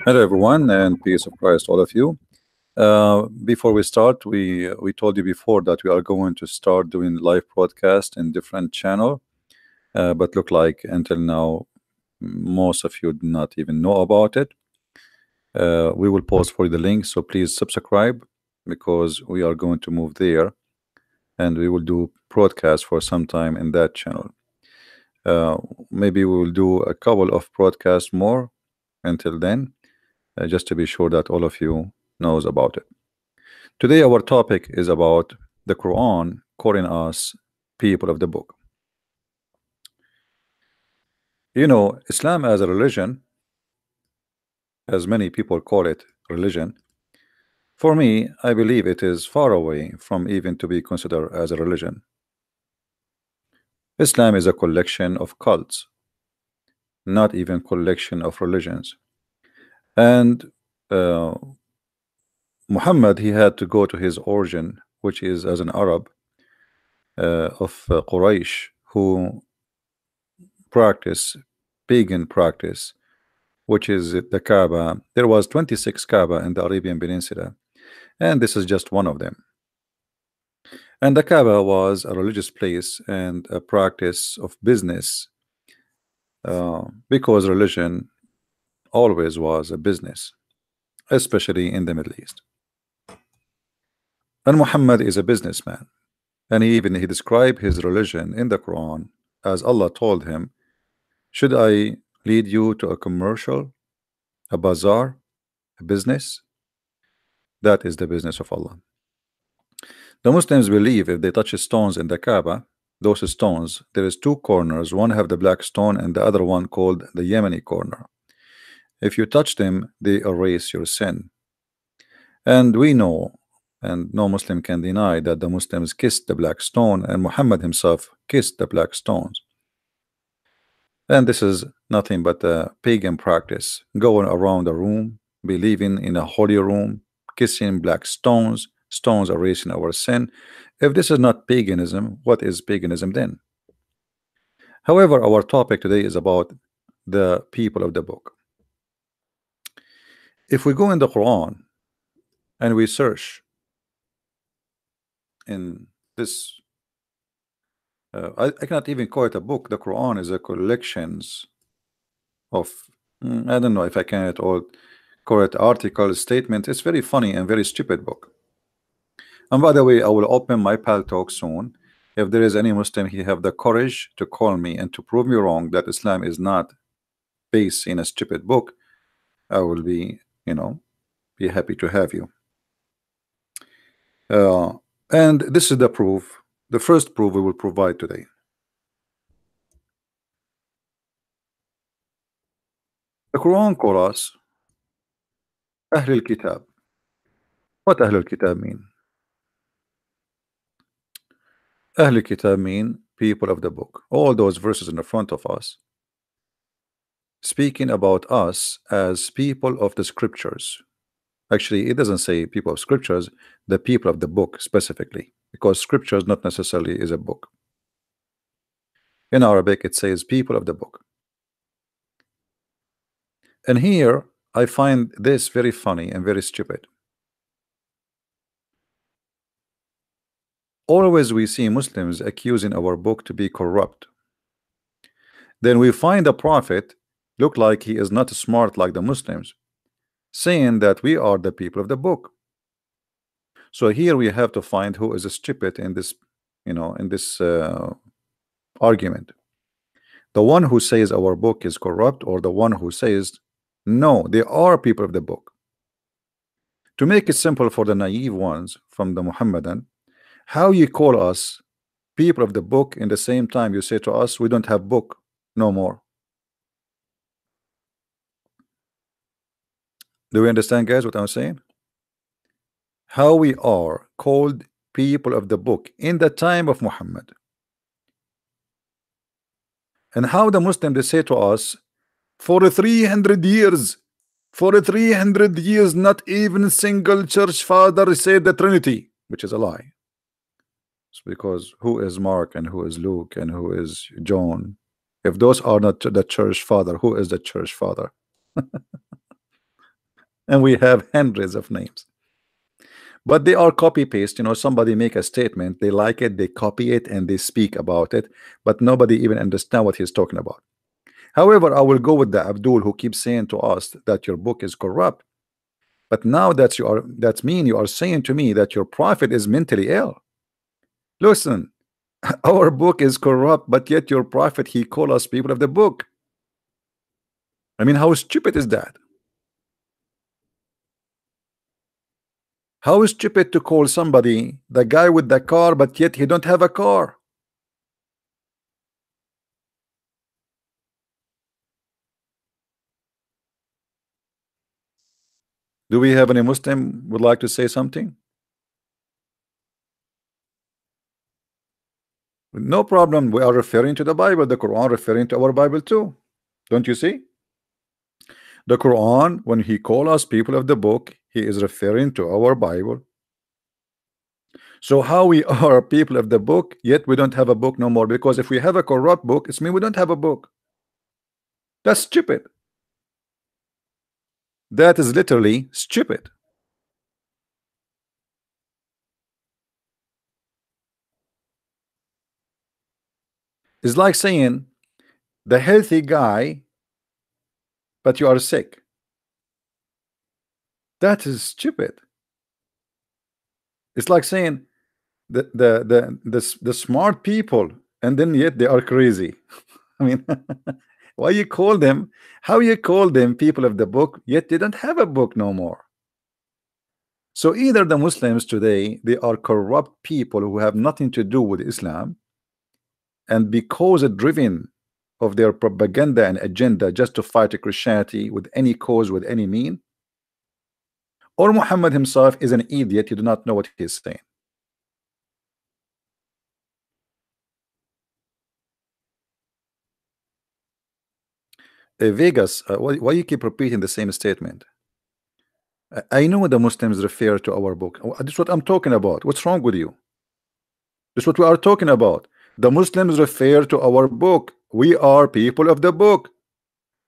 Hello, everyone, and peace of Christ, all of you. Before we start, we told you before that we are going to start doing live broadcast in different channel, but look like until now, most of you do not even know about it. We will post for you the link, so please subscribe because we are going to move there, and we will do broadcast for some time in that channel. Uh, Maybe we will do a couple of broadcasts more until then, just to be sure that all of you knows about it. Today our topic is about the Quran calling us people of the book. You know, Islam as a religion, as many people call it religion, for me, I believe it is far away from even to be considered as a religion. Islam is a collection of cults, not even collection of religions. And uh, Muhammad, he had to go to his origin, which is as an Arab of Quraysh, who practice pagan practice, which is the Kaaba. There was 26 Kaaba in the Arabian Peninsula, and this is just one of them. And the Kaaba was a religious place and a practice of business, because religion always was a business, especially in the Middle East. And Muhammad is a businessman, and he described his religion in the Quran as Allah told him, "Should I lead you to a commercial, a bazaar, a business?" That is the business of Allah. The Muslims believe if they touch stones in the Kaaba, those stones, there is two corners. One have the black stone and the other one called the Yemeni corner. If you touch them, they erase your sin. And we know, and no Muslim can deny, that the Muslims kissed the black stone, and Muhammad himself kissed the black stones. And this is nothing but a pagan practice, going around a room, believing in a holy room, kissing black stones. Stones erasing our sin. If this is not paganism, what is paganism then? However, our topic today is about the people of the book. If we go in the Quran and we search in this, I cannot even call it a book. The Quran is a collections of, I don't know if I can at all call it article, statement. It's very funny and very stupid book. And by the way, I will open my Pal Talk soon. If there is any Muslim, he have the courage to call me and to prove me wrong that Islam is not based in a stupid book, I will be, be happy to have you. And this is the proof, the first proof we will provide today. The Quran calls us Ahl al-Kitab. What Ahl al-Kitab mean? Ahl al-Kitab mean people of the book. All those verses in the front of us speaking about us as people of the scriptures. Actually, it doesn't say people of scriptures, the people of the book specifically, because scriptures not necessarily is a book. In Arabic, it says people of the book. And here I find this very funny and very stupid. Always we see Muslims accusing our book to be corrupt. Then we find a prophet look like he is not smart like the Muslims, saying that we are the people of the book. So here we have to find who is stupid in this, in this argument. The one who says our book is corrupt, or the one who says no, they are people of the book. To make it simple for the naive ones from the Muhammadan, how you call us people of the book in the same time you say to us we don't have book no more? Do we understand, guys, what I'm saying? How we are called people of the book in the time of Muhammad, and how the Muslims they say to us for 300 years, not even a single church father said the Trinity, which is a lie. It's because who is Mark and who is Luke and who is John? If those are not the church father, who is the church father? And we have hundreds of names, but they are copy paste. Somebody make a statement, they like it, they copy it, and they speak about it, but nobody even understand what he's talking about. However, I will go with the Abdul who keeps saying to us that your book is corrupt. But now that's mean you are saying to me that your prophet is mentally ill. Listen, our book is corrupt, but yet your prophet, he call us people of the book. I mean, how stupid is that? How stupid to call somebody the guy with the car, but yet he don't have a car. Do we have any Muslim would like to say something? No problem. We are referring to the Bible, the Quran referring to our Bible too. Don't you see? The Quran, when he call us people of the book, he is referring to our Bible. So how we are people of the book, yet we don't have a book no more? Because if we have a corrupt book, it means we don't have a book. That's stupid. That is literally stupid. It's like saying the healthy guy, but you are sick. That is stupid. It's like saying the smart people, and then yet they are crazy. I mean, why you call them? How you call them people of the book, yet they don't have a book no more? So either the Muslims today, they are corrupt people who have nothing to do with Islam, and because driven of their propaganda and agenda just to fight Christianity with any cause, with any mean, or Muhammad himself is an idiot, you do not know what he's saying. Vegas, why you keep repeating the same statement? I know the Muslims refer to our book. This is what I'm talking about. What's wrong with you? This is what we are talking about. The Muslims refer to our book. We are people of the book.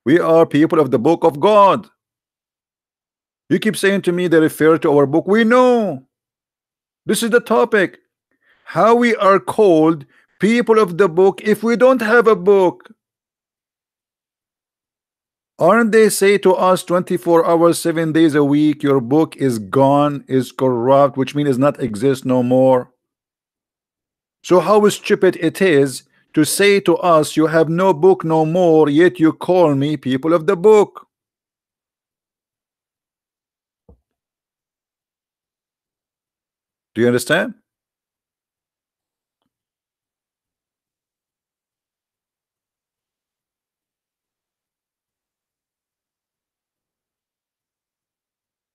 We are people of the book of God. You keep saying to me they refer to our book. We know. This is the topic. How we are called people of the book if we don't have a book. Aren't they say to us 24 hours, 7 days a week, your book is gone, is corrupt, which means not exist no more? So how stupid it is to say to us you have no book no more, yet you call me people of the book. Do you understand?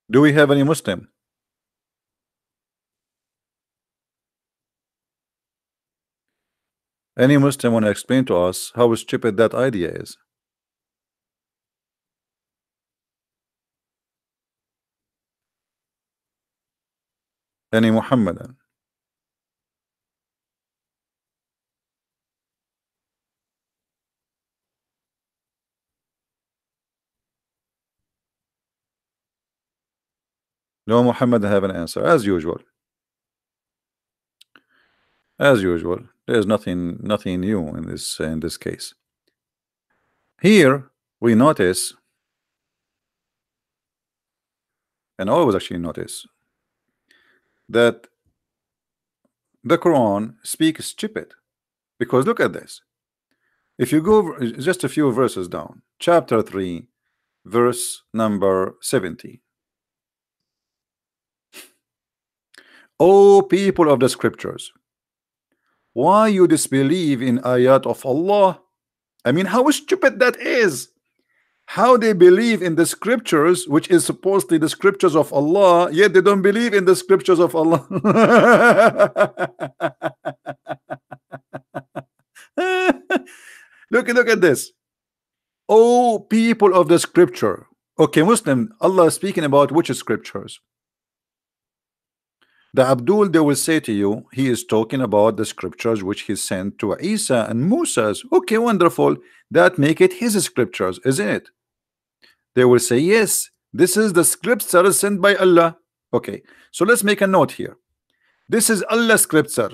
Do we have any Muslim? Any Muslim want to explain to us how stupid that idea is? Any Muhammadan? No Muhammad have an answer as usual. As usual, there's nothing new in this case. Here we notice, and always actually notice, that the Quran speaks stupid. Because look at this. If you go just a few verses down, chapter 3, verse number 70. O people of the scriptures, why you disbelieve in ayat of Allah? I mean, how stupid that is. How they believe in the scriptures, which is supposedly the scriptures of Allah, yet they don't believe in the scriptures of Allah. Look at this. Oh, people of the scripture. Okay, Muslim, Allah is speaking about which scriptures? The Abdul, they will say to you, he is talking about the scriptures which he sent to Isa and Moses. Okay, wonderful. That make it his scriptures, isn't it? They will say, yes, This is the scripture sent by Allah. Okay, so let's make a note here. This is Allah's scripture.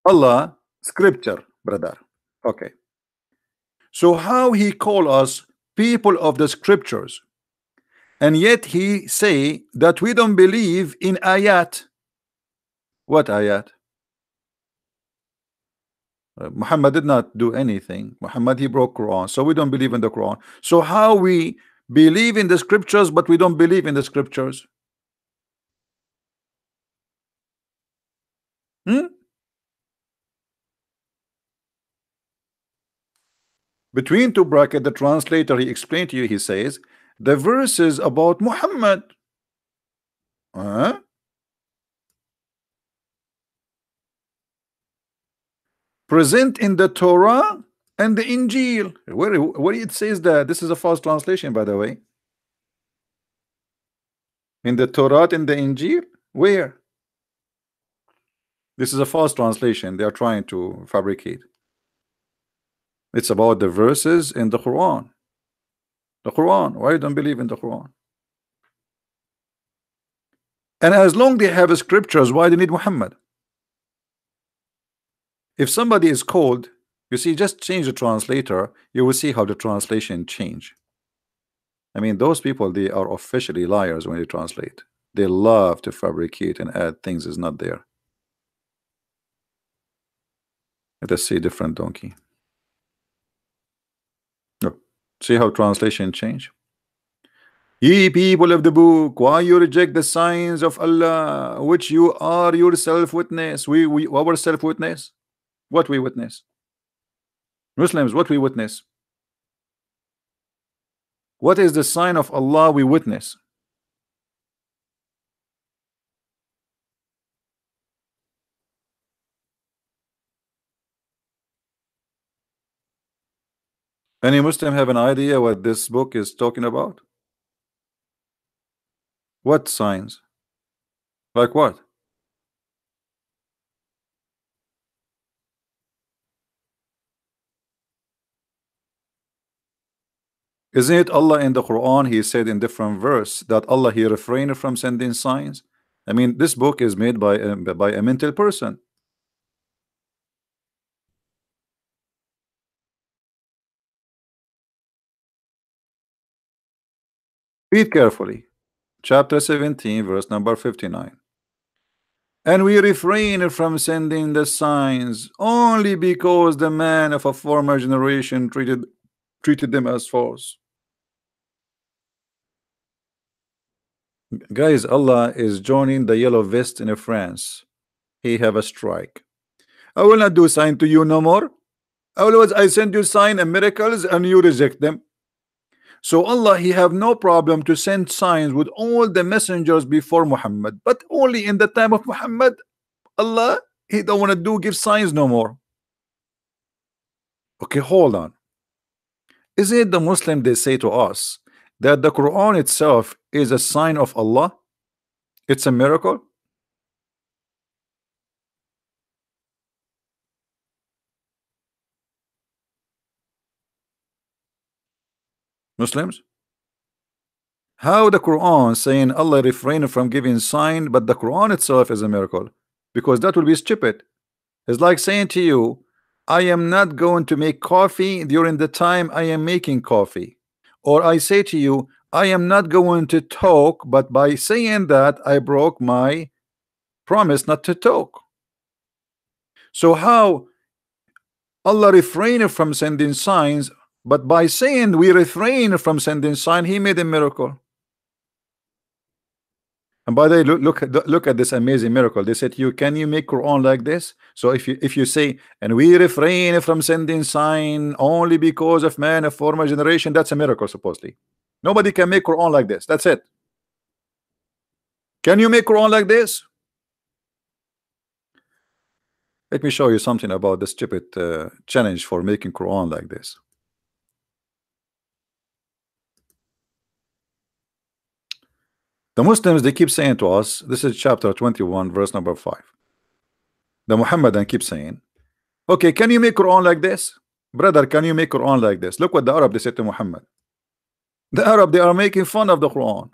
Allah scripture, brother. Okay. So how he call us people of the scriptures, and yet he say that we don't believe in ayat. What ayat? Muhammad did not do anything. Muhammad, he broke Quran, so we don't believe in the Quran. So how we believe in the scriptures but we don't believe in the scriptures? Between two brackets, the translator, he explained to you, he says the verses about Muhammad. Present in the Torah and the Injil. Where it says that? This is a false translation, by the way. In the Torah and the Injil? Where? This is a false translation. They are trying to fabricate. It's about the verses in the Quran. The Quran. Why you don't believe in the Quran? And as long they have scriptures, why they need Muhammad? If somebody is called, you see, just change the translator, you will see how the translation change. I mean, those people, they are officially liars when they translate. They love to fabricate and add things is not there. Let us see different donkey. Look, see how translation change? Ye people of the book, why you reject the signs of Allah, which you are yourself witness? We our self witness. What we witness? Muslims, what we witness? What is the sign of Allah we witness? Any Muslim have an idea what this book is talking about? What signs? Like what? Isn't it Allah in the Quran? He said in different verse that Allah he refrained from sending signs. I mean, this book is made by a mental person. Read carefully. Chapter 17, verse number 59. And we refrain from sending the signs only because the man of a former generation treated them as false. Guys, Allah is joining the yellow vest in France. He have a strike. I will not do sign to you no more. Always I send you sign and miracles and you reject them. So Allah he have no problem to send signs with all the messengers before Muhammad, but only in the time of Muhammad, Allah he don't want to give signs no more. Okay, hold on. Is it the Muslim they say to us that the Quran itself is a sign of Allah? It's a miracle? Muslims? How the Quran saying Allah refrained from giving sign, but the Quran itself is a miracle? Because that will be stupid. It's like saying to you, I am not going to make coffee during the time I am making coffee. Or I say to you, I am not going to talk, but by saying that I broke my promise not to talk. So how Allah refrained from sending signs, but by saying we refrain from sending sign, he made a miracle. And by the way, look at this amazing miracle. They said, "You can you make Quran like this?" So if you say, "And we refrain from sending sign only because of man of former generation," that's a miracle supposedly. Nobody can make Quran like this. That's it. Can you make Quran like this? Let me show you something about the stupid challenge for making Quran like this. The Muslims, they keep saying to us, this is chapter 21, verse number 5. The Muhammadan keep saying, okay, can you make Quran like this? Brother, can you make Quran like this? Look what the Arab they said to Muhammad. The Arab, they are making fun of the Quran.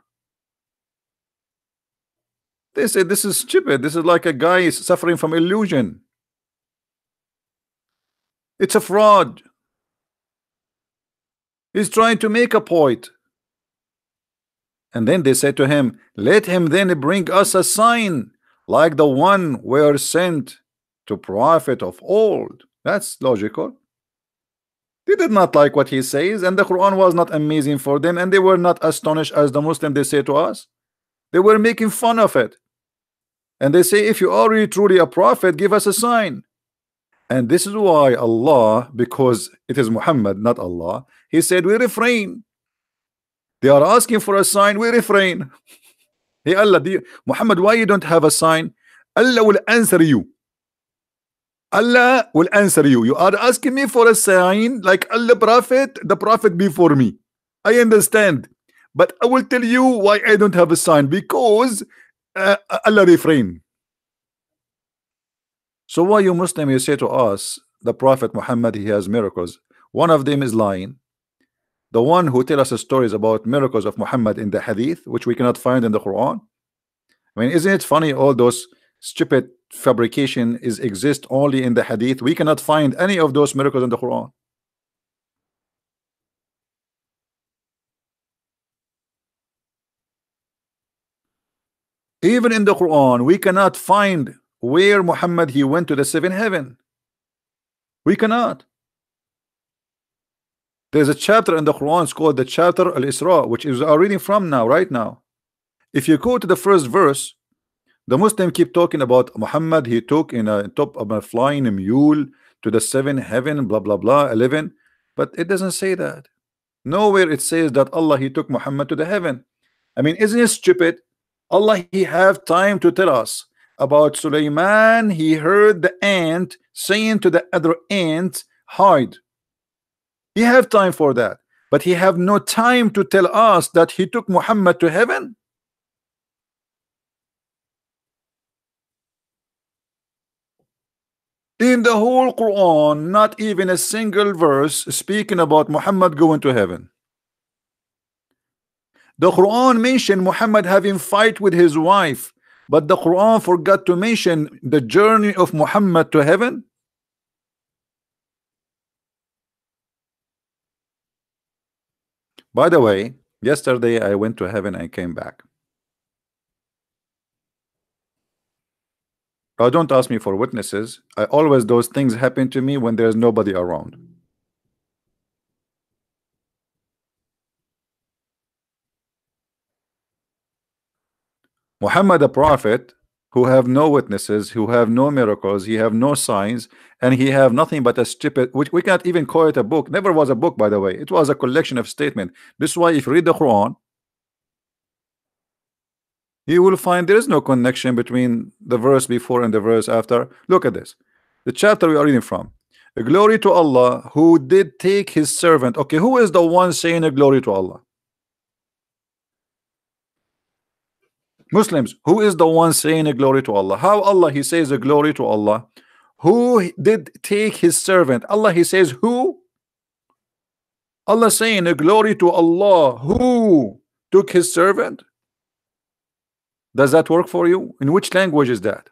They said this is stupid. This is like a guy suffering from illusion. It's a fraud. He's trying to make a point. And then they said to him, let him then bring us a sign like the one we are sent to prophet of old. That's logical. They did not like what he says, and the Quran was not amazing for them, and they were not astonished as the Muslim they say to us. They were making fun of it. And they say, if you are really truly a prophet, give us a sign. And this is why Allah, because it is Muhammad, not Allah, he said we refrain. They are asking for a sign, we refrain. Hey Allah, Muhammad, why you don't have a sign? Allah will answer you. Allah will answer you. You are asking me for a sign like Allah prophet, the prophet before me. I understand, but I will tell you why I don't have a sign, because Allah refrain. So why you Muslim, you say to us the Prophet Muhammad, he has miracles. One of them is lying. The one who tell us stories about miracles of Muhammad in the hadith, which we cannot find in the Quran. I mean, isn't it funny? All those stupid fabrication exist only in the hadith. We cannot find any of those miracles in the Quran. Even in the Quran, we cannot find where Muhammad he went to the seventh heaven. We cannot. There's a chapter in the Quran, it's called the chapter Al-Isra, which is our reading from now, right now. If you go to the first verse, the Muslim keep talking about Muhammad, he took in a top of a flying mule to the seventh heaven, blah blah blah, 11. But it doesn't say that. Nowhere it says that Allah he took Muhammad to the heaven. I mean, isn't it stupid? Allah he have time to tell us about Sulaiman. He heard the ant saying to the other ant, hide. He have time for that, but he have no time to tell us that he took Muhammad to heaven. In the whole Quran, not even a single verse speaking about Muhammad going to heaven. The Quran mentioned Muhammad having fight with his wife, but the Quran forgot to mention the journey of Muhammad to heaven. By the way, yesterday I went to heaven and came back. Don't ask me for witnesses. I always, those things happen to me when there's nobody around. Muhammad the prophet, who have no witnesses, who have no miracles, he have no signs, and he have nothing but a stupid, which we can't even call it a book. Never was a book, by the way. It was a collection of statements. This is why if you read the Quran, you will find there is no connection between the verse before and the verse after. Look at this, the chapter we are reading from. Glory to Allah who did take his servant. Okay, who is the one saying a glory to Allah? Muslims, who is the one saying a glory to Allah? How Allah he says a glory to Allah? Who did take his servant? Allah he says who? Allah saying a glory to Allah who took his servant? Does that work for you? In which language is that?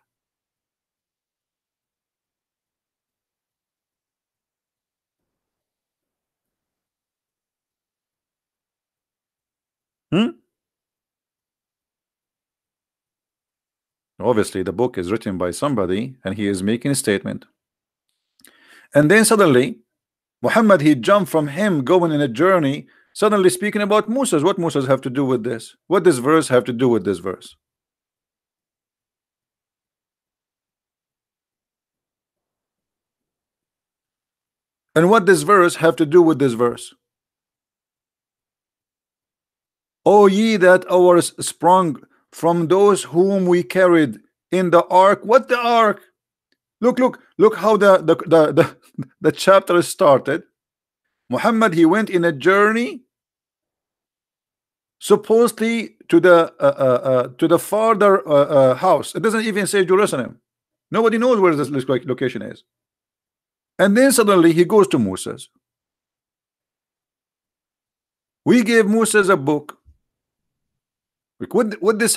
Obviously the book is written by somebody and he is making a statement, and then suddenly Muhammad he jumped from him going in a journey, suddenly speaking about Moses. What Moses have to do with this? What does verse have to do with this verse? And what does verse have to do with this verse? O ye that are sprung from those whom we carried in the ark. What the ark? Look how the chapter started. Muhammad he went in a journey supposedly to the farther house. It doesn't even say Jerusalem. Nobody knows where this location is. And then suddenly he goes to Moses. We gave Moses a book. Like, what this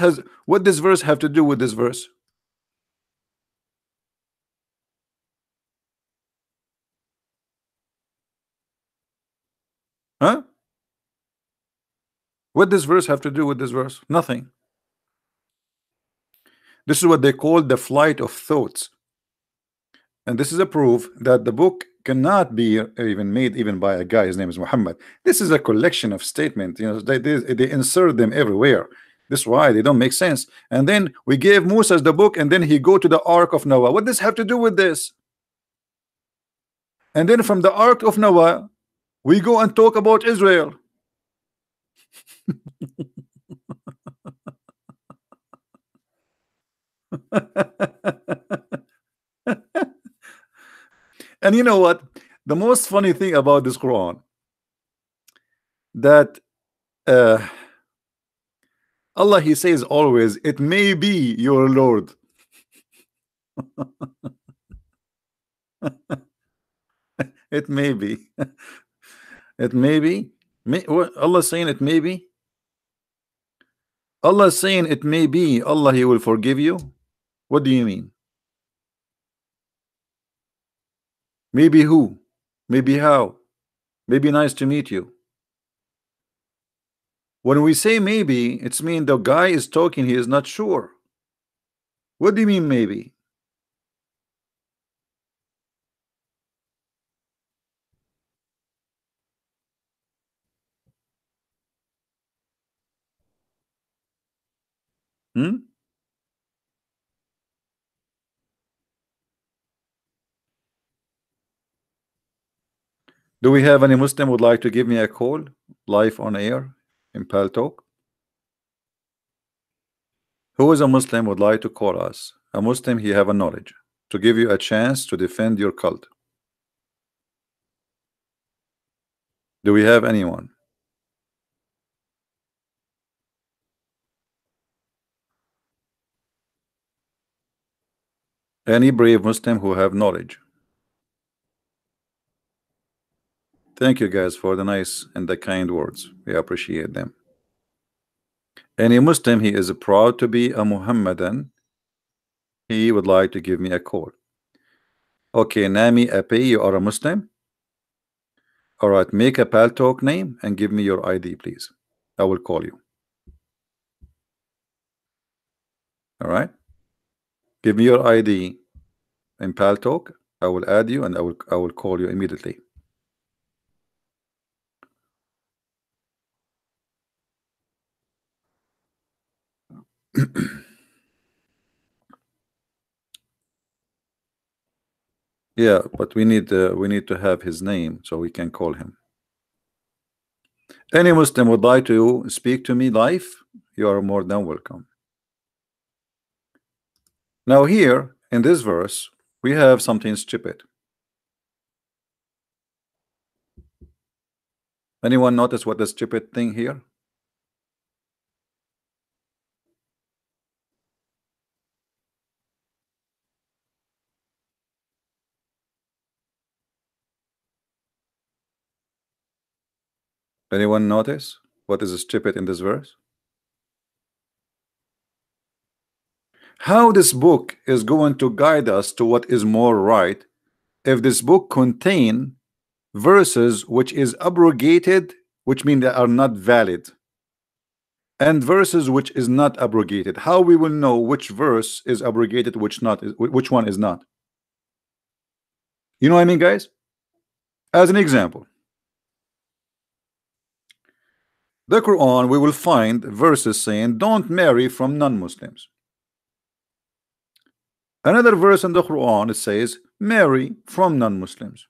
verse have to do with this verse? Huh? What this verse have to do with this verse? Nothing. This is what they call the flight of thoughts. And this is a proof that the book cannot be even made even by a guy. His name is Muhammad. This is a collection of statements. You know, they insert them everywhere. This is why they don't make sense. And then we gave Moses the book, and then he go to the Ark of Noah. What does have to do with this? And then from the Ark of Noah, we go and talk about Israel. And you know what? The most funny thing about this Quran, that Allah, he says always, it may be your Lord. It may be. It may be. What Allah saying it may be? Allah saying it may be Allah, he will forgive you. What do you mean? Maybe who? Maybe how? Maybe nice to meet you. When we say maybe, it's mean the guy is talking, he is not sure. What do you mean maybe? Hmm? Do we have any Muslim would like to give me a call live on air in Pal Talk? Who is a Muslim would like to call us? A Muslim, he have a knowledge to give you a chance to defend your cult. Do we have anyone? Any brave Muslim who have knowledge? Thank you guys for the nice and the kind words. We appreciate them. Any Muslim, he is proud to be a Muhammadan. He would like to give me a call. Okay, Nami Api, you are a Muslim? All right, make a Pal Talk name and give me your ID, please. I will call you. All right, give me your ID in Pal Talk. I will add you and I will call you immediately. Yeah, but we need to have his name so we can call him. Any Muslim would like to speak to me live? You are more than welcome. Now here in this verse we have something stupid. Anyone notice what the stupid thing here? Anyone notice what is stupid in this verse? How this book is going to guide us to what is more right if this book contain verses which is abrogated, which mean they are not valid, and verses which is not abrogated? How we will know which verse is abrogated, which one is not? You know what I mean, guys? As an example, the Quran, we will find verses saying don't marry from non-Muslims. Another verse in the Quran, it says marry from non-Muslims.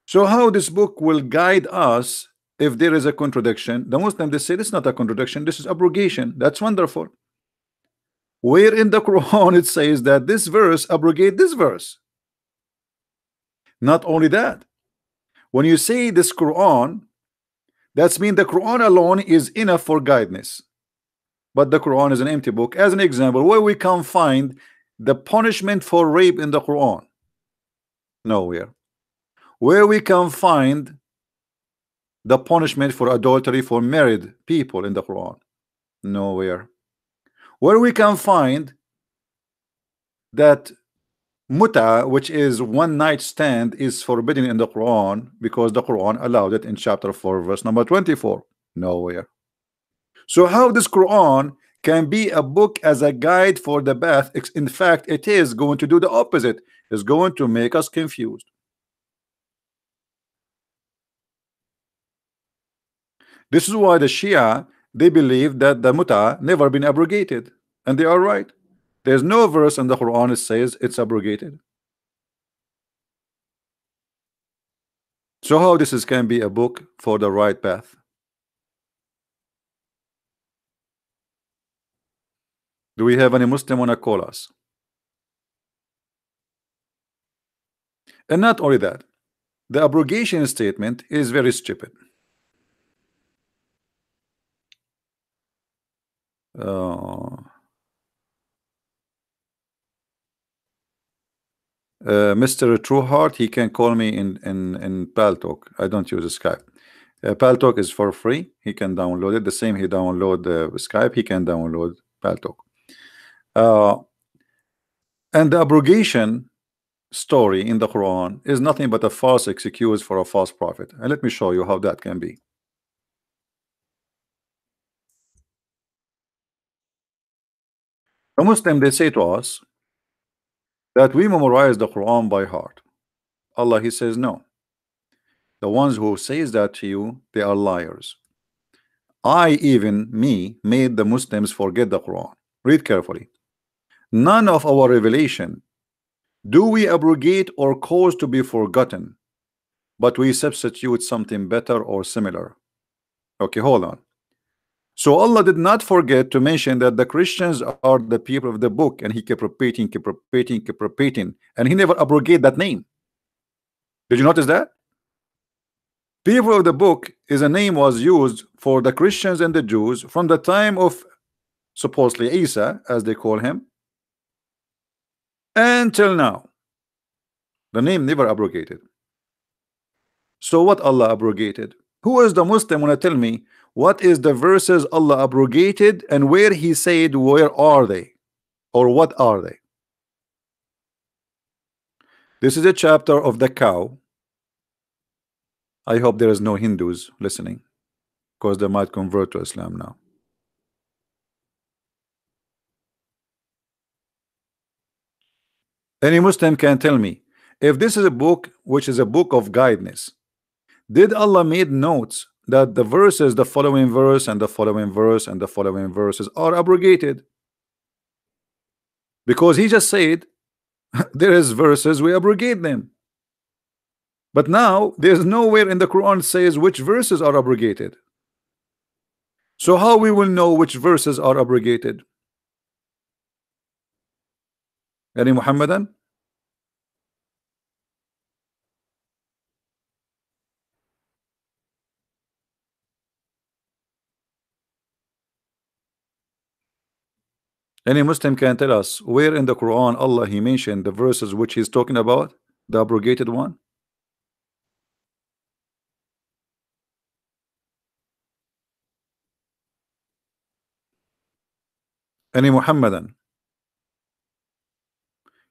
So how this book will guide us if there is a contradiction? The Muslim, they say this is not a contradiction, this is abrogation. That's wonderful. Where in the Quran it says that this verse abrogate this verse? Not only that, when you say this Quran, that's mean the Quran alone is enough for guidance, but the Quran is an empty book. As an example, where we can find the punishment for rape in the Quran? Nowhere. Where we can find the punishment for adultery for married people in the Quran? Nowhere. Where we can find that muta, which is one night stand, is forbidden in the Quran because the Quran allowed it in chapter 4 verse number 24? Nowhere. So how this Quran can be a book as a guide for the path? In fact, it is going to do the opposite. It's going to make us confused. This is why the Shia, they believe that the muta never been abrogated, and they are right. There's no verse in the Quran that says it's abrogated. So how this can be a book for the right path? Do we have any Muslim wanna call us? And not only that, the abrogation statement is very stupid. Mr. Trueheart, he can call me in Paltalk. I don't use Skype. Paltalk is for free. He can download it. The same he download Skype, he can download Paltalk. And the abrogation story in the Quran is nothing but a false excuse for a false prophet. And let me show you how that can be. A Muslim, they say to us that we memorize the Quran by heart. Allah, he says no. The ones who says that to you, they are liars. Even me made the Muslims forget the Quran. Read carefully. None of our revelation do we abrogate or cause to be forgotten, but we substitute something better or similar. Okay, hold on. So Allah did not forget to mention that the Christians are the people of the book, and he kept repeating, and he never abrogated that name. Did you notice that? People of the book is a name was used for the Christians and the Jews from the time of supposedly Isa, as they call him, until now. The name never abrogated. So what Allah abrogated? Who is the Muslim wanna tell me what is the verses Allah abrogated and where he said where are they or what are they? This is a chapter of the cow. I hope there is no Hindus listening, because they might convert to Islam now. Any Muslim can tell me if this is a book which is a book of guidance, did Allah made notes that the verses, the following verse and the following verse and the following verses are abrogated? Because he just said there is verses we abrogate them. But now there's nowhere in the Quran says which verses are abrogated. So how we will know which verses are abrogated? Any Muhammadan? Any Muslim can tell us where in the Quran Allah he mentioned the verses which he's talking about, the abrogated one? Any Muhammadan?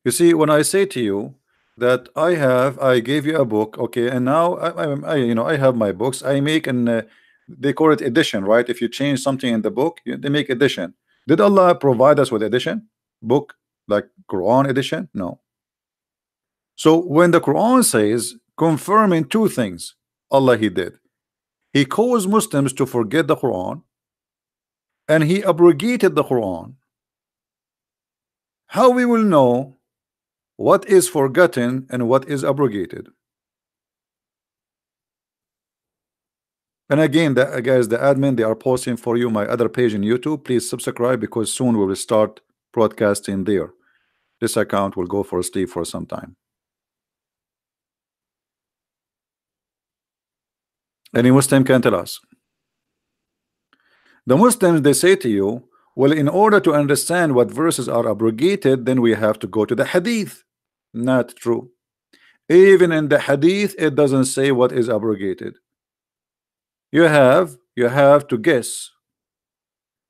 You see, when I say to you that I gave you a book, okay, and now I have my books. I make an they call it edition, right? If you change something in the book, they make edition. Did Allah provide us with edition book like Quran edition? No. So when the Quran says confirming two things, Allah he did. He caused Muslims to forget the Quran, and he abrogated the Quran. How we will know what is forgotten and what is abrogated? And again, guys, the admin, they are posting for you my other page in YouTube. Please subscribe, because soon we will start broadcasting there. This account will go for sleep for some time. Any Muslim can tell us. The Muslims, they say to you, well, in order to understand what verses are abrogated, then we have to go to the hadith. Not true. Even in the hadith, it doesn't say what is abrogated. You have to guess,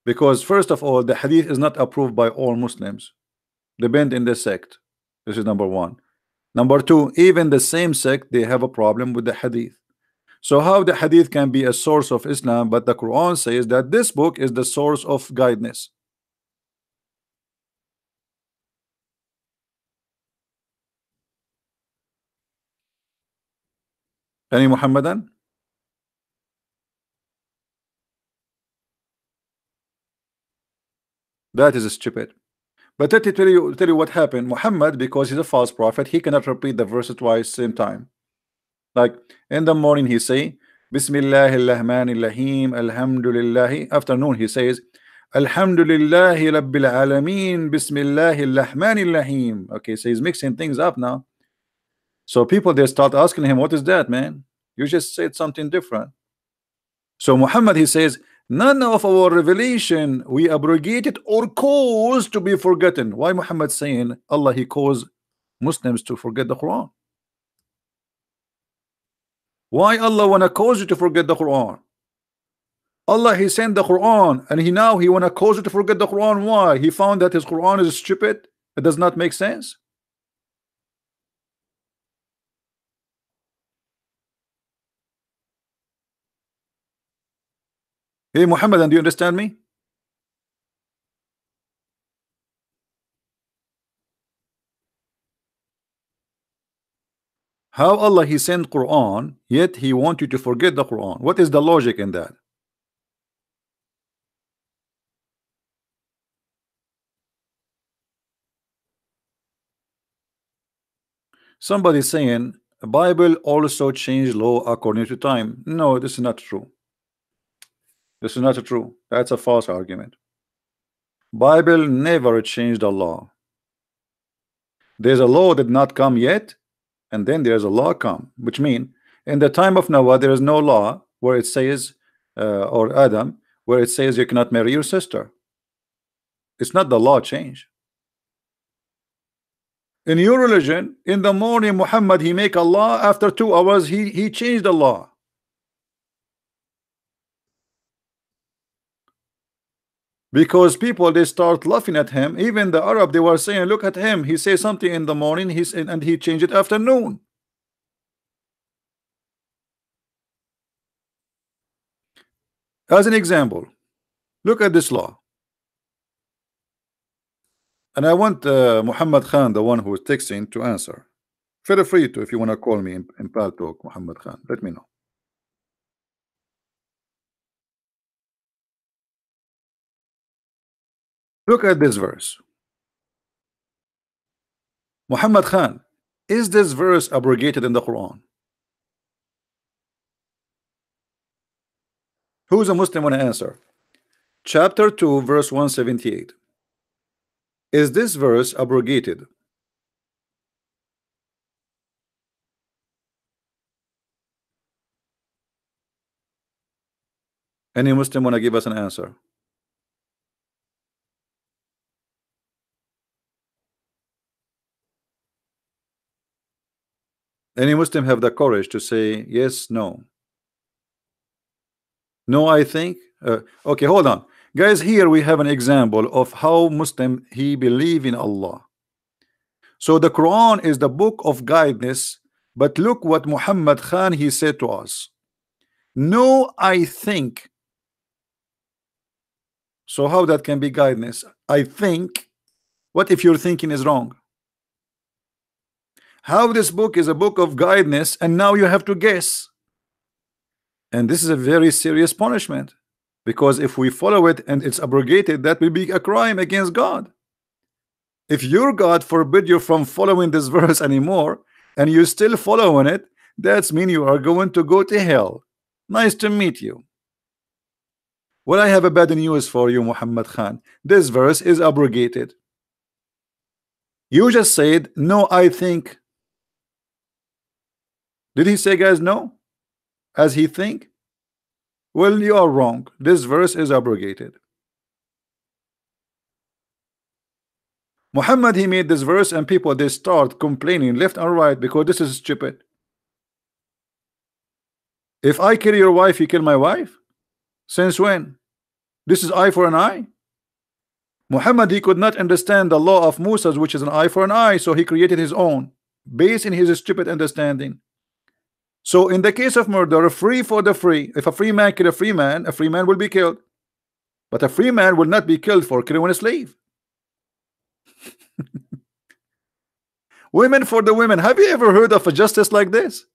because first of all, the hadith is not approved by all Muslims. Depend in the sect. This is number one. Number two, even the same sect, they have a problem with the hadith. So how the hadith can be a source of Islam, but the Quran says that this book is the source of guidance? Any Muhammadan? That is stupid. But let me tell you what happened. Muhammad, because he's a false prophet, he cannot repeat the verse twice same time. Like in the morning he say Bismillahirrahmanirrahim, Alhamdulillah. Afternoon he says Alhamdulillahi Rabbil Alameen, Bismillahirrahmanirrahim. Okay, so he's mixing things up now. So people, they start asking him, what is that, man? You just said something different. So Muhammad, he says, none of our revelation we abrogated or caused to be forgotten. Why Muhammad saying Allah he caused Muslims to forget the Quran? Why Allah wanna cause you to forget the Quran? Allah he sent the Quran, and he wanna cause you to forget the Quran. Why? He found that his Quran is stupid. It does not make sense. Hey Muhammad, and do you understand me? How Allah he sent Quran, yet he want you to forget the Quran? What is the logic in that? Somebody saying Bible also changed law according to time. No, this is not true. This is not true. That's a false argument. Bible never changed the law. There's a law that not come yet, and then there's a law come, which mean in the time of Noah there is no law where it says or Adam where it says you cannot marry your sister. It's not the law change. In your religion, in the morning Muhammad he make a law, after 2 hours he changed the law. Because people, they start laughing at him. Even the Arab, they were saying, look at him, he says something in the morning, and he changed it afternoon. As an example, look at this law. And I want Muhammad Khan, the one who is texting, to answer. Feel free to, if you want to call me in Pal Talk, Muhammad Khan, let me know. Look at this verse. Muhammad Khan, is this verse abrogated in the Quran? Who's a Muslim want to answer? Chapter 2, verse 178. Is this verse abrogated? Any Muslim want to give us an answer? Any Muslim have the courage to say yes, no? No, I think. Okay, hold on, guys. Here we have an example of how Muslim he believe in Allah. So the Quran is the book of guidance, but look what Muhammad Khan he said to us. No, I think. So how that can be guidance? I think. What if your thinking is wrong? How this book is a book of guidance and now you have to guess? And this is a very serious punishment, because if we follow it and it's abrogated, that will be a crime against God. If your God forbid you from following this verse anymore and you still following it, that's mean you are going to go to hell. Nice to meet you. Well, I have a bad news for you, Muhammad Khan. This verse is abrogated. You just said no, I think. Did he say, guys, no? As he think? Well, you are wrong. This verse is abrogated. Muhammad, he made this verse, and people, they start complaining left and right because this is stupid. If I kill your wife, you kill my wife? Since when? This is eye for an eye. Muhammad, he could not understand the law of Musa, which is an eye for an eye, so he created his own based in his stupid understanding. So in the case of murder, free for the free. If a free man kill a free man will be killed. But a free man will not be killed for killing a slave. Women for the women. Have you ever heard of a justice like this?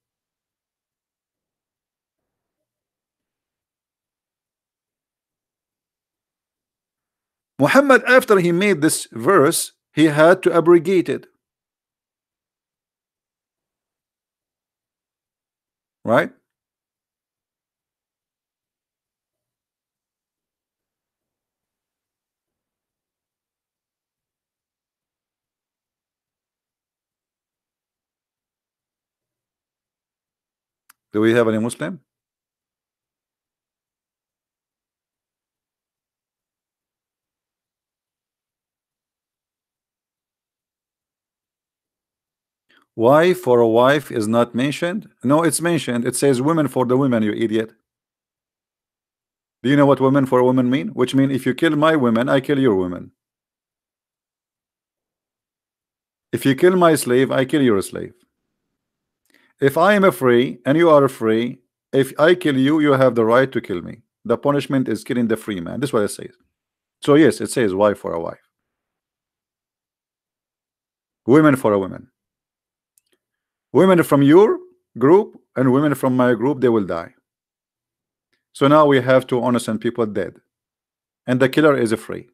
Muhammad, after he made this verse, he had to abrogate it. Right? Do we have any Muslim? Wife for a wife is not mentioned. No, it's mentioned. It says women for the women, you idiot. Do you know what women for a woman mean? Which mean if you kill my women, I kill your women. If you kill my slave, I kill your slave. If I am a free and you are a free, if I kill you, you have the right to kill me. The punishment is killing the free man. This is what it says. So yes, it says wife for a wife. Women for a woman. Women from your group and women from my group, they will die. So now we have two innocent people dead, and the killer is free.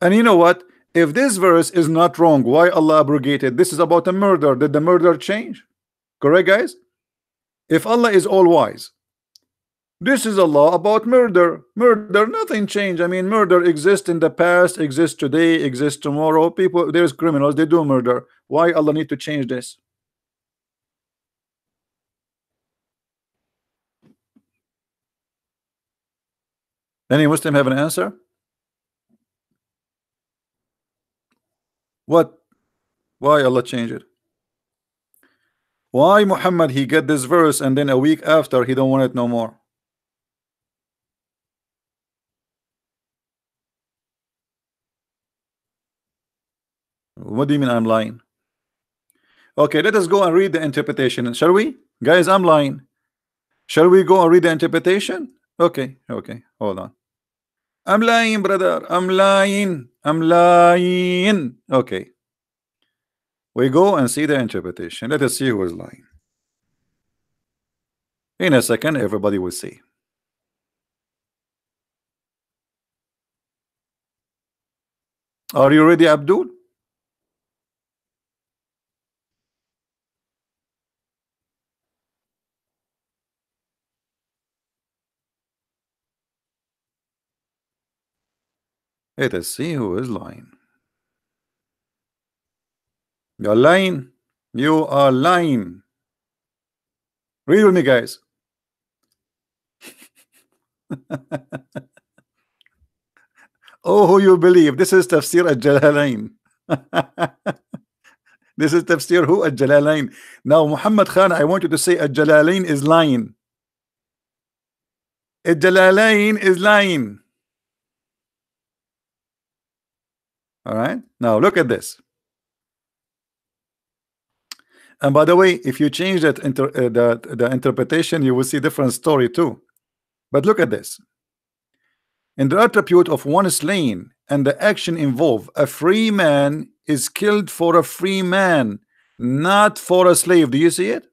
And you know what? If this verse is not wrong, why Allah abrogated? This is about a murder. Did the murder change? Correct, guys? If Allah is all wise, this is a law about murder. Murder, nothing changed. I mean, murder exists in the past, exists today, exists tomorrow. People, there's criminals, they do murder. Why Allah need to change this? Any Muslim have an answer? What? Why Allah changed it? Why Muhammad he get this verse and then a week after he don't want it no more? What do you mean I'm lying? Okay, let us go and read the interpretation. Shall we? Guys, I'm lying. Shall we go and read the interpretation? Okay, okay, hold on. I'm lying, brother. I'm lying. I'm lying. Okay. We go and see the interpretation. Let us see who is lying. In a second, everybody will see. Are you ready, Abdul? Let us see who is lying. You're lying. You are lying. Read with me, guys. Oh, who you believe? This is Tafsir al-Jalalain. This is Tafsir who? Al-Jalalain. Now, Muhammad Khan, I want you to say al-Jalalain is lying. Al-Jalalain is lying. All right. Now, look at this. And by the way, if you change that the interpretation, you will see different story too. But look at this. In the attribute of one slain and the action involved, a free man is killed for a free man, not for a slave. Do you see it?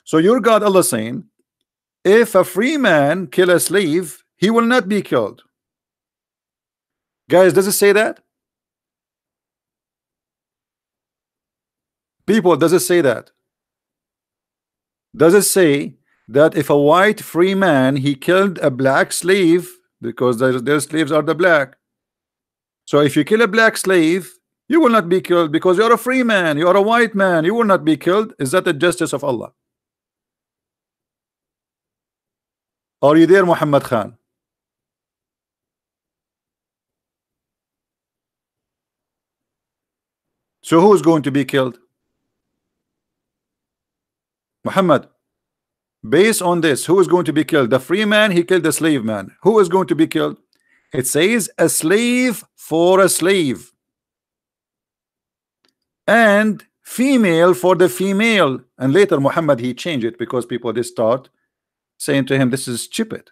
So your God Allah saying, if a free man kill a slave, he will not be killed. Guys, does it say that? People, does it say that? Does it say that if a white free man he killed a black slave, because their slaves are the black, so if you kill a black slave, you will not be killed because you are a free man, you are a white man, you will not be killed? Is that the justice of Allah? Are you there, Muhammad Khan? So who is going to be killed? Muhammad. Based on this, who is going to be killed? The free man, he killed the slave man. Who is going to be killed? It says a slave for a slave, and female for the female. And later Muhammad, he changed it because people they start saying to him, this is stupid.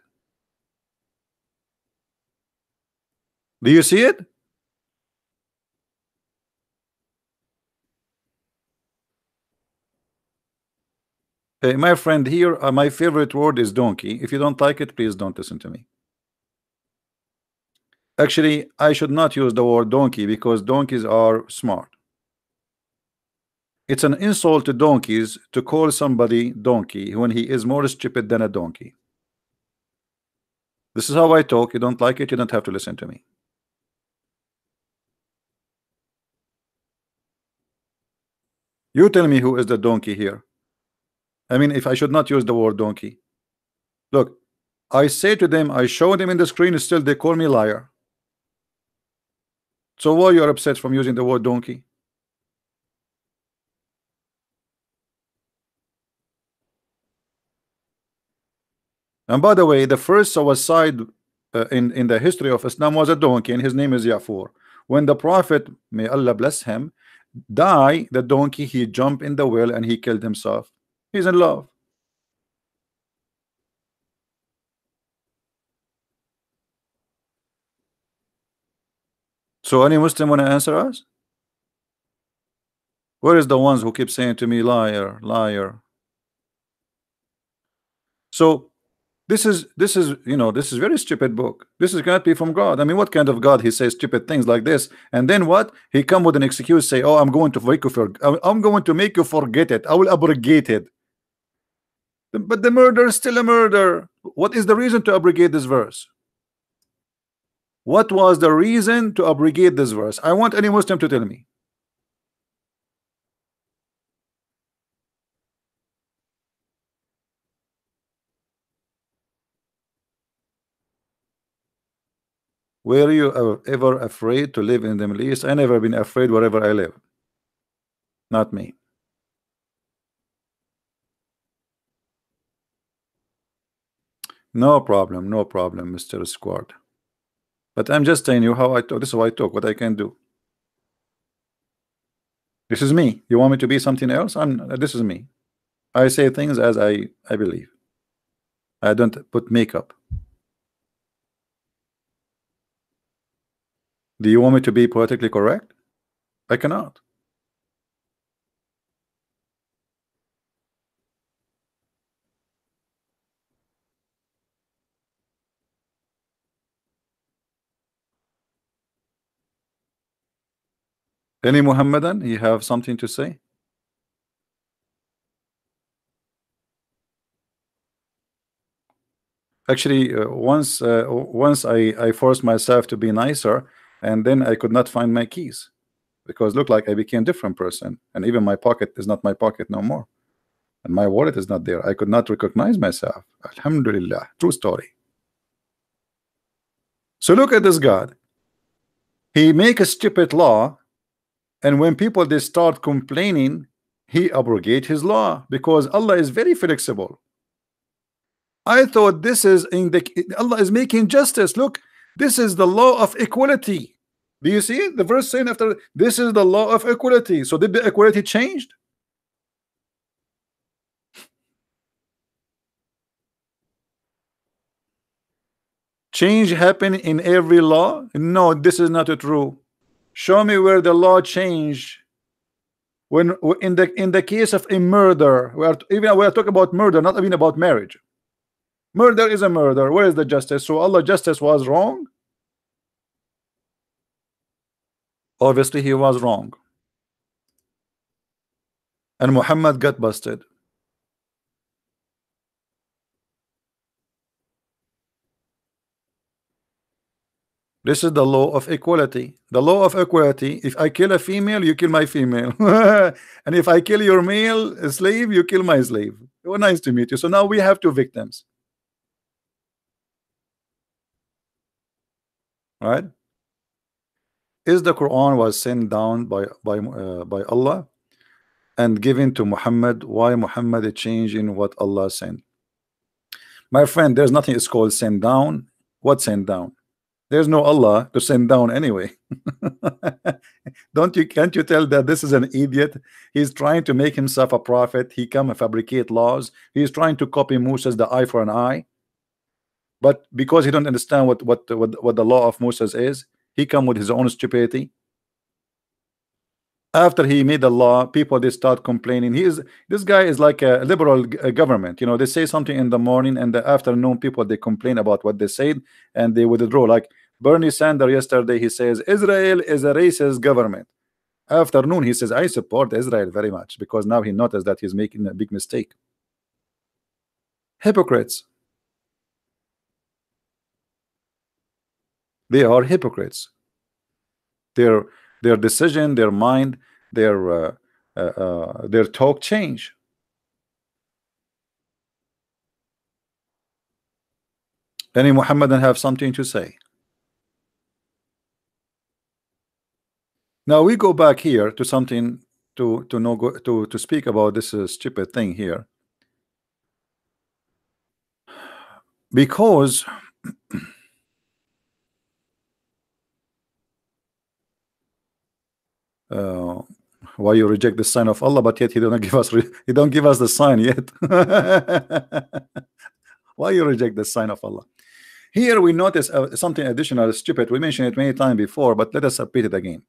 Do you see it? Hey, my friend, here my favorite word is donkey. If you don't like it, please don't listen to me. Actually, I should not use the word donkey because donkeys are smart. It's an insult to donkeys to call somebody donkey when he is more stupid than a donkey. This is how I talk. You don't like it, you don't have to listen to me. You tell me who is the donkey here. I mean, if I should not use the word donkey. Look, I say to them, I show them in the screen, still they call me liar. So why you are upset from using the word donkey? And by the way, the first suicide in the history of Islam was a donkey, and his name is Ya'fur. When the Prophet, may Allah bless him, died, the donkey, he jumped in the well and he killed himself. He's in love. So any Muslim want to answer us? Where is the ones who keep saying to me, liar, liar? So this is you know, this is very stupid book. This is cannot be from God. I mean, what kind of God he says stupid things like this, and then what he come with an excuse, say, oh, I'm going to make you I'm going to make you forget it. I will abrogate it. But the murder is still a murder. What is the reason to abrogate this verse? What was the reason to abrogate this verse? I want any Muslim to tell me. Were you ever afraid to live in the Middle East? I never been afraid wherever I live. Not me. No problem, no problem, Mr. Squad. But I'm just telling you how I talk. This is how I talk, what I can do. This is me. You want me to be something else? This is me. I say things as I believe. I don't put makeup. Do you want me to be politically correct? I cannot. Any Muhammadan, you have something to say? Actually, once I forced myself to be nicer, and then I could not find my keys because looked like I became a different person, and even my pocket is not my pocket no more, and my wallet is not there. I could not recognize myself. Alhamdulillah, true story. So look at this God. He make a stupid law, and when people they start complaining, he abrogate his law because Allah is very flexible. I thought this is in the Allah is making justice. Look, this is the law of equality. Do you see the verse saying after this is the law of equality? So did the equality changed? Change happen in every law? No, this is not true. Show me where the law changed. When in the case of a murder, we are talking about murder, not even about marriage. Murder is a murder. Where is the justice? So Allah justice was wrong? Obviously he was wrong. And Muhammad got busted. This is the law of equality. The law of equality, if I kill a female, you kill my female. And if I kill your male slave, you kill my slave. Well, nice to meet you. So now we have two victims. Right? Is the Quran was sent down by Allah and given to Muhammad? Why Muhammad is changing what Allah sent? My friend, there's nothing is called send down. What send down? There's no Allah to send down anyway. Can't you tell that this is an idiot? He's trying to make himself a prophet. He come and fabricate laws. He's trying to copy Moses, the eye for an eye. But because he don't understand what the law of Moses is, he come with his own stupidity. After he made the law, people they start complaining. This guy is like a liberal government. You know, they say something in the morning, and the afternoon people they complain about what they said, and they withdraw. Like Bernie Sanders yesterday, he says Israel is a racist government. Afternoon he says I support Israel very much, because now he noticed that he's making a big mistake. Hypocrites. They are hypocrites. Their decision, their mind, their talk change. Any Muhammadan have something to say? Now we go back here to something to speak about this stupid thing here, because why you reject the sign of Allah, but yet he don't give us the sign yet. Why you reject the sign of Allah? Here we notice something additional stupid. We mentioned it many times before, but let us repeat it again.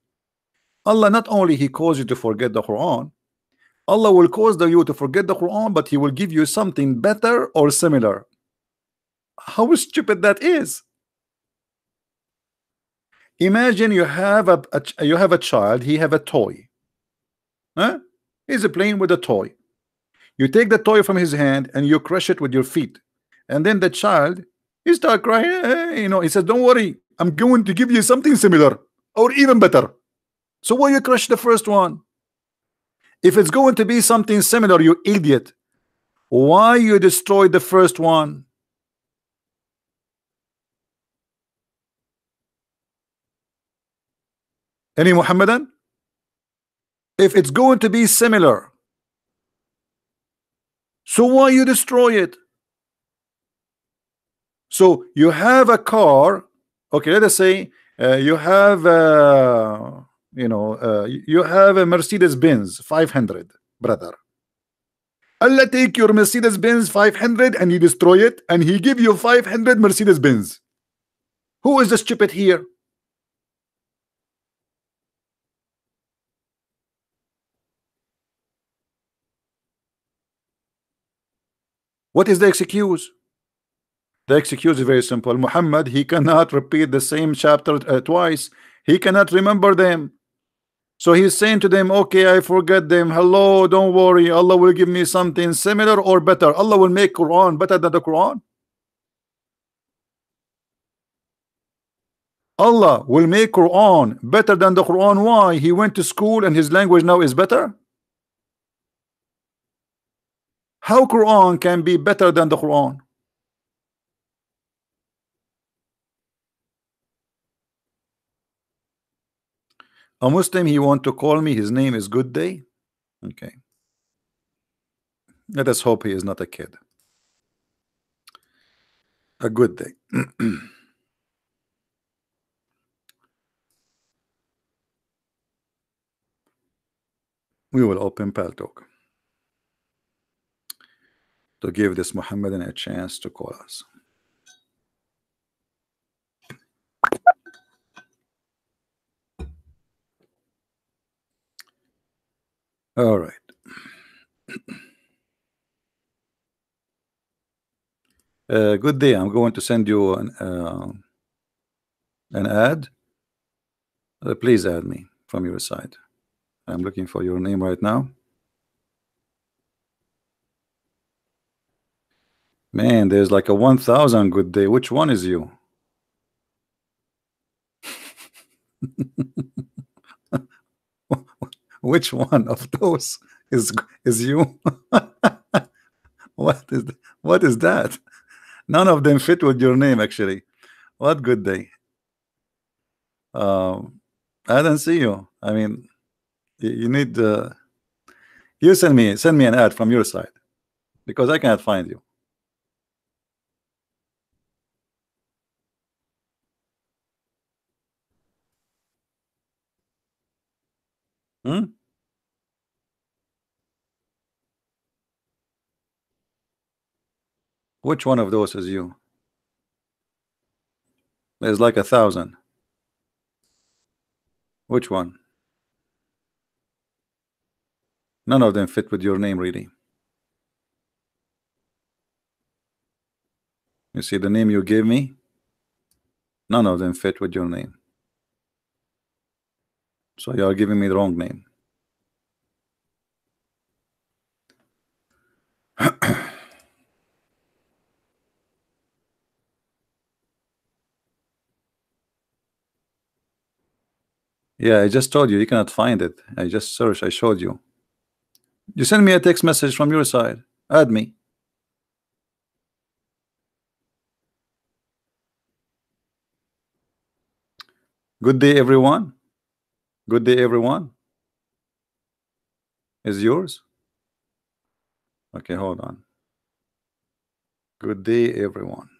Allah not only he calls you to forget the Quran, Allah will cause you to forget the Quran, but he will give you something better or similar. How stupid that is. Imagine you have a child, he have a toy. Huh? He's playing with a toy. You take the toy from his hand and you crush it with your feet, and then the child he start crying. You know, he says, "Don't worry, I'm going to give you something similar or even better." So why you crush the first one? If it's going to be something similar, you idiot, why you destroy the first one? Any Muhammadan? If it's going to be similar, so why you destroy it? So you have a car, okay, let us say you have you have a Mercedes-Benz 500, brother. Allah take your Mercedes-Benz 500 and he destroy it, and he give you 500 Mercedes-Benz. Who is the stupid here? What is the excuse? The excuse is very simple. Muhammad, he cannot repeat the same chapter twice. He cannot remember them. So he's saying to them, okay, I forget them. Hello, don't worry. Allah will give me something similar or better. Allah will make Quran better than the Quran. Allah will make Quran better than the Quran. Why? He went to school and his language now is better. How Quran can be better than the Quran? A Muslim, he want to call me, his name is Good Day. Okay, let us hope he is not a kid. A good day. We will open Paltalk to give this Muhammadan a chance to call us. All right. Good day. I'm going to send you an ad. Please add me from your side. I'm looking for your name right now. Man, there's like a 1,000 good day. Which one is you? Which one of those is you? What is that? None of them fit with your name, actually. What good day? I don't see you. I mean, you need you send me an ad from your side because I cannot find you. Hmm? Which one of those is you? There's like 1,000. Which one? None of them fit with your name, really. You see the name you gave me? None of them fit with your name. So you are giving me the wrong name. Yeah, I just told you, you cannot find it. I just searched, I showed you. You send me a text message from your side. Add me. Good day, everyone. Good day, everyone. Is yours? Okay, hold on. Good day, everyone.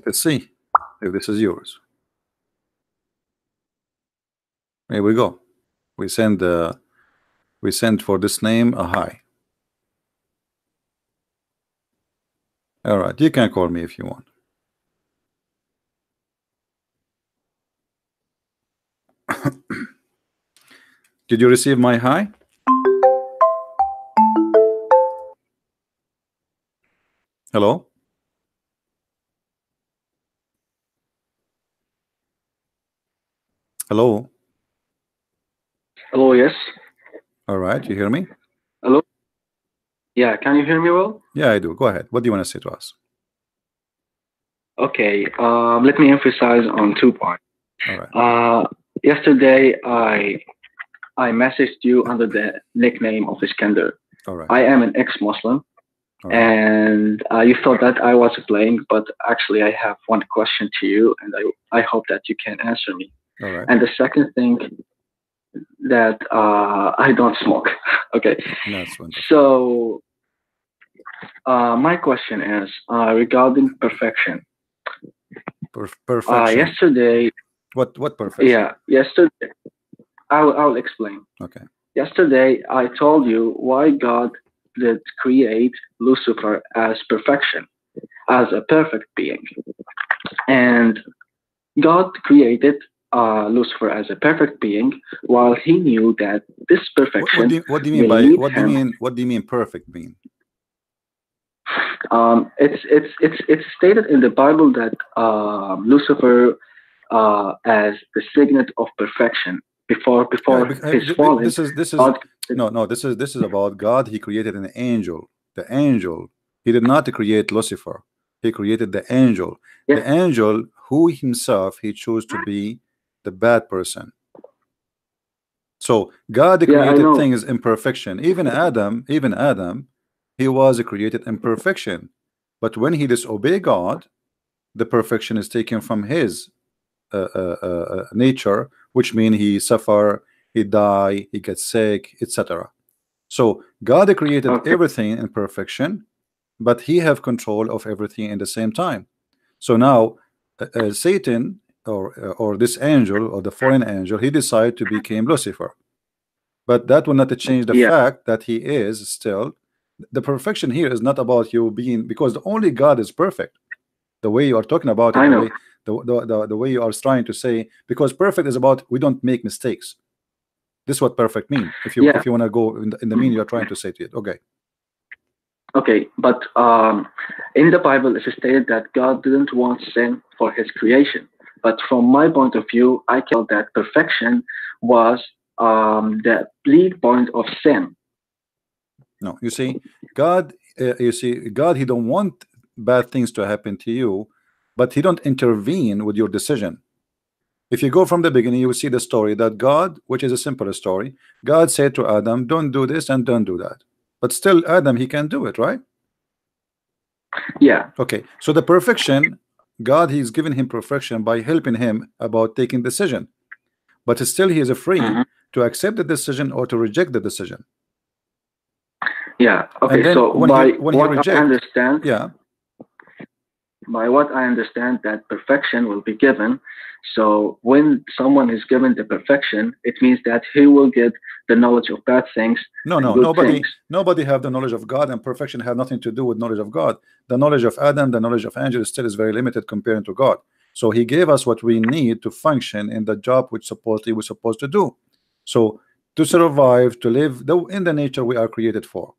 Let's see if this is yours. Here we go. We send for this name a hi. All right, you can call me if you want. Did you receive my hi? Hello? Hello? Hello, yes. All right, you hear me? Hello? Yeah, can you hear me well? Yeah, I do. Go ahead. What do you want to say to us? Okay, let me emphasize on 2 points. All right. Yesterday, I messaged you under the nickname of Iskender. All right. I am an ex-Muslim, All right. and you thought that I was playing, but actually I have one question to you, and I hope that you can answer me. All right. And the second thing, that I don't smoke. Okay. That's wonderful. So my question is regarding perfection. Perfection. Yesterday, What perfection? yeah, yesterday, I'll explain. Okay. Yesterday, I told you why God did create Lucifer as perfection, as a perfect being. And God created Lucifer as a perfect being, while he knew that this perfection What do you mean will by lead what do him. you mean what do you mean perfect being? It's stated in the Bible that Lucifer as the signet of perfection before Yeah, his falling. this is God, no, this is about God. He created an angel. The angel. He did not create Lucifer. He created the angel. yeah, The angel who himself he chose to be the bad person. So God yeah, I created know. things in perfection. Even Adam, he was created in perfection. But when he disobeyed God, the perfection is taken from his nature, which means he suffer, he die, he gets sick, etc. So God created Okay, everything in perfection, but he have control of everything in the same time. So now Satan or this angel or the fallen angel, he decided to become Lucifer. But that will not change the yeah, fact that he is still the perfection. Here is not about you being, because the only God is perfect. The way you are talking about it, I know. the way you are trying to say, because perfect is about we don't make mistakes. This is what perfect mean. Yeah, If you want to go in the meaning you are trying to say to it. Okay. okay, but in the Bible it's stated that God didn't want sin for his creation. But from my point of view, I can tell that perfection was the lead point of sin. No, you see, God, God, he don't want bad things to happen to you, but he don't intervene with your decision. If you go from the beginning, you will see the story that God, which is a simple story, God said to Adam, don't do this and don't do that. But still, Adam, he can do it, right? Yeah. Okay, so the perfection, God, he's given him perfection by helping him about taking decision. But still, he is free to accept the decision or to reject the decision. Yeah. Okay. And then So when by when what he I understand, yeah, by what I understand, that perfection will be given. So when someone is given the perfection, it means that he will get the knowledge of bad things no, and no, good things. nobody have the knowledge of God, and perfection have nothing to do with knowledge of God. The knowledge of Adam, the knowledge of angels still is very limited compared to God. So he gave us what we need to function in the job which supposedly we're supposed to do. So to survive, to live in the nature we are created for.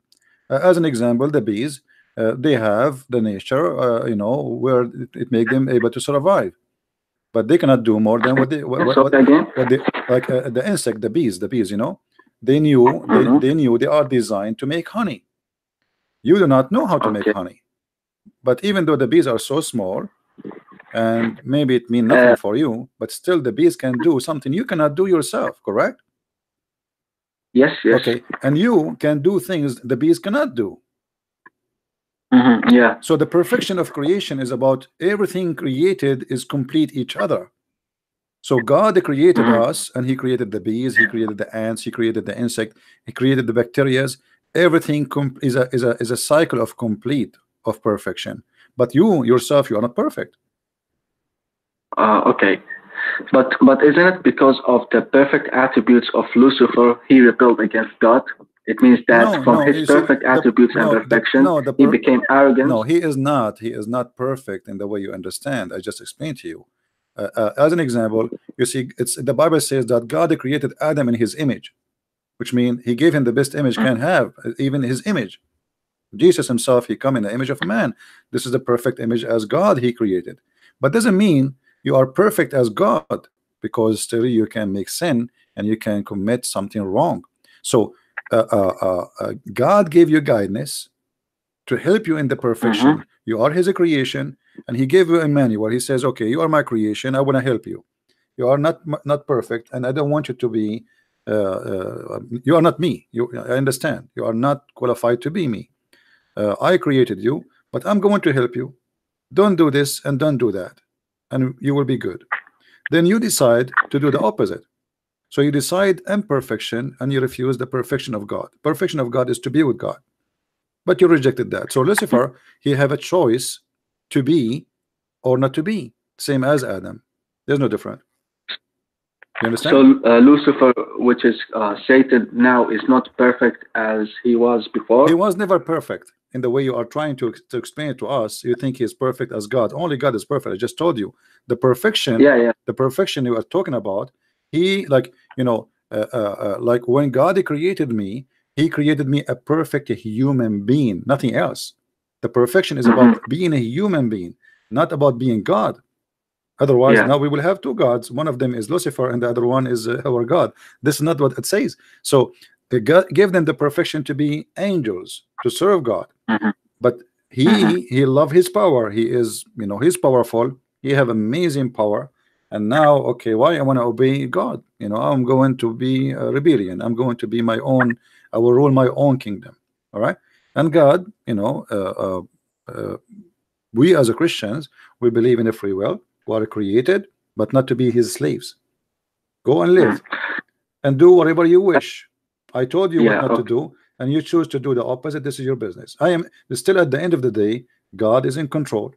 As an example, the bees, they have the nature, you know, where it make them able to survive, but they cannot do more than what they Again? what they like. The insect, the bees, you know, they knew they knew they are designed to make honey. You do not know how to make honey, but even though the bees are so small and maybe it mean nothing for you, but still the bees can do something you cannot do yourself, correct? Yes, yes. Okay, and you can do things the bees cannot do. Yeah. So the perfection of creation is about everything created is complete each other. So God created us, and he created the bees, he created the ants, he created the insect, he created the bacteria. Everything is a cycle of complete of perfection. But you yourself, you are not perfect. Okay. But isn't it because of the perfect attributes of Lucifer he rebelled against God? It means that from his perfect attributes and perfection, he became arrogant. No, he is not. He is not perfect in the way you understand. I just explained to you. As an example, you see, it's the Bible says that God created Adam in his image, which means he gave him the best image can have, even his image. Jesus himself, he come in the image of a man. This is the perfect image as God he created. But doesn't mean you are perfect as God, because still you can make sin and you can commit something wrong. So God gave you guidance to help you in the perfection. You are his creation, and he gave you a manual. He says, okay, you are my creation, I want to help you. You are not perfect, and I don't want you to be you are not me. I understand you are not qualified to be me. I created you, but I'm going to help you. Don't do this and don't do that, and you will be good. Then you decide to do the opposite. So you decide imperfection and you refuse the perfection of God. Perfection of God is to be with God, but you rejected that. So Lucifer, he have a choice to be or not to be, same as Adam. There's no difference. You understand? So Lucifer, which is Satan now, is not perfect as he was before. He was never perfect in the way you are trying to explain it to us. You think he is perfect as God. Only God is perfect. I just told you the perfection. The perfection you are talking about. He, like, you know, like when God created me, he created me a perfect human being, nothing else. The perfection is about being a human being, not about being God. Otherwise, now we will have two gods. One of them is Lucifer, and the other one is our God. This is not what it says. So God gave them the perfection to be angels, to serve God. But he love his power. He is, you know, he's powerful. He have amazing power. And now, okay, why I want to obey God? You know, I'm going to be a rebellion. I'm going to be my own. I will rule my own kingdom. All right. And God, you know, we as a Christians, we believe in a free will. We are created, but not to be his slaves. Go and live and do whatever you wish. I told you what not to do, and you choose to do the opposite. This is your business. I am still, at the end of the day, God is in control.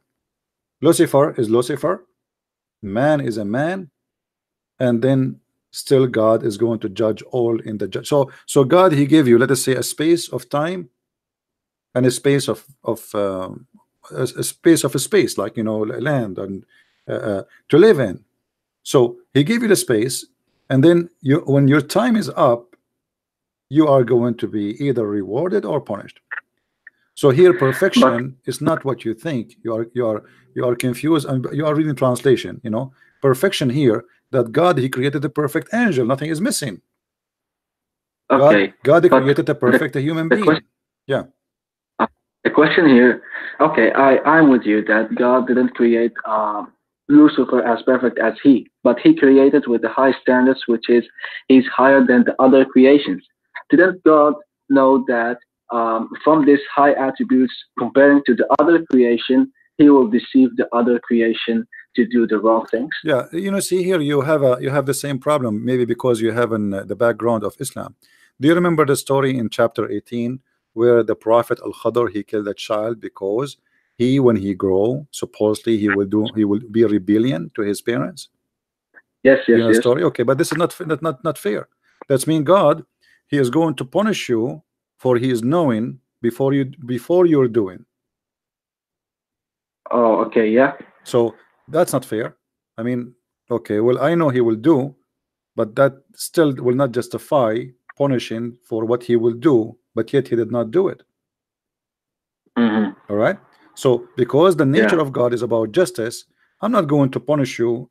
Lucifer is Lucifer, man is a man, and then still God is going to judge all in the judge. So God, he gave you, let us say, a space of time and a space of a space, like, you know, land and to live in. So he gave you the space, and then you, when your time is up, you are going to be either rewarded or punished. So here, perfection is not what you think. You are confused, and you are reading translation. You know, perfection here, that God, he created the perfect angel. Nothing is missing. Okay. God created the perfect human being. Yeah. The question here, okay, I'm with you that God didn't create Lucifer as perfect as he, but he created with the high standards, which is he's higher than the other creations. Didn't God know that from these high attributes, comparing to the other creation, he will deceive the other creation to do the wrong things? Yeah, see here you have the same problem, maybe because you have in the background of Islam. Do you remember the story in chapter 18 where the prophet Al-Khadr, he killed a child because when he grow, supposedly he will be a rebellion to his parents? Yes, yes, You know the yes. story? Okay, but this is not fair. That's mean God, he is going to punish you for he is knowing before you're doing. Oh, okay, yeah. So that's not fair. I mean, okay, well, I know he will do, but that still will not justify punishing for what he will do, but yet he did not do it. Mm-hmm. All right. So because the nature Yeah. of God is about justice, I'm not going to punish you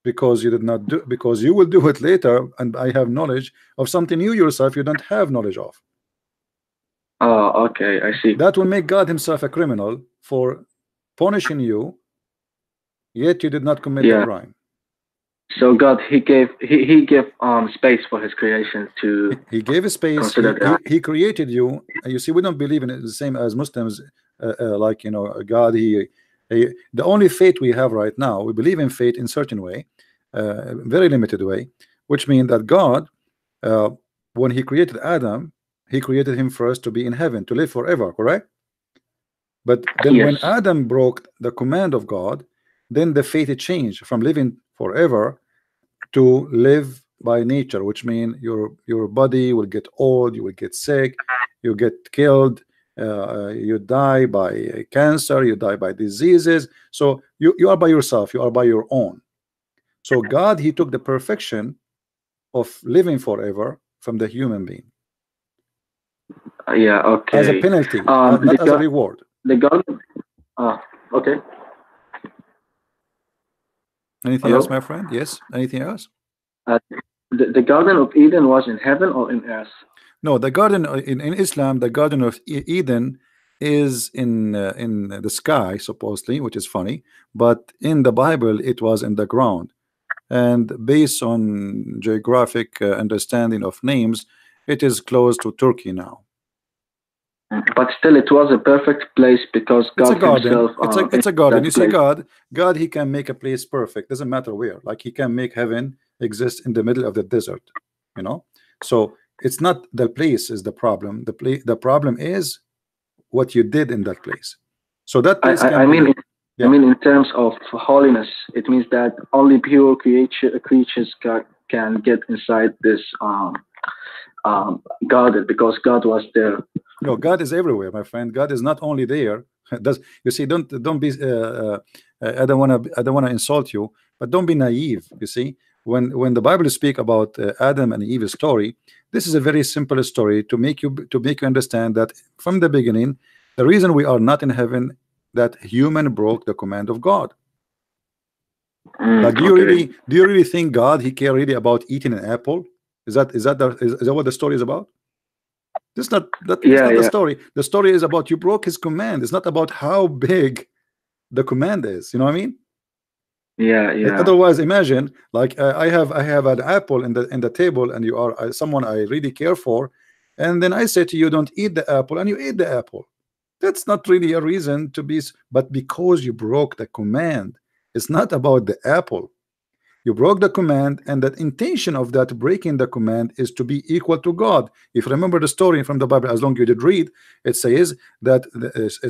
because you did not do, because you will do it later, and I have knowledge of something you yourself you don't have knowledge of. Oh, okay, I see. That will make God himself a criminal for punishing you, yet you did not commit the Yeah. crime. So God, he gave space for his creation to He gave a space. consider that. He created you. And you see, we don't believe in it the same as Muslims. Like God. The only faith we have right now, we believe in faith in certain way, very limited way, which means that God, when He created Adam, He created him first to be in heaven, to live forever. Correct? But then Yes. when Adam broke the command of God, then the fate changed from living forever to live by nature, which means your body will get old, you will get sick, you get killed, you die by cancer, you die by diseases. So you are by yourself, you are by your own. So God, he took the perfection of living forever from the human being. Yeah, okay. As a penalty, not as a reward. The God. Okay. Anything Hello? else, my friend? Yes. Anything else? The Garden of Eden was in heaven or in earth? No, the garden in Islam, the Garden of Eden is in the sky, supposedly, which is funny. But in the Bible, it was in the ground. And based on geographic understanding of names, it is close to Turkey now. But still, it was a perfect place because God It's a garden. himself. It's a garden. You see, place. God, he can make a place perfect. Doesn't matter where. Like he can make heaven exist in the middle of the desert. So it's not the place is the problem. The problem is what you did in that place. So that place I mean, in terms of holiness, it means that only pure creatures can get inside this garden because God was there. No, God is everywhere, my friend. God is not only there. You see? Don't be. I don't want to insult you, but don't be naive. You see, when the Bible speak about Adam and Eve's story, this is a very simple story to make you understand that from the beginning, the reason we are not in heaven, that human broke the command of God. Like, do you really think God he care really about eating an apple? Is that what the story is about? That's not the story. The story is about you broke his command. It's not about how big the command is. You know what I mean? Yeah. Otherwise, imagine like I have an apple in the table, and you are someone I really care for, and then I say to you, don't eat the apple, and you eat the apple. That's not really a reason to be, but because you broke the command. It's not about the apple. You broke the command, and that intention of that breaking the command is to be equal to God. If you remember the story from the Bible, as long as you did read, it says that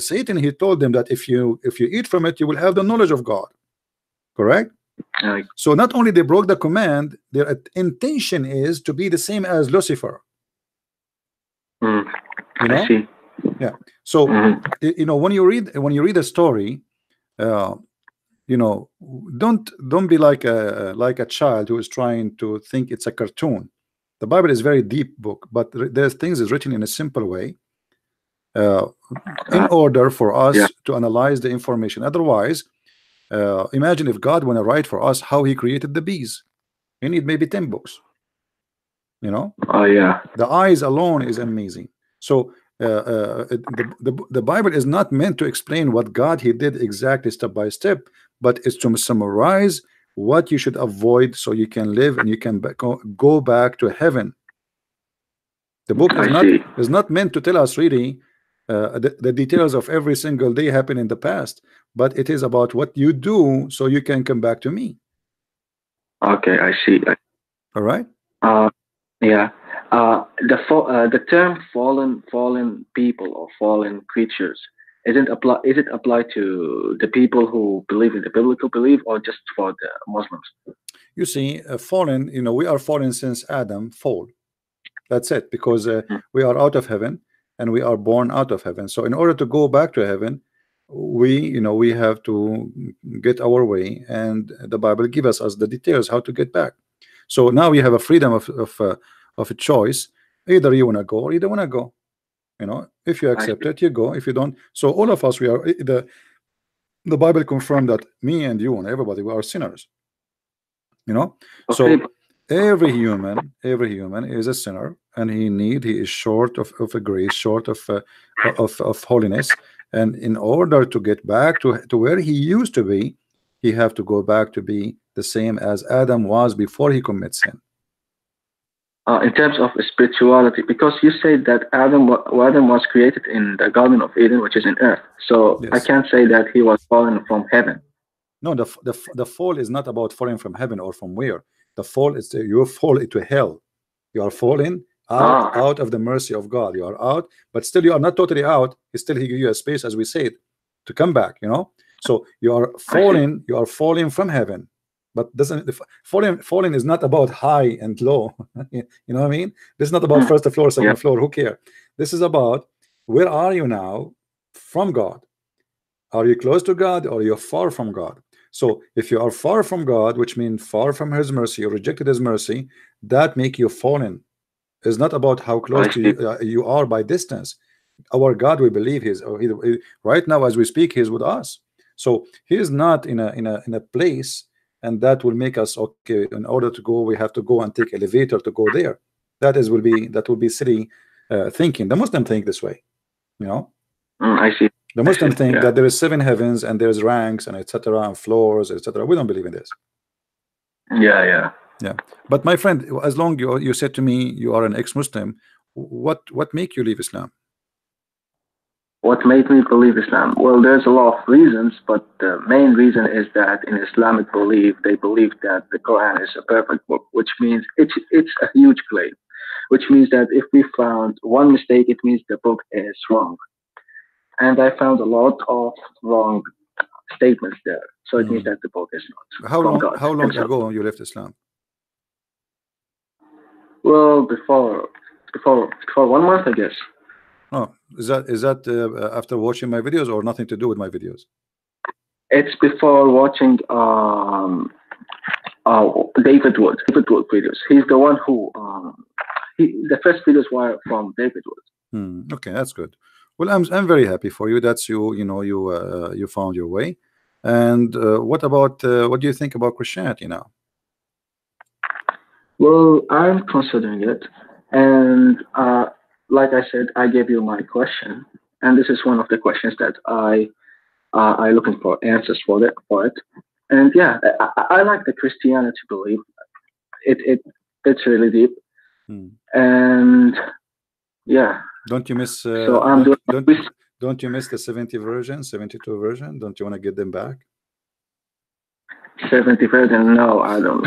Satan, he told them that if you eat from it, you will have the knowledge of God. Correct? So not only they broke the command, their intention is to be the same as Lucifer. I see. Yeah. So when you read a story, don't be like a child who is trying to think it's a cartoon. The Bible is a very deep book, but there's things is written in a simple way in order for us to analyze the information. Otherwise, imagine if God want to write for us how he created the bees. You need maybe 10 books. Oh yeah. The eyes alone is amazing. So the Bible is not meant to explain what God he did exactly step by step, but it's to summarize what you should avoid so you can live and you can go back to heaven. The book is not meant to tell us really the details of every single day happen in the past, but it is about what you do so you can come back to me. Okay, I see. All right. Yeah. The term fallen people or fallen creatures is it applied to the people who believe in the biblical belief or just for the Muslims? You see, fallen, you know, we are fallen since Adam fall. That's it, because we are out of heaven and we are born out of heaven. So in order to go back to heaven, we have to get our way, and the Bible gives us the details how to get back. So now you have a freedom of a choice. Either you want to go or you don't want to go. If you accept it, you go. If you don't, so all of us, we are the Bible confirmed that me and you and everybody, we are sinners. So every human is a sinner, and he is short of a grace, short of holiness. And in order to get back to where he used to be, he have to go back to be the same as Adam was before he commits sin. In terms of spirituality, because you said that Adam was created in the Garden of Eden, which is in earth. So yes. I can't say that he was fallen from heaven. No, the fall is not about falling from heaven or from where. The fall is you fall into hell. You are falling out of the mercy of God. You are out, but still you are not totally out. Still, he gives you a space, as we said, to come back. So you are falling. You are falling from heaven. But falling is not about high and low. You know what I mean? This is not about first floor, second floor. Who cares? This is about where are you now from God? Are you close to God or you're far from God? So if you are far from God, which means far from His mercy, you rejected His mercy, that make you fallen. It's not about how close to you are by distance. Our God, we believe He's right now as we speak, He's with us. So He is not in a place. And that will make us okay. In order to go, we have to go and take elevator to go there. That will be silly thinking. The Muslim think this way, I see. The Muslim think that there is 7 heavens and there's ranks and etc. and floors, etc. We don't believe in this. Yeah. But my friend, as long you said to me you are an ex-Muslim, what make you leave Islam? What made me believe Islam? Well, there's a lot of reasons, but the main reason is that in Islamic belief, they believe that the Quran is a perfect book, which means it's a huge claim, which means that if we found one mistake, it means the book is wrong. And I found a lot of wrong statements there, so it means that the book is not. How long ago you left Islam? Well, before 1 month, I guess. Oh, is that after watching my videos or nothing to do with my videos? It's before watching David Wood videos. He's the one who the first videos were from David Wood. Okay, that's good. Well, I'm very happy for you. That's you found your way. And what do you think about Christianity now? Well, I'm considering it, and like I said, I gave you my question, and this is one of the questions that I looking for answers for it. And yeah, I like the Christianity belief. It's really deep, and yeah. Don't you miss? So I'm don't you miss the 72 version? Don't you want to get them back? 70 version? No, I don't.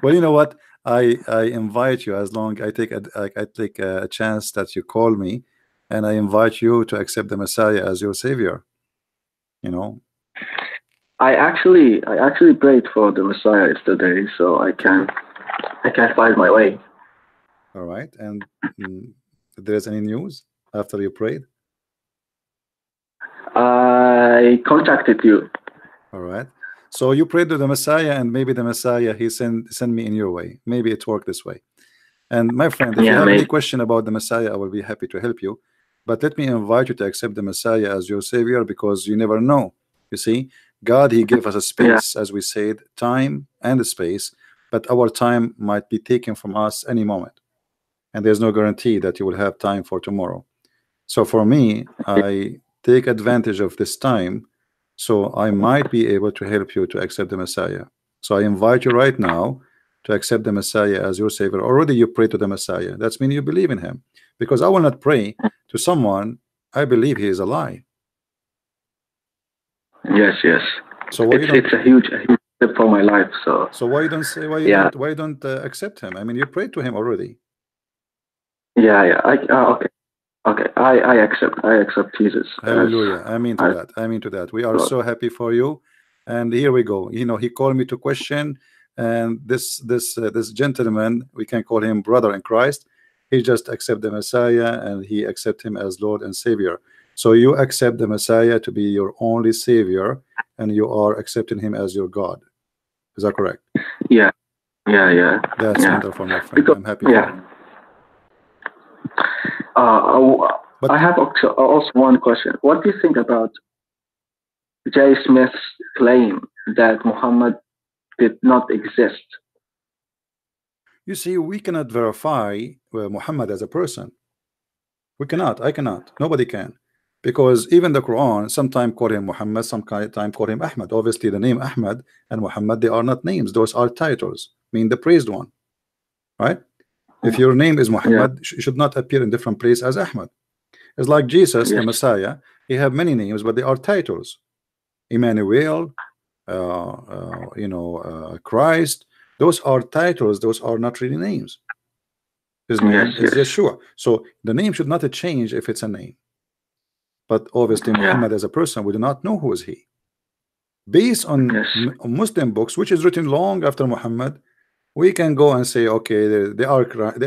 Well, you know what? I invite you, as long I take a chance that you call me, and I invite you to accept the Messiah as your savior. I actually prayed for the Messiah yesterday, so I can't find my way. All right, and if there's any news after you prayed? I contacted you. All right. So you prayed to the Messiah, and maybe the Messiah, he send me in your way. Maybe it worked this way. And my friend, if you have any question about the Messiah, I will be happy to help you. But let me invite you to accept the Messiah as your savior, because you never know. You see, God, he gave us a space, as we said, time and a space, but our time might be taken from us any moment. And there's no guarantee that you will have time for tomorrow. So for me, I take advantage of this time So I might be able to help you to accept the Messiah. So I invite you right now to accept the Messiah as your Savior. Already you pray to the Messiah. That's mean you believe in him. Because I will not pray to someone I believe he is a lie. Yes, yes. So why It's a huge step for my life. So why you don't say yeah, why you don't accept him? I mean, you prayed to him already. yeah. Okay, okay. I accept Jesus Hallelujah. I mean to as that. I mean to that. We are Lord. so happy for you. And here we go. You know, he called me to question, and this gentleman, we can call him brother in Christ. He just accept the Messiah and he accept him as Lord and Savior. So you accept the Messiah to be your only Savior, and you are accepting him as your God. Is that correct? Yeah, yeah. That's wonderful, my friend. Because I'm happy for yeah. you. I But have also one question. What do you think about Jay Smith's claim that Muhammad did not exist? you see, we cannot verify Muhammad as a person. We cannot. I cannot. Nobody can. Because even the Quran sometimes call him Muhammad, sometimes call him Ahmad. Obviously, the name Ahmad and Muhammad, they are not names. Those are titles, mean the praised one, right? If your name is Yeah, Muhammad, should not appear in different place as Ahmad. It's like Jesus, the yes, Messiah. He have many names, but they are titles. Emmanuel, Christ. Those are titles. Those are not really names. His yes, name is yes. Yeshua. So the name should not change if it's a name. But obviously Yeah, Muhammad as a person, we do not know who is he. Based on yes, Muslim books, which is written long after Muhammad, we can go and say, okay, they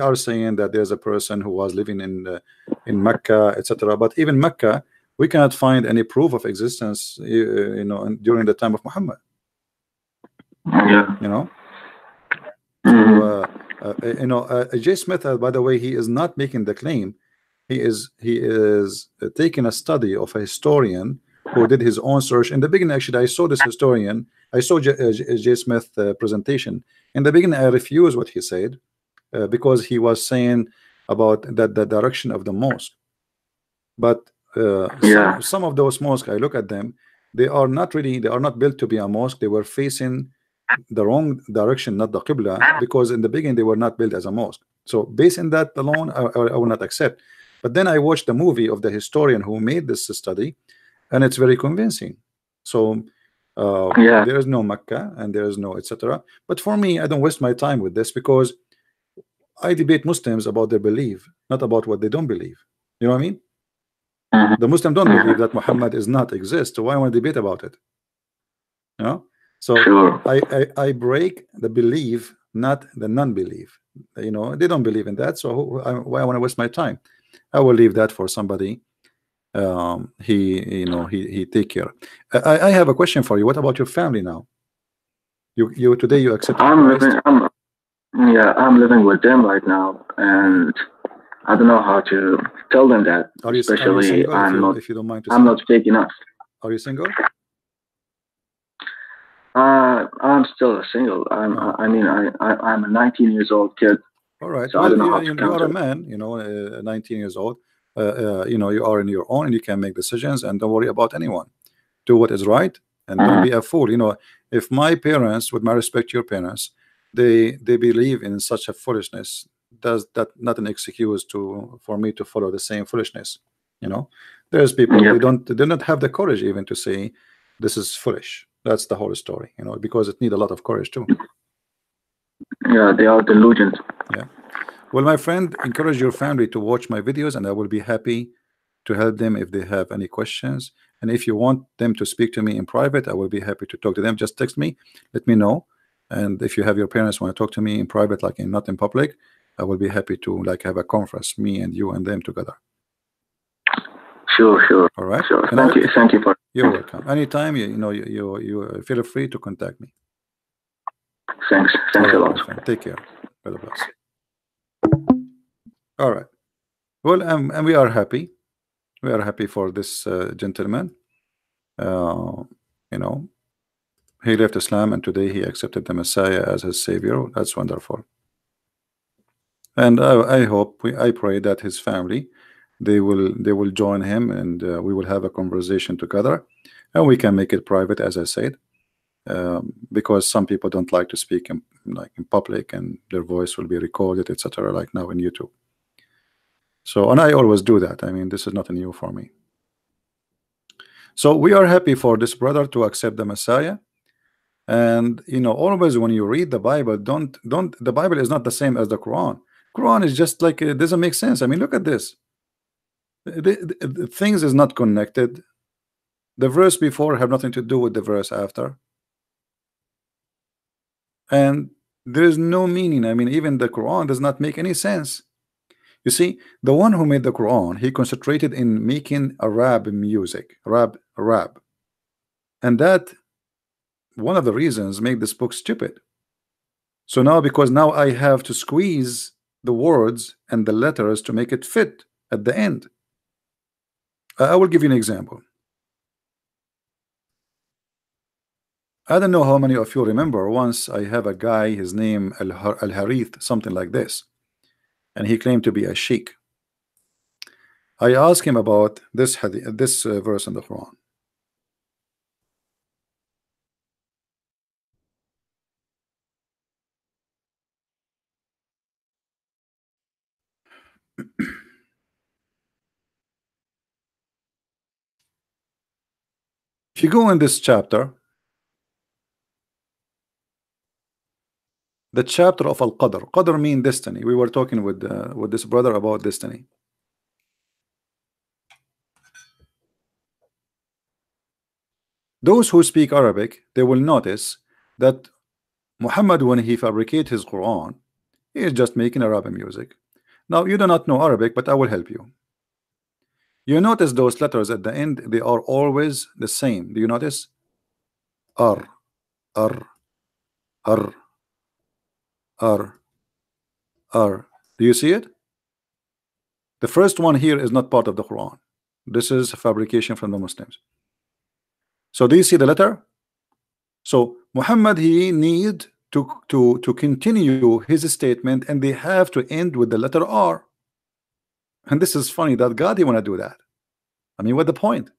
are saying that there's a person who was living in Mecca, etc. But even Mecca, we cannot find any proof of existence, during the time of Muhammad. yeah. You know, Hmm. so J. Smith, by the way, he is not making the claim. He is taking a study of a historian who did his own search. In the beginning, actually, I saw this historian. I saw J. Smith presentation. In the beginning, I refused what he said because he was saying about that the direction of the mosque. But Yeah, some of those mosques, I look at them, they are not built to be a mosque. They were facing the wrong direction, not the Qibla, because in the beginning they were not built as a mosque. So based on that alone, I will not accept. But then I watched the movie of the historian who made this study, and it's very convincing. So yeah, there is no Mecca and there is no etc. But for me, I don't waste my time with this because I debate Muslims about their belief, not about what they don't believe. You know what I mean? hmm, The Muslim don't hmm. believe that Muhammad is not exist. So why want to debate about it? You know? So Sure. I break the belief, not the non-belief. You know, they don't believe in that. So why I want to waste my time? I will leave that for somebody. He take care. I have a question for you. What about your family now? You today you accepted I'm living. Christ. I'm living with them right now, and I don't know how to tell them that. Are you Especially, single? If you don't mind to I'm say, not big enough. are you single? I'm still single. Oh. I'm a 19 years old kid, All right. so I Well, don't know how to you are a counter. man, 19 years old. You are in your own and you can make decisions and don't worry about anyone. Do what is right and don't Hmm. be a fool. If my parents, with my respect to your parents, they believe in such a foolishness, does that not an excuse for me to follow the same foolishness? There's people Yep. they do not have the courage even to say this is foolish. That's the whole story, because it need a lot of courage too. Yeah, they are delusional. Yeah. Well, my friend, encourage your family to watch my videos, and I will be happy to help them if they have any questions. And if you want them to speak to me in private, I will be happy to talk to them. Just text me, let me know. And if you have your parents want to talk to me in private, like not in public, I will be happy to have a conference, me and you and them together. Sure, sure, All right. sure. And Thank you for. you're welcome. Anytime you feel free to contact me. Thanks, All thanks a right, lot. my friend. Take care. God bless. All right. Well, and we are happy. We are happy for this gentleman. Uh, you know, he left Islam and today he accepted the Messiah as his savior. That's wonderful. And I hope, I pray that his family, they will join him and we will have a conversation together and we can make it private, as I said, because some people don't like to speak in public, and their voice will be recorded, etc., like now in YouTube. So, and I always do that. I mean, this is not new for me. So we are happy for this brother to accept the Messiah. And you know, always when you read the Bible, don't the Bible is not the same as the Quran. Quran is just like, it doesn't make sense. I mean, look at this. The things is not connected. The verse before have nothing to do with the verse after, and there is no meaning. I mean, even the Quran does not make any sense. You see, the one who made the Quran, he concentrated in making Arab music, rap, and that one of the reasons make this book stupid. So now, because now I have to squeeze the words and the letters to make it fit at the end. I will give you an example. I don't know how many of you remember, once I have a guy, his name Al-Harith, something like this, and he claimed to be a sheikh. I asked him about this hadith, this verse in the Quran. If you go in this chapter, the chapter of Al-Qadr. Qadr mean destiny. We were talking with this brother about destiny. Those who speak Arabic, they will notice that Muhammad, when he fabricated his Quran, he is just making Arabic music. Now, you do not know Arabic, but I will help you. You notice those letters at the end, they are always the same. Do you notice? R, R, R, R, R. Do you see it? The first one here is not part of the Quran. This is fabrication from the Muslims. So do you see the letter? So Muhammad, he need to continue his statement, and they have to end with the letter R. And this is funny that God, he want to do that. I mean, what the point?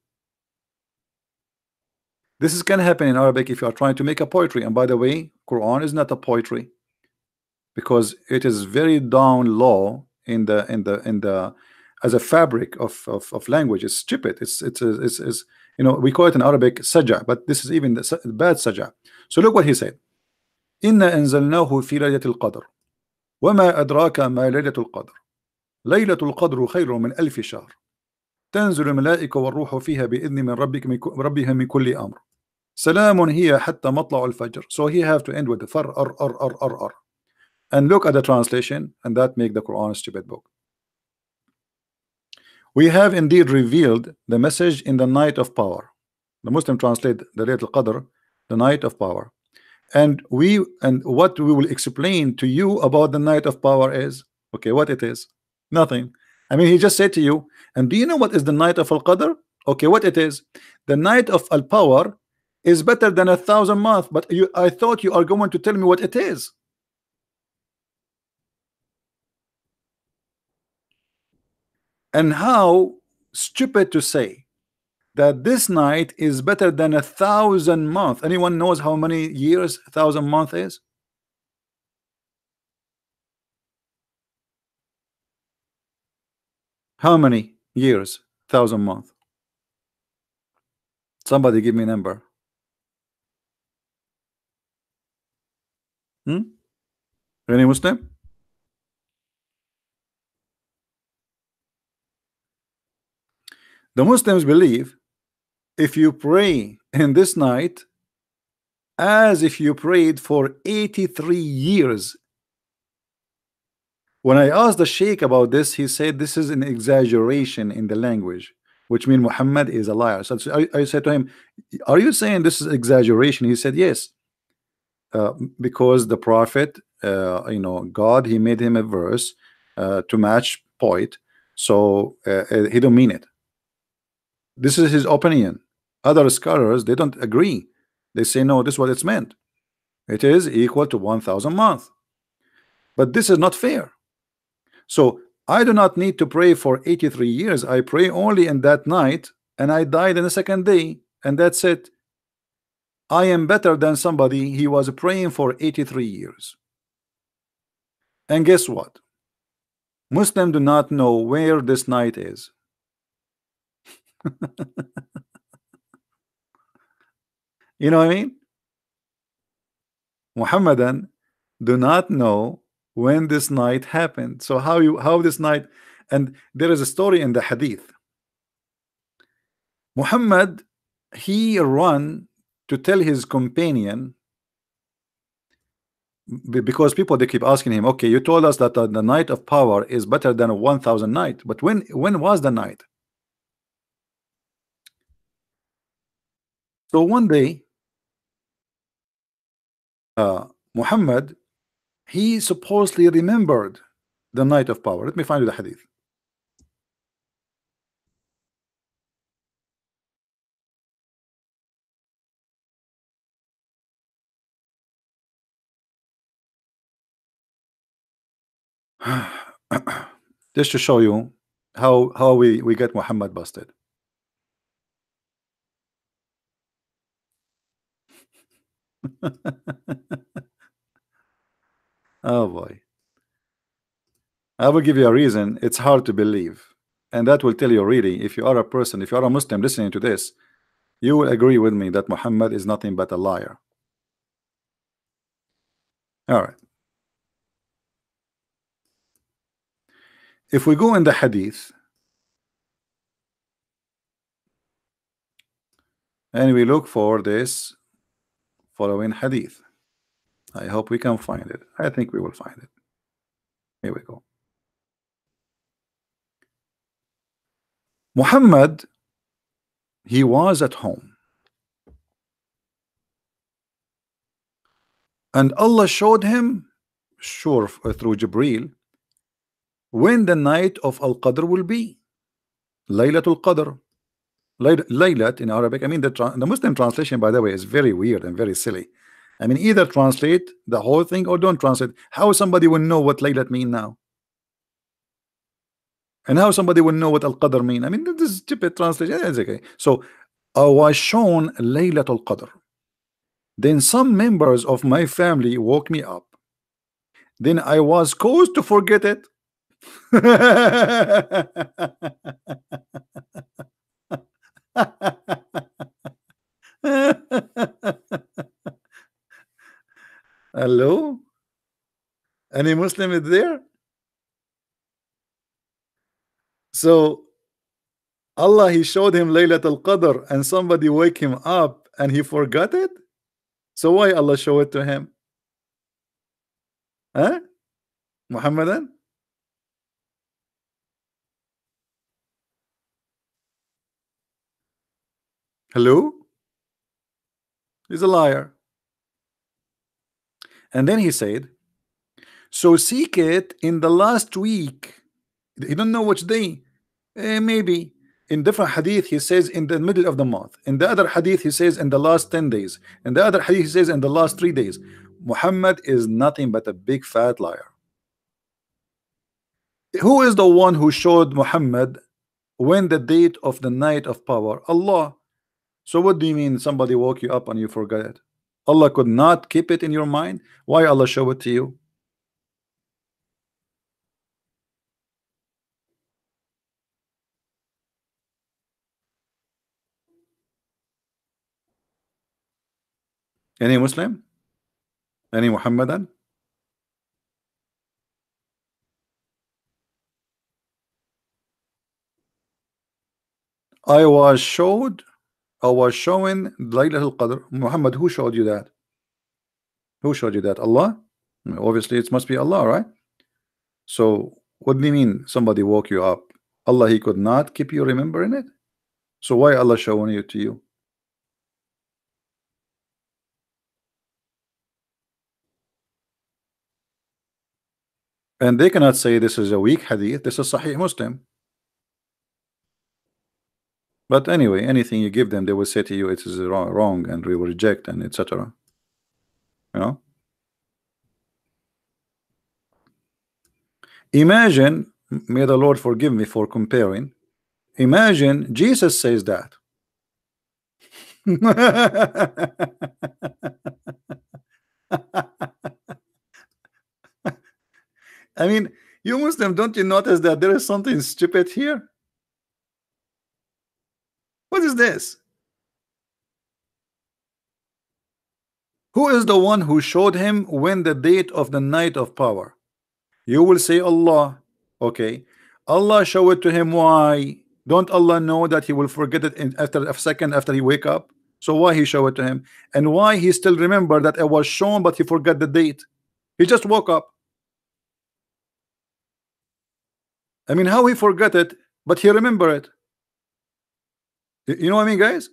This is can happen in Arabic if you are trying to make a poetry. And by the way, Quran is not a poetry, because it is very down low in the as a fabric of language. It's stupid. It's you know, we call it in Arabic saja, but this is even the bad saja. So look what he said. Inna anzalnahu fi laylatil qadr wama adraka ma laylatul qadr laylatul qadru khayrun min alf shahr تنزل الملائكة والروح فيها بإذن من ربها من كل أمر سلام هي حتى مطلع الفجر. So he have to end with the far r. And look at the translation, and that make the Quran a stupid book. We have indeed revealed the message in the night of power. The Muslim translate the Laylatul Qadr, the night of power. And what we will explain to you about the night of power is, okay, what it is? Nothing. I mean, he just said to you, and do you know what is the night of Al-Qadr? Okay, what it is? The night of Al-Power is better than 1,000 months, but I thought you are going to tell me what it is. And how stupid to say that this night is better than 1,000 months. Anyone knows how many years 1,000 months is? How many years 1,000 months? Somebody give me a number. Any Muslim? The Muslims believe if you pray in this night as if you prayed for 83 years. When I asked the Sheikh about this, he said this is an exaggeration in the language, which means Muhammad is a liar. So I said to him, are you saying this is exaggeration? He said yes, because the prophet, you know, God, he made him a verse to match poet, so he don't mean it. This is his opinion. Other scholars, they don't agree. They say no, this is what it's meant. It is equal to 1,000 months. But this is not fair. So I do not need to pray for 83 years. I pray only in that night, and I died in the second day. and that's it. I am better than somebody he was praying for 83 years. And guess what? Muslims do not know where this night is. You know what I mean? Muhammadan do not know when this night happened. So how this night, and there is a story in the hadith. Muhammad, he run to tell his companion, because people, they keep asking him, okay, you told us that the night of power is better than a 1,000 night, but when was the night? So one day, Muhammad, he supposedly remembered the night of power. Let me find you the hadith. Just to show you how we get Muhammad busted. Oh boy. I will give you a reason. It's hard to believe, and that will tell you really, if you are a person, if you are a Muslim listening to this, you will agree with me that Muhammad is nothing but a liar. All right. If we go in the hadith and we look for this following hadith, I hope we can find it. I think we will find it. Here we go. Muhammad, he was at home, and Allah showed him, sure, through Jibreel, when the night of Al-Qadr will be. Laylatul Qadr. Laylat in Arabic, I mean, the Muslim translation, by the way, is very weird and very silly. I mean, either translate the whole thing or don't translate. How somebody will know what Laylat mean now? And how somebody will know what Al-Qadr mean? I mean, this is stupid translation. It's okay. So I was shown Laylatul Qadr. Then some members of my family woke me up. Then I was caused to forget it. Hello? Any Muslim is there? So Allah, he showed him Laylatul Qadr and somebody wake him up and he forgot it. So why Allah show it to him? Huh? Muhammadan? Hello? He's a liar. And then he said, so seek it in the last week. He don't know which day. Maybe in different hadith he says in the middle of the month. In the other hadith he says in the last 10 days. In the other hadith he says in the last 3 days. Muhammad is nothing but a big fat liar. Who is the one who showed Muhammad when the date of the night of power? Allah. So what do you mean somebody woke you up and you forgot it? Allah could not keep it in your mind? Why Allah show it to you? Any Muslim? Any Muhammadan? I was showing Laylatul Qadr. Muhammad, who showed you that? Who showed you that? Allah? Obviously it must be Allah, right? So what do you mean somebody woke you up? Allah, he could not keep you remembering it? So why Allah showing it to you? And they cannot say this is a weak hadith. This is Sahih Muslim. But anyway, anything you give them, they will say to you it is wrong and we will reject and etc. You know? Imagine, may the Lord forgive me for comparing. Imagine Jesus says that. I mean, you Muslim, don't you notice that there is something stupid here? What is this? Who is the one who showed him when the date of the night of power? You will say Allah. Okay, Allah showed it to him. Why? Don't Allah know that he will forget it in after a second after he wake up? So why he showed it to him? And why he still remember that it was shown but he forgot the date? He just woke up. I mean, how he forgot it but he remember it? You know what I mean, guys?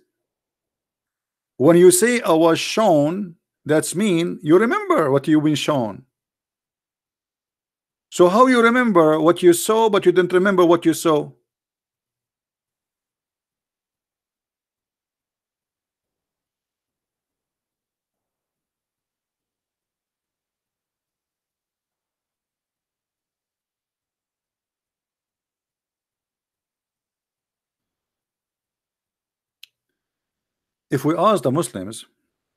When you say I was shown, that's mean you remember what you've been shown. So how you remember what you saw but you didn't remember what you saw? If we ask the Muslims,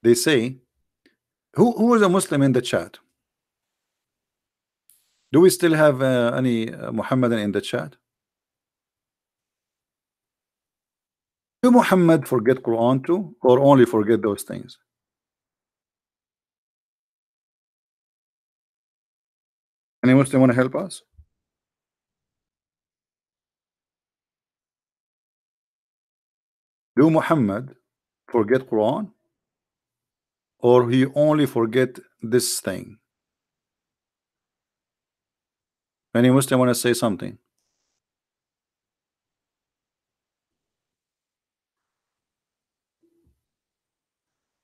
they say, who is a Muslim in the chat? Do we still have any Muhammadan in the chat? Do Muhammad forget Quran too, or only forget those things? Any Muslim want to help us? Do Muhammad forget Quran, or he only forget this thing? Any Muslim want to say something?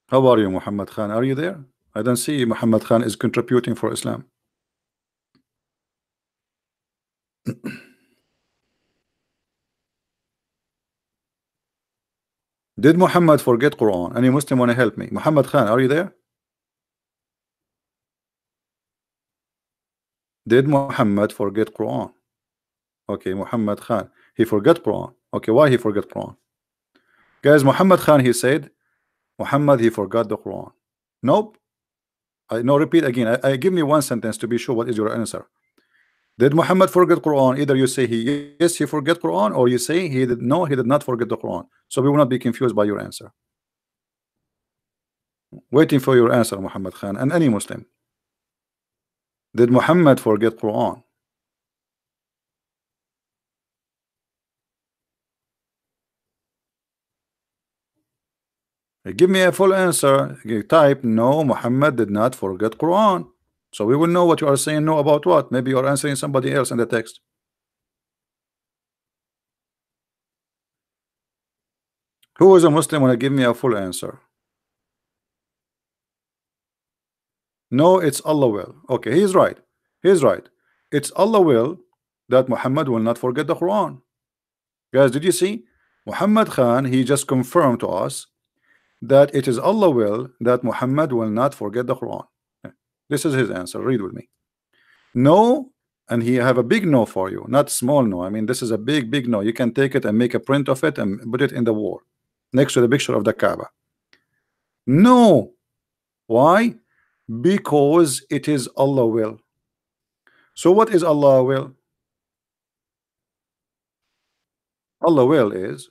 How are you, Muhammad Khan? Are you there? I don't see Muhammad Khan is contributing for Islam. Did Muhammad forget Quran? Any Muslim want to help me? Muhammad Khan, are you there? Did Muhammad forget Quran? Okay, Muhammad Khan, he forgot Quran. Okay, why he forgot Quran? Guys, Muhammad Khan, he said Muhammad, he forgot the Quran. Nope. No, repeat again. I give me one sentence to be sure what is your answer. Did Muhammad forget Quran? Either you say yes, he forget Quran, or you say he did not forget the Quran. So we will not be confused by your answer. Waiting for your answer, Muhammad Khan, and any Muslim. Did Muhammad forget Quran? Give me a full answer. Type no, Muhammad did not forget Quran. So we will know what you are saying no about what. Maybe you are answering somebody else in the text. Who is a Muslim want to give me a full answer? No, it's Allah will. Okay, he's right. He's right. It's Allah will that Muhammad will not forget the Quran. Guys, did you see? Muhammad Khan, he just confirmed to us that it is Allah will that Muhammad will not forget the Quran. This is his answer. Read with me. No, and he have a big no for you, not small no. I mean, this is a big no. You can take it and make a print of it and put it in the wall next to the picture of the Kaaba. No. Why? Because it is Allah will. So what is Allah will? Allah will is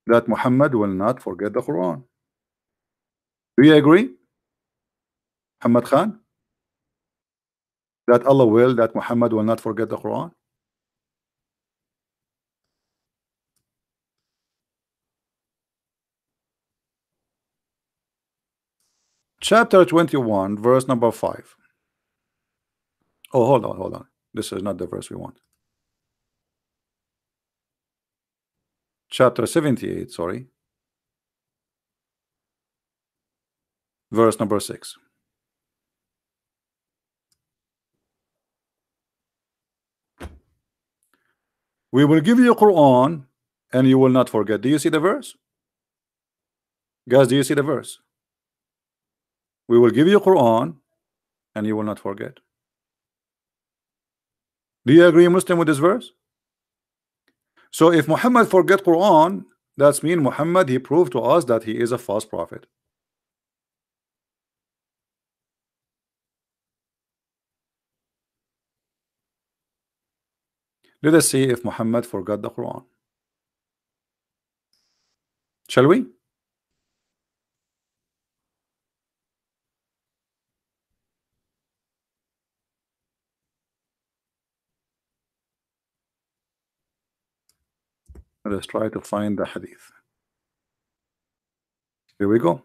that Muhammad will not forget the Quran. Do you agree, Muhammad Khan? That Allah will that Muhammad will not forget the Quran? Chapter 21, verse number 5. Oh, hold on. This is not the verse we want. Chapter 78, sorry. Verse number 6. We will give you Quran and you will not forget. Do you see the verse? Guys, do you see the verse? We will give you Quran and you will not forget. Do you agree, Muslim, with this verse? So if Muhammad forget Quran, That's mean Muhammad, he proved to us that he is a false prophet. Let us see if Muhammad forgot the Quran. Shall we? Let us try to find the hadith. Here we go.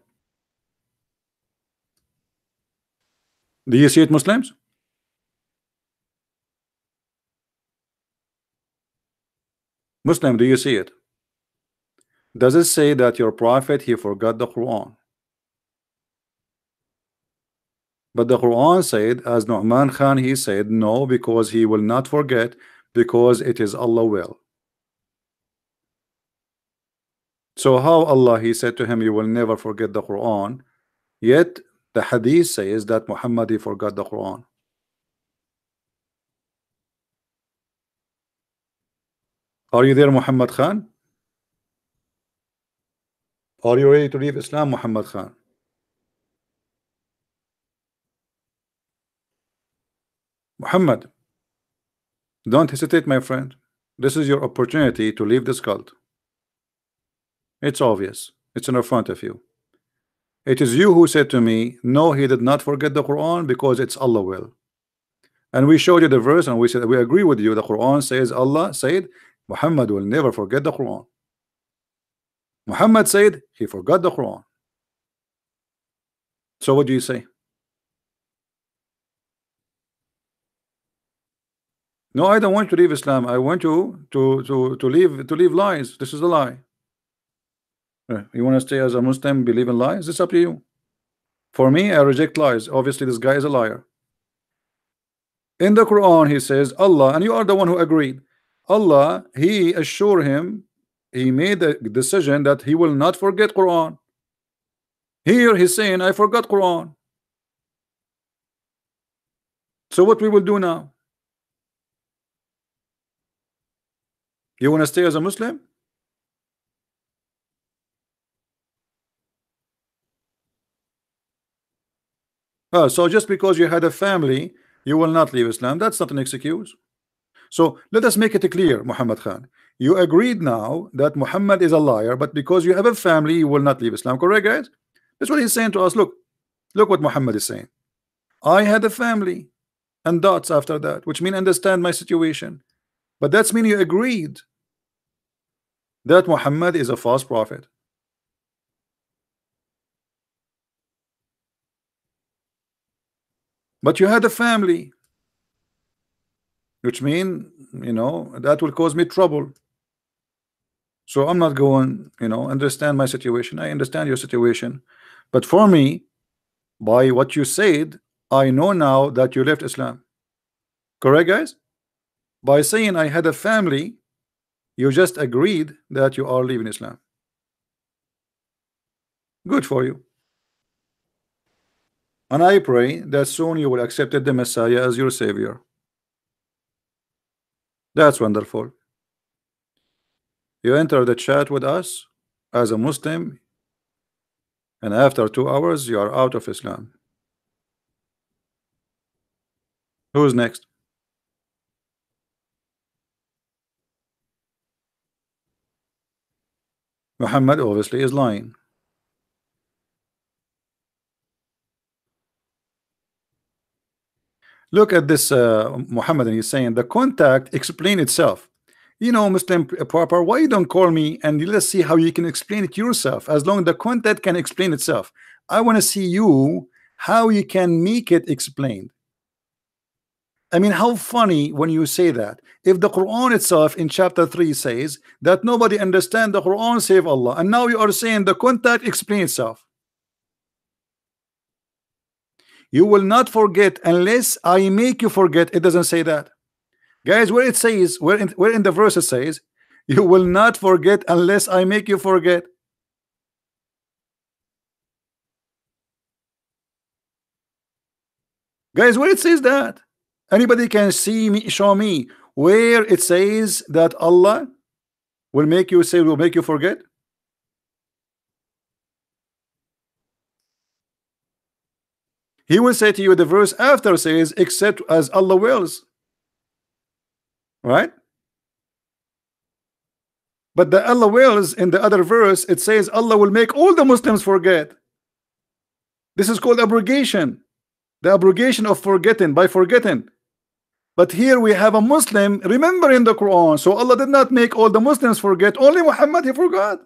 Do you see it, Muslims? Muslim, do you see it? Does it say that your prophet, he forgot the Quran? But the Quran said, as Nu'man Khan, he said, no, because he will not forget, because it is Allah will. So how Allah, he said to him, you will never forget the Quran, yet the hadith says that Muhammad, he forgot the Quran. Are you there, Muhammad Khan? Are you ready to leave Islam, Muhammad Khan? Muhammad, don't hesitate, my friend. This is your opportunity to leave this cult. It's obvious. It's in front of you. It is you who said to me, no, he did not forget the Quran because it's Allah will. And we showed you the verse and we said we agree with you. The Quran says, Allah said Muhammad will never forget the Quran. Muhammad said he forgot the Quran. So what do you say? No, I don't want to leave Islam. I want you to leave lies. This is a lie. You want to stay as a Muslim, believe in lies? It's up to you. For me, I reject lies. Obviously, this guy is a liar. In the Quran, he says, Allah, and you are the one who agreed. Allah, he assured him, he made a decision that he will not forget Quran. Here he's saying, I forgot Quran. So what we will do now? You want to stay as a Muslim? So just because you had a family, you will not leave Islam. That's not an excuse. So let us make it clear, Muhammad Khan. You agreed now that Muhammad is a liar, but because you have a family, you will not leave Islam. Correct, guys? That's what he's saying to us. Look what Muhammad is saying. I had a family and dots after that, which mean understand my situation. But that's mean you agreed that Muhammad is a false prophet. But you had a family, which mean, you know, that will cause me trouble. So I'm not going, you know, understand my situation. I understand your situation. But for me, by what you said, I know now that you left Islam. Correct, guys? By saying I had a family, you just agreed that you are leaving Islam. Good for you. And I pray that soon you will accept the Messiah as your Savior. That's wonderful. You enter the chat with us as a Muslim, and after 2 hours you are out of Islam. Who's next? Muhammad obviously is lying. Look at this Muhammad, and he's saying the contact explain itself. You know, Muslim proper, why you don't call me and let's see how you can explain it yourself, as long as the content can explain itself. I want to see you how you can make it explained. I mean, how funny when you say that. If the Quran itself in chapter 3 says that nobody understand the Quran save Allah, and now you are saying the contact explain itself. You will not forget unless I make you forget. It doesn't say that, guys. Where it says, where in the verse it says, you will not forget unless I make you forget. Guys, where it says that? Anybody can see me, show me where it says that Allah will make you say, will make you forget? He will say to you, the verse after says, except as Allah wills. Right? But the Allah wills in the other verse, it says Allah will make all the Muslims forget. This is called abrogation. The abrogation of forgetting, by forgetting. But here we have a Muslim remembering the Quran. So Allah did not make all the Muslims forget, only Muhammad he forgot.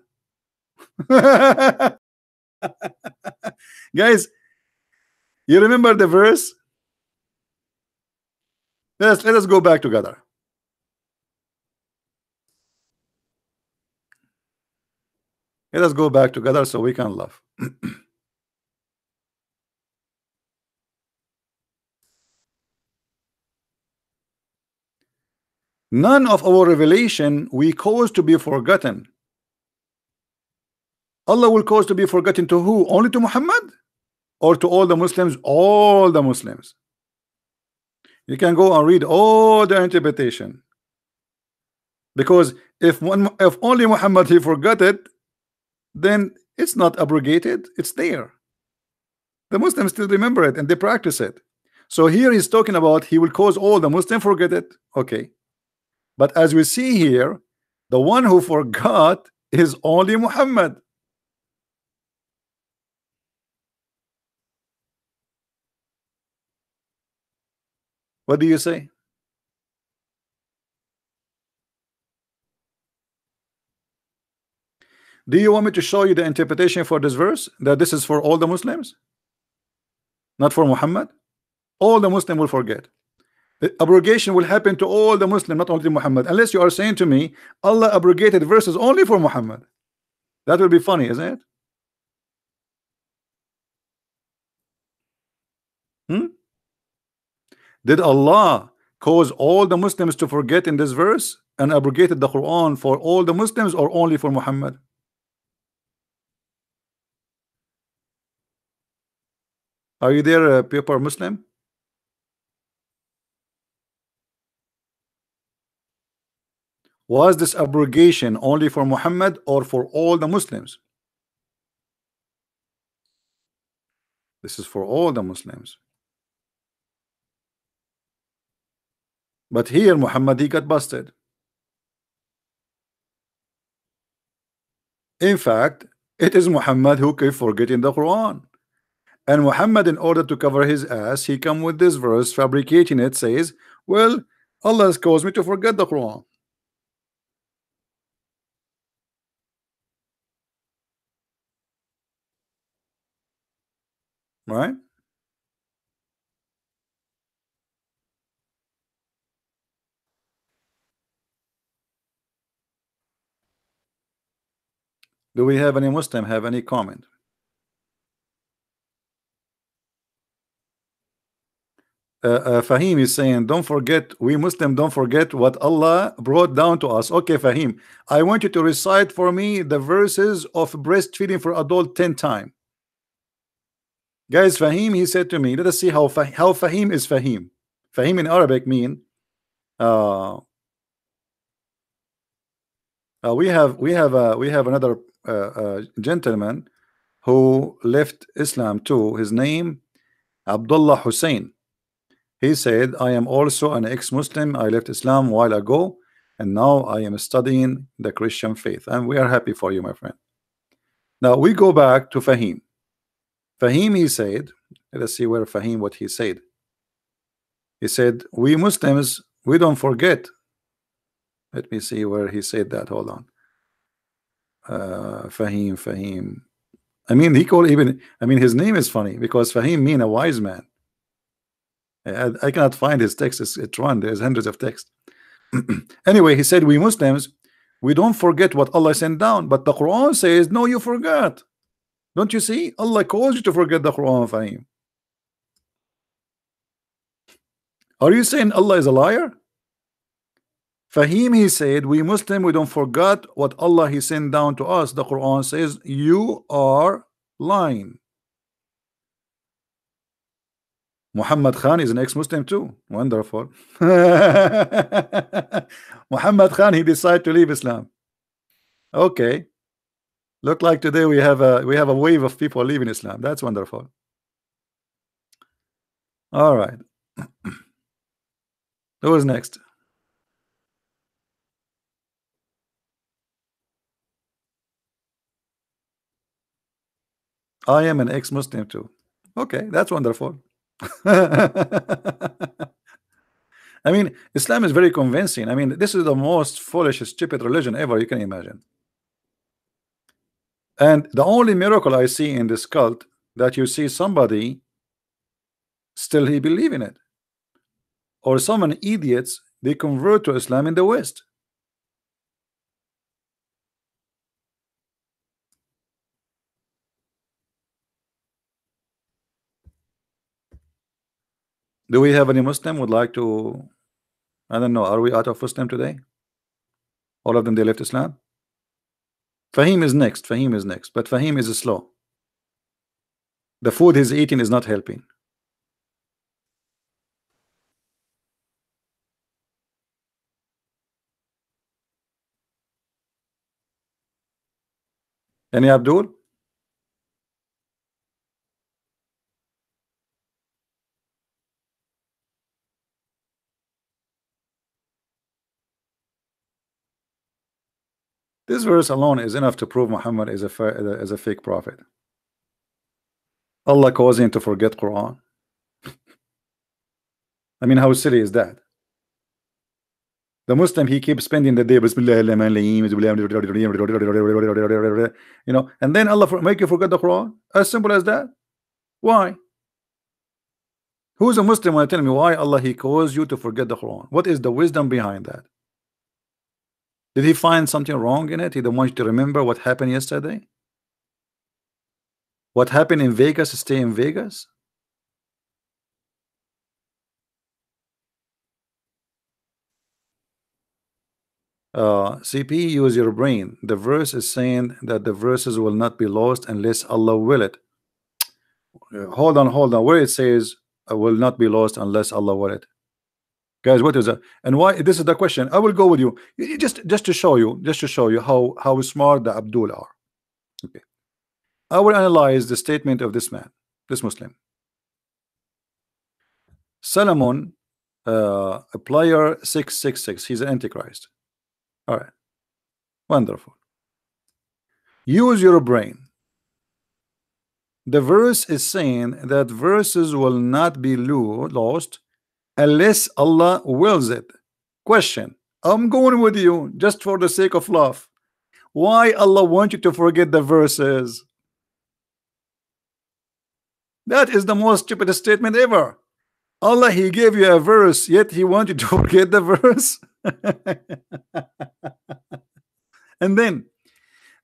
Guys, you remember the verse? Let us go back together. Let us go back together so we can laugh. None of our revelation we cause to be forgotten. Allah will cause to be forgotten to who? Only to Muhammad? Or to all the Muslims? All the Muslims. You can go and read all the interpretation. Because if only Muhammad he forgot it, then it's not abrogated, it's there. The Muslims still remember it and they practice it. So here he's talking about he will cause all the Muslims forget it. Okay. But as we see here, the one who forgot is only Muhammad. What do you say? Do you want me to show you the interpretation for this verse, that this is for all the Muslims, not for Muhammad? All the Muslim will forget. The abrogation will happen to all the Muslim, not only Muhammad, unless you are saying to me Allah abrogated verses only for Muhammad. That will be funny, isn't it? Did Allah cause all the Muslims to forget in this verse and abrogated the Quran for all the Muslims or only for Muhammad? Are you there, paper Muslim? Was this abrogation only for Muhammad or for all the Muslims? This is for all the Muslims. But here Muhammad he got busted. In fact, it is Muhammad who kept forgetting the Quran. And Muhammad, in order to cover his ass, he come with this verse, fabricating it, says, well, Allah has caused me to forget the Quran. Right? Do we have any Muslim have any comment? Fahim is saying, don't forget, we Muslim don't forget what Allah brought down to us. Okay, Fahim, I want you to recite for me the verses of breastfeeding for adult 10 times. Guys, Fahim, he said to me, let us see how Fahim is Fahim. Fahim in Arabic mean we have another gentleman who left Islam too. His name Abdullah Hussein. He said, I am also an ex-Muslim. I left Islam a while ago and now I am studying the Christian faith, and we are happy for you, my friend. Now we go back to Fahim. Fahim, he said, let us see where Fahim what he said. He said, we Muslims, we don't forget. Let me see where he said that. Hold on. Fahim. I mean, he called even, I mean, his name is funny because Fahim mean a wise man. I cannot find his text. It's one. There's hundreds of texts. Anyway, he said, we Muslims, we don't forget what Allah sent down, but the Quran says, no, you forgot. Don't you see? Allah caused you to forget the Quran, Fahim. Are you saying Allah is a liar? Fahim, he said, we Muslim, we don't forget what Allah he sent down to us. The Quran says, you are lying. Muhammad Khan is an ex-Muslim too. Wonderful. Muhammad Khan, he decided to leave Islam. Okay. Look like today we have a wave of people leaving Islam. That's wonderful. All right. Who is next? I am an ex-Muslim too. Okay, that's wonderful. I mean, Islam is very convincing. I mean, this is the most foolish, stupid religion ever you can imagine. And the only miracle I see in this cult that you see somebody still he believe in it, or some idiots they convert to Islam in the West. Do we have any Muslim would like to? I don't know. Are we out of Muslim today? All of them they left Islam. Fahim is next. Fahim is next, but Fahim is slow. The food he's eating is not helping. Any Abdul? This verse alone is enough to prove Muhammad is a fake prophet. Allah caused him to forget Quran. I mean, how silly is that? The Muslim, he keeps spending the day, you know, and then Allah make you forget the Quran. As simple as that. Why? Who's a Muslim want to tell me why Allah he caused you to forget the Quran? What is the wisdom behind that? Did he find something wrong in it? He don't want you to remember what happened yesterday? What happened in Vegas stay in Vegas? CP, use your brain. The verse is saying that the verses will not be lost unless Allah will it. Hold on. Where it says will not be lost unless Allah will it. Guys, what is that? And why? This is the question. I will go with you. Just to show you how smart the Abdul are. Okay. I will analyze the statement of this man, this Muslim. Solomon, a player 666. He's an antichrist. All right. Wonderful. Use your brain. The verse is saying that verses will not be lost unless Allah wills it. Question. I'm going with you just for the sake of love. Why Allah wants you to forget the verses? That is the most stupid statement ever. Allah, he gave you a verse, yet he wants you to forget the verse. And then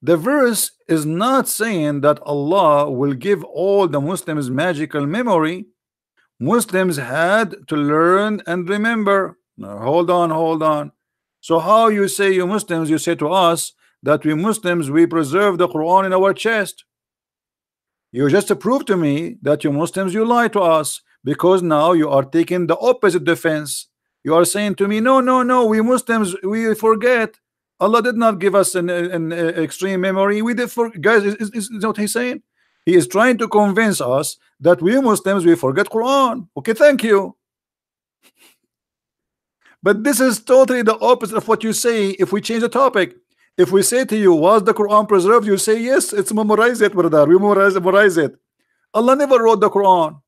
the verse is not saying that Allah will give all the Muslims magical memory. Muslims had to learn and remember. Now, hold on. So how you say you Muslims, you say to us that we Muslims, we preserve the Quran in our chest. You just prove to me that you Muslims, you lie to us, because now you are taking the opposite defense. You are saying to me, no, we Muslims, we forget. Allah did not give us an extreme memory. We did for guys, is what he's saying? He is trying to convince us that we Muslims, we forget Quran. Okay, thank you. But this is totally the opposite of what you say. If we change the topic, if we say to you, was the Quran preserved? You say, yes, it's memorized it, brother. We memorize it. Allah never wrote the Quran.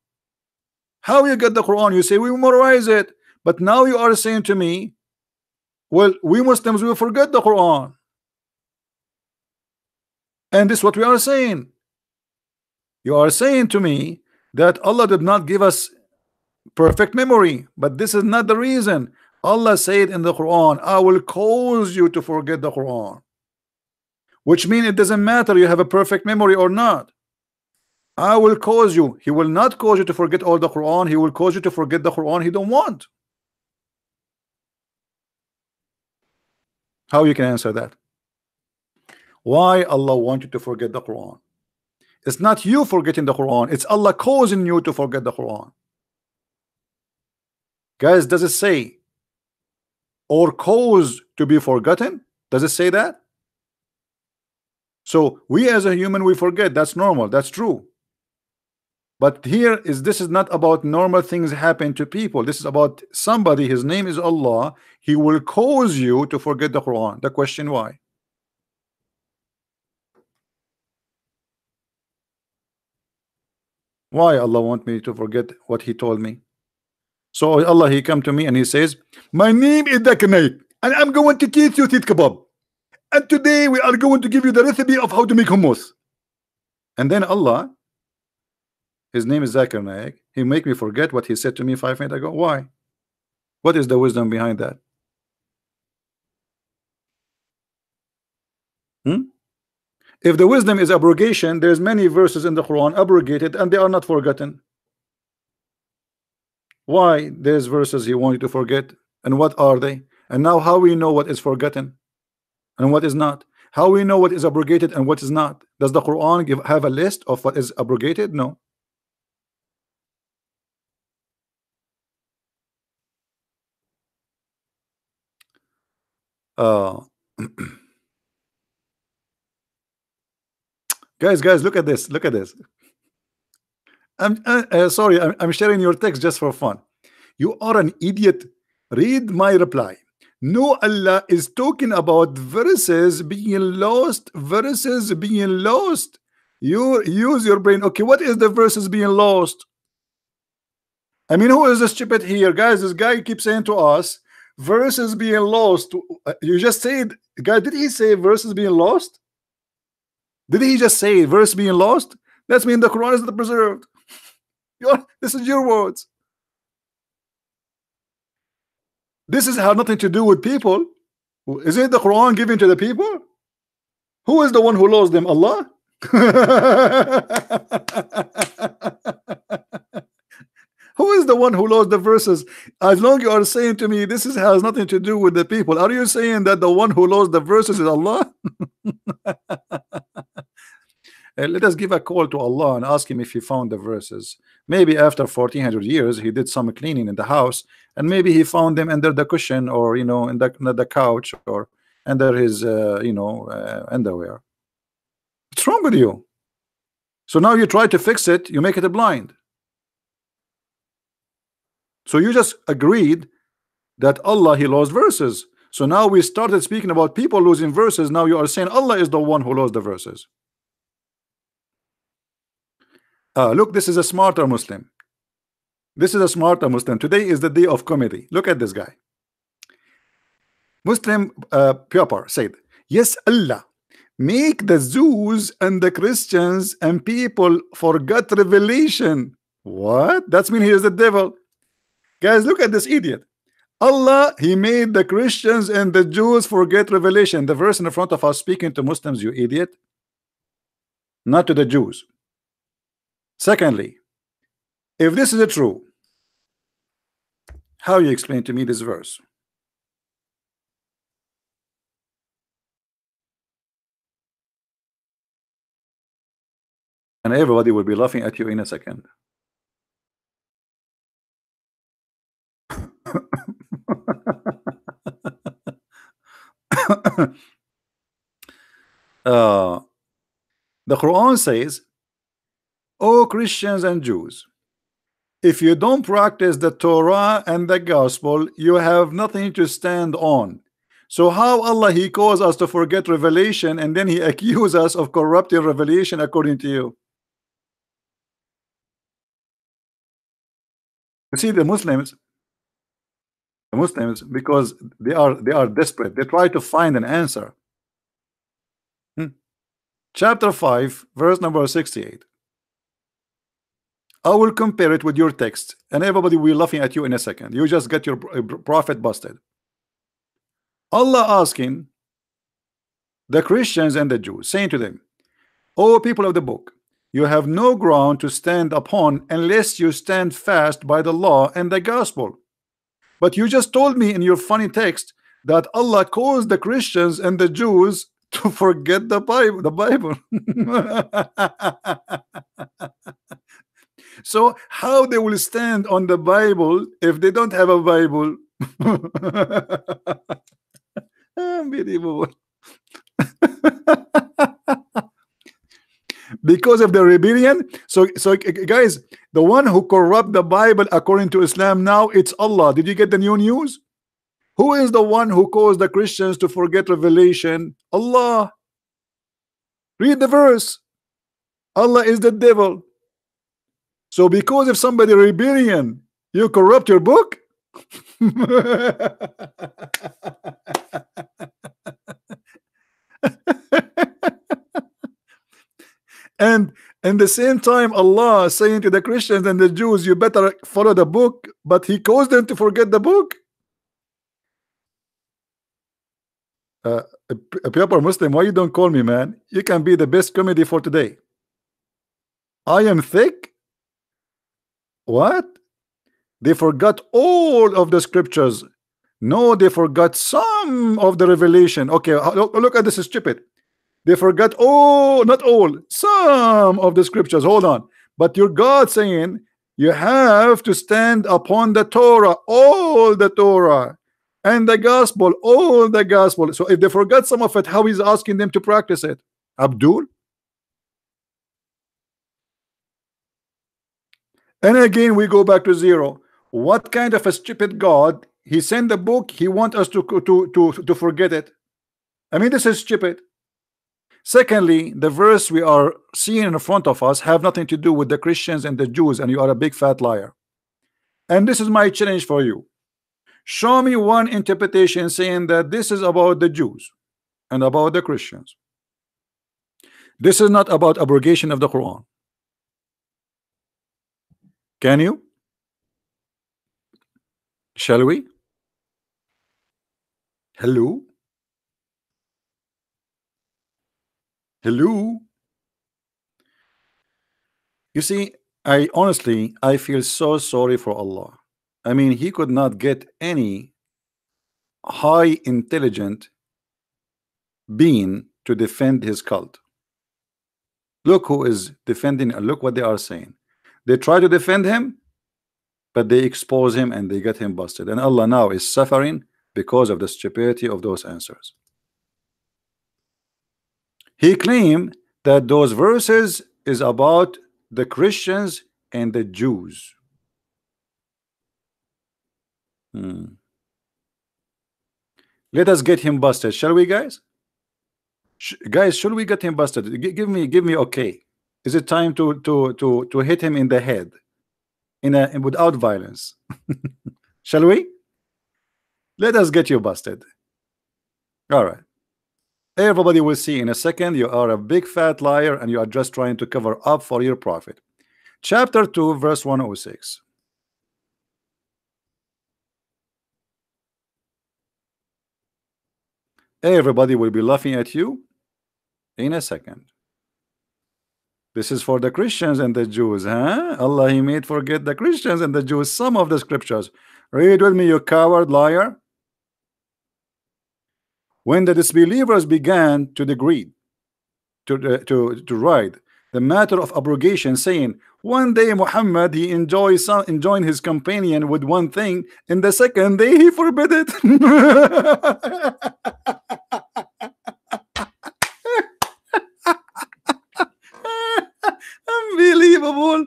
How you get the Quran? You say, we memorize it. But now you are saying to me, well, we Muslims will forget the Quran. And this is what we are saying. You are saying to me that Allah did not give us perfect memory, but this is not the reason. Allah said in the Quran, I will cause you to forget the Quran, which means it doesn't matter you have a perfect memory or not. I will cause you. He will not cause you to forget all the Quran. He will cause you to forget the Quran he don't want. How you can answer that? Why Allah want you to forget the Quran? It's not you forgetting the Quran, it's Allah causing you to forget the Quran. Guys, does it say or cause to be forgotten? Does it say that? So we as a human, we forget. That's normal, that's true. But here is, this is not about normal things happen to people. This is about somebody, his name is Allah. He will cause you to forget the Quran. The question, why? Why Allah want me to forget what he told me? So Allah, he come to me and he says, my name is Zakir Naik, and I'm going to teach you teeth kebab, and today we are going to give you the recipe of how to make hummus. And then Allah, his name is Zakir Naik, he make me forget what he said to me 5 minutes ago. Why? What is the wisdom behind that? If the wisdom is abrogation, there's many verses in the Quran abrogated and they are not forgotten. Why there's verses he want you to forget, and what are they? And now how we know what is forgotten and what is not? How we know what is abrogated and what is not? Does the Quran have a list of what is abrogated? No. Guys, look at this. Look at this. I'm sorry, I'm sharing your text just for fun. You are an idiot. Read my reply. No, Allah is talking about verses being lost. Verses being lost. You use your brain. Okay, what is the verses being lost? I mean, who is the stupid here, guys? This guy keeps saying to us, verses being lost. You just said, guy, did he say verses being lost? Did he just say verse being lost? That means the Quran is not preserved. This is your words. This is have nothing to do with people. Is it the Quran given to the people? Who is the one who lost them? Allah? Who is the one who lost the verses? As long you are saying to me this has nothing to do with the people, are you saying that the one who lost the verses is Allah? Let us give a call to Allah and ask him if he found the verses. Maybe after 1400 years he did some cleaning in the house, and maybe he found them under the cushion, or in the couch, or under his underwear. What's wrong with you? So now you try to fix it, you make it a blind. So you just agreed that Allah, he lost verses. So now we started speaking about people losing verses. Now you are saying Allah is the one who lost the verses. Look, this is a smarter Muslim. This is a smarter Muslim. Today is the day of comedy. Look at this guy. Muslim Pyapar said, yes, Allah make the Jews and the Christians and people forget revelation. What? That's mean he is the devil. Guys, look at this idiot. Allah, he made the Christians and the Jews forget revelation. The verse in the front of us speaking to Muslims, you idiot, not to the Jews. Secondly, if this is true, how you explain to me this verse? And everybody will be laughing at you in a second. The Quran says, "O Christians and Jews, if you don't practice the Torah and the gospel, you have nothing to stand on." So how Allah, he calls us to forget revelation, and then he accuses us of corrupting revelation according to you? You see, the Muslims, because they are desperate, they try to find an answer. Chapter 5, verse number 68. I will compare it with your text, and everybody will be laughing at you in a second. You just get your prophet busted. Allah asking the Christians and the Jews, saying to them, "O people of the book, you have no ground to stand upon unless you stand fast by the law and the gospel." But you just told me in your funny text that Allah caused the Christians and the Jews to forget the Bible. So how they will stand on the Bible if they don't have a Bible? Unbelievable. because of the rebellion. So guys, the one who corrupt the Bible according to Islam now, it's Allah. Did you get the new news? Who is the one who caused the Christians to forget revelation? Allah. Read the verse. Allah is the devil. So because if somebody rebellion, you corrupt your book. And in the same time, Allah saying to the Christians and the Jews, you better follow the book, but He caused them to forget the book. A proper Muslim, why you don't call me, man? You can be the best comedy for today. I am thick. What? They forgot all of the scriptures. No, they forgot some of the revelation. Okay, look at this, is stupid. They forgot all, not all, some of the scriptures. Hold on. But your God saying you have to stand upon the Torah, all the Torah, and the gospel, all the gospel. So if they forgot some of it, how is asking them to practice it? Abdul? And again, we go back to zero. What kind of a stupid God? He sent the book. He wants us to forget it. I mean, this is stupid. Secondly, the verse we are seeing in front of us have nothing to do with the Christians and the Jews, and you are a big fat liar. And this is my challenge for you. Show me one interpretation saying that this is about the Jews and about the Christians. This is not about abrogation of the Quran. Can you? Shall we? Hello? Hello? You see, I honestly feel so sorry for Allah. I mean, he could not get any high intelligent being to defend his cult. Look who is defending, and look what they are saying. They try to defend him, but they expose him and they get him busted. And Allah now is suffering because of the stupidity of those answers. He claimed that those verses is about the Christians and the Jews. Let us get him busted, shall we, guys? Guys, should we get him busted? Give me okay. Is it time to hit him in the head without violence? Shall we? Let us get you busted. All right. Everybody will see in a second you are a big fat liar and you are just trying to cover up for your profit. Chapter 2, verse 106. Everybody will be laughing at you in a second. This is for the Christians and the Jews, huh? Allah, He made forget the Christians and the Jews some of the scriptures. Read with me, you coward liar. When the disbelievers began to degrade, to write the matter of abrogation, saying, one day Muhammad he enjoying his companion with one thing, and the second day he forbid it. Unbelievable.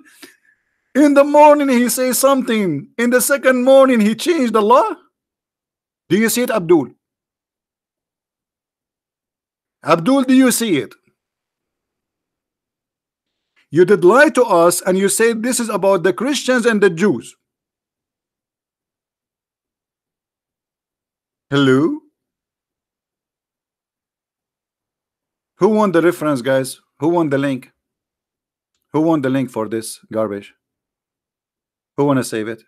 In the morning he says something, in the second morning he changed the law. Do you see it, Abdul? Abdul, do you see it? You did lie to us and you said this is about the Christians and the Jews. Hello? Who won the reference, guys? Who won the link? Who won the link for this garbage? Who want to save it?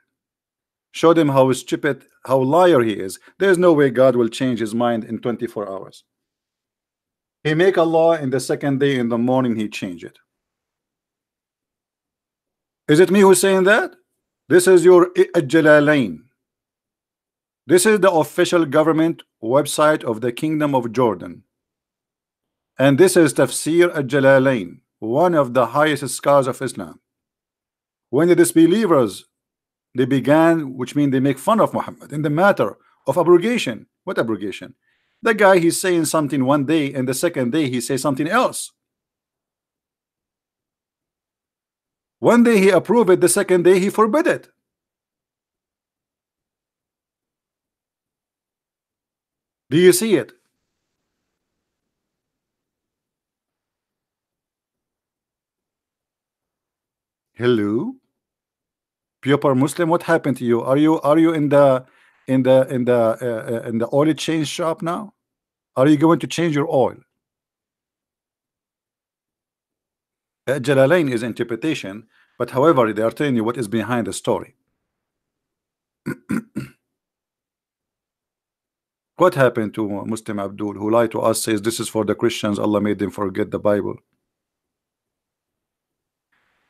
Show them how stupid, how liar he is. There's no way God will change his mind in 24 hours. He make a law in the second day in the morning he change it. Is it me who's saying that? This is your Jalalain. This is the official government website of the Kingdom of Jordan. And this is Tafsir al-Jalalain, one of the highest scholars of Islam. When the disbelievers they began, which means they make fun of Muhammad in the matter of abrogation. What abrogation? The guy he's saying something one day and the second day he says something else. One day he approved it, the second day he forbid it. Do you see it? Hello, pure Muslim, what happened to you? Are you in the oil change shop now? Are you going to change your oil? Jalalain is interpretation, but however, they are telling you what is behind the story. What happened to Muslim Abdul, who lied to us, says this is for the Christians, Allah made them forget the Bible.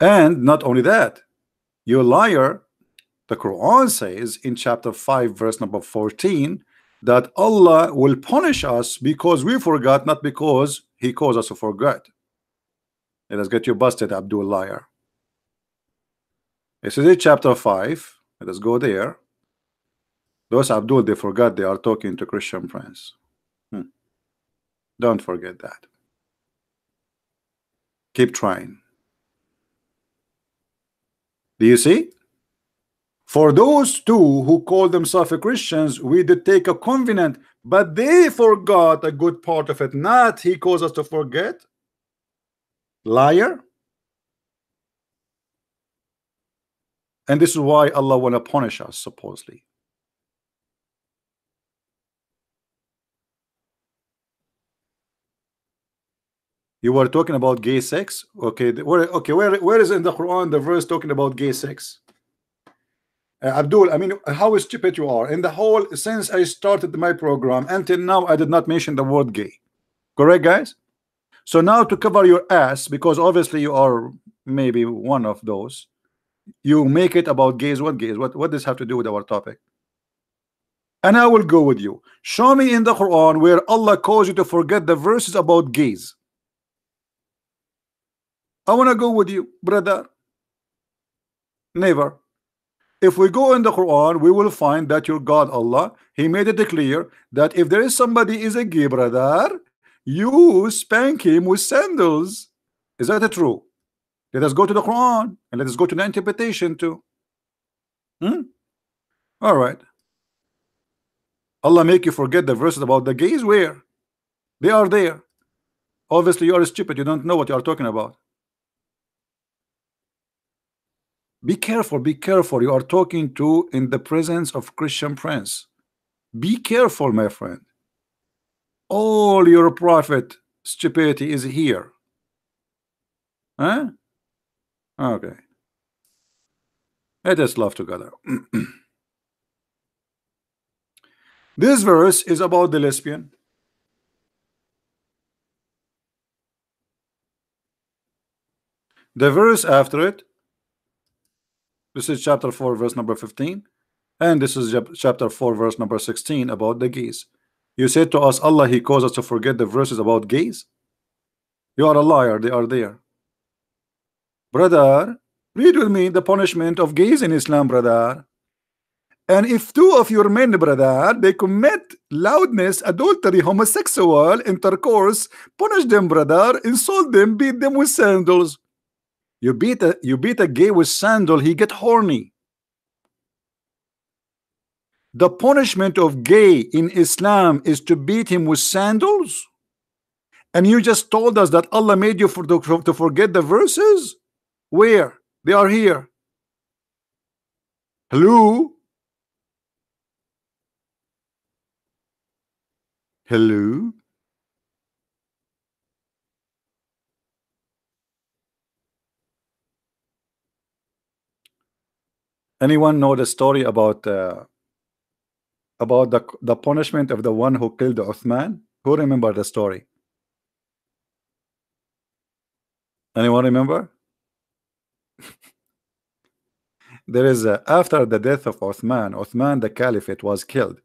And not only that, you liar, the Quran says in chapter 5 verse number 14 that Allah will punish us because we forgot, not because he caused us to forget. Let us get you busted, Abdul liar. This is in chapter 5. Let us go there. Those Abdul, they forgot they are talking to Christian friends. Don't forget that. Keep trying. Do you see? For those two who call themselves Christians, we did take a covenant, but they forgot a good part of it. Not he caused us to forget. Liar. And this is why Allah want to punish us, supposedly. You were talking about gay sex. Okay, where is in the Quran the verse talking about gay sex? Abdul, I mean, how stupid you are. In the whole, since I started my program until now, I did not mention the word gay. Correct, guys? So now to cover your ass, because obviously you are maybe one of those, you make it about gays. What gays? What does this have to do with our topic? And I will go with you. Show me in the Quran where Allah calls you to forget the verses about gays. I want to go with you, brother. Never. If we go in the Quran, we will find that your God Allah, he made it clear that if there is somebody is a gay, brother, you spank him with sandals. Is that true? Let us go to the Quran and let us go to the interpretation too. All right. Allah make you forget the verses about the gays. Where? They are there. Obviously you are stupid. You don't know what you are talking about. Be careful, be careful. You are talking to in the presence of Christian friends. Be careful, my friend. All your prophet stupidity is here. Huh? Okay. Let us love together. This verse is about the lesbian. The verse after it, this is chapter 4 verse number 15, and this is chapter 4 verse number 16 about the gays. You said to us Allah he caused us to forget the verses about gays. You are a liar. They are there, brother. Read with me the punishment of gays in Islam, brother. And if two of your men, brother, they commit loudness, adultery, homosexual intercourse, punish them, brother, insult them, beat them with sandals. You beat a gay with sandal, he get horny. The punishment of gay in Islam is to beat him with sandals. And you just told us that Allah made you to forget the verses. Where? They are here. Hello? Hello? Anyone know the story about the punishment of the one who killed Uthman? Who remember the story? Anyone remember? There is after the death of Uthman the caliphate was killed.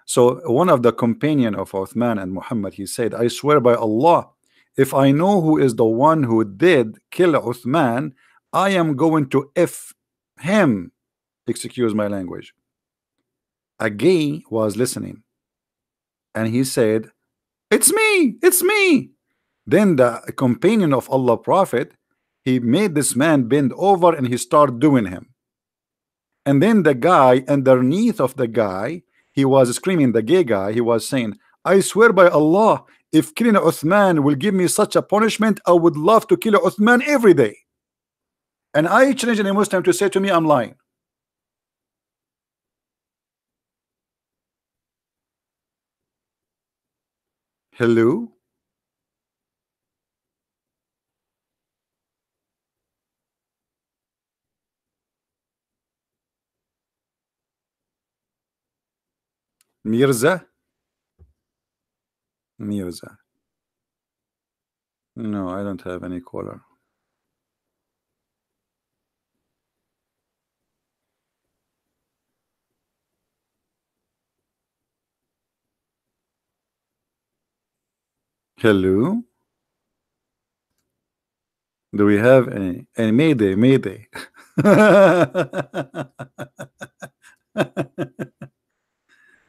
So one of the companion of Uthman and Muhammad, he said, I swear by Allah, if I know who is the one who did kill Uthman, I am going to F him. Excuse my language. A gay was listening and he said, it's me, it's me. Then the companion of Allah Prophet, He made this man bend over and he started doing him. And then the guy underneath of the guy, he was screaming, the gay guy, he was saying, I swear by Allah, if killing Uthman will give me such a punishment, I would love to kill Uthman every day. And I challenge any Muslim to say to me, I'm lying. Hello? Mirza? Mirza. No, I don't have any caller. Hello? Do we have any Mayday? Mayday.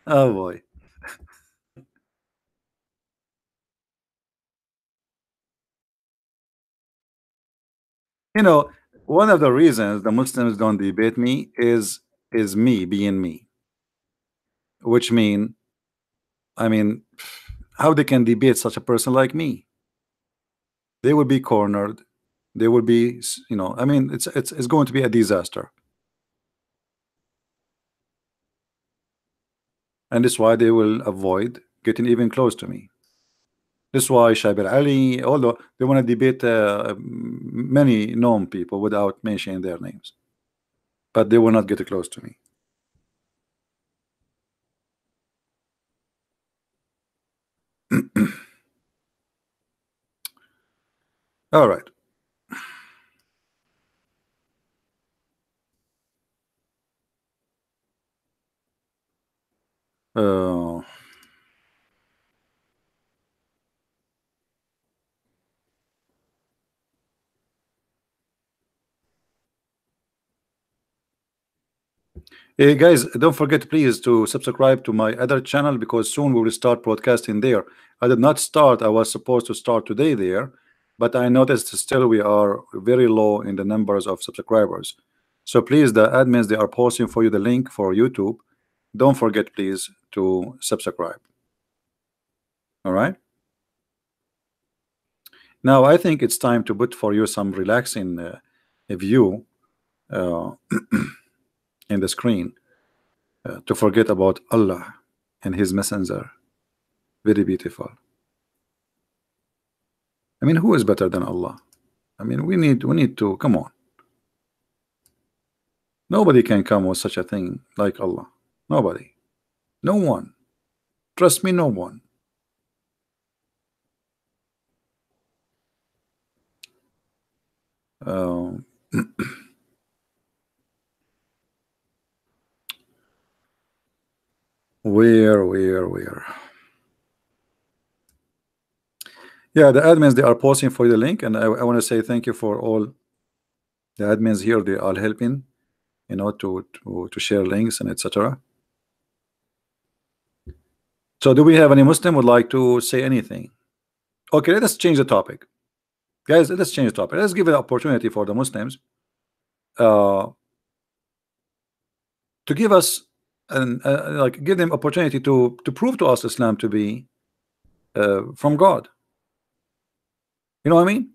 Oh boy. You know, one of the reasons the Muslims don't debate me is me being me. Which I mean, how they can debate such a person like me? They will be cornered. They will be, you know, I mean, it's going to be a disaster. And that's why they will avoid getting even close to me. That's why Shabir Ali, although they want to debate many known people without mentioning their names, but they will not get close to me. All right. Uh, Hey guys, don't forget please to subscribe to my other channel because soon we will start broadcasting there. I did not start, I was supposed to start today there, but I noticed still we are very low in the numbers of subscribers. So please, the admins, they are posting for you the link for YouTube. Don't forget please to subscribe. All right. Now I think it's time to put for you some relaxing view in the screen to forget about Allah and His Messenger. Very beautiful. I mean, who is better than Allah? I mean, we need to come on. Nobody can come with such a thing like Allah. Nobody. No one. Trust me, no one. Where? Yeah, the admins, they are posting for the link, and I want to say thank you for all the admins here. They are helping, you know, to share links and etc. So, do we have any Muslim would like to say anything? Okay, let us change the topic, guys. Let's change the topic. Let's give an opportunity for the Muslims to give us and like give them opportunity to prove to us Islam to be from God. You know what I mean?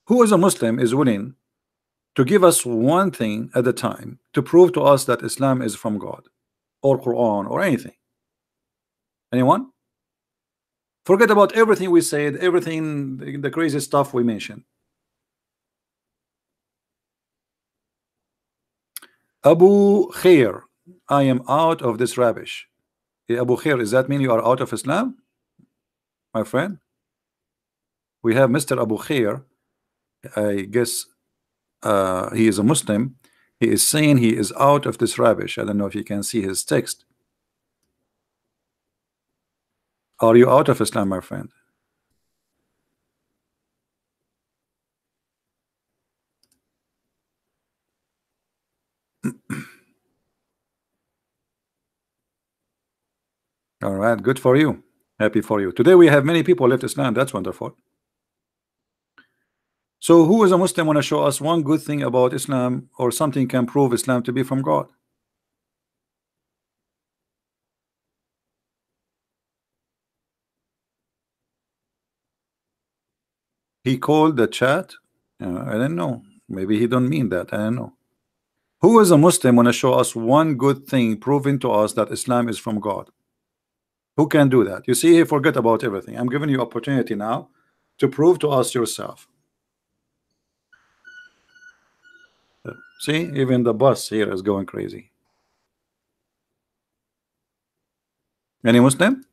Who is a Muslim is willing to give us one thing at a time to prove to us that Islam is from God or Quran or anything? Anyone? Forget about everything we said, everything, the crazy stuff we mentioned. Abu Khair, I am out of this rubbish. Hey, Abu Khair, does that mean you are out of Islam, my friend? We have Mr. Abu Khair. I guess he is a Muslim. He is saying he is out of this rubbish. I don't know if you can see his text. Are you out of Islam, my friend? All right, good for you. Happy for you. Today we have many people left Islam. That's wonderful. So who is a Muslim want to show us one good thing about Islam or something can prove Islam to be from God? He called the chat. I don't know. Maybe he don't mean that. I don't know. Who is a Muslim want to show us one good thing proving to us that Islam is from God? Who can do that? You see, he forget about everything. I'm giving you opportunity now to prove to us yourself. See, even the bus here is going crazy. Any Muslim?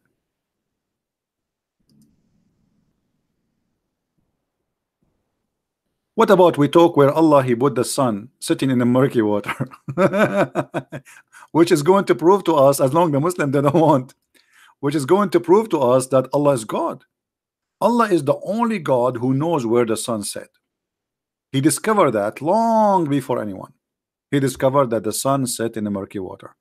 What about we talk where Allah he put the sun sitting in the murky water, which is going to prove to us, as long the Muslim they don't want, which is going to prove to us that Allah is God. Allah is the only God who knows where the sun set. He discovered that long before anyone. He discovered that the sun set in the murky water.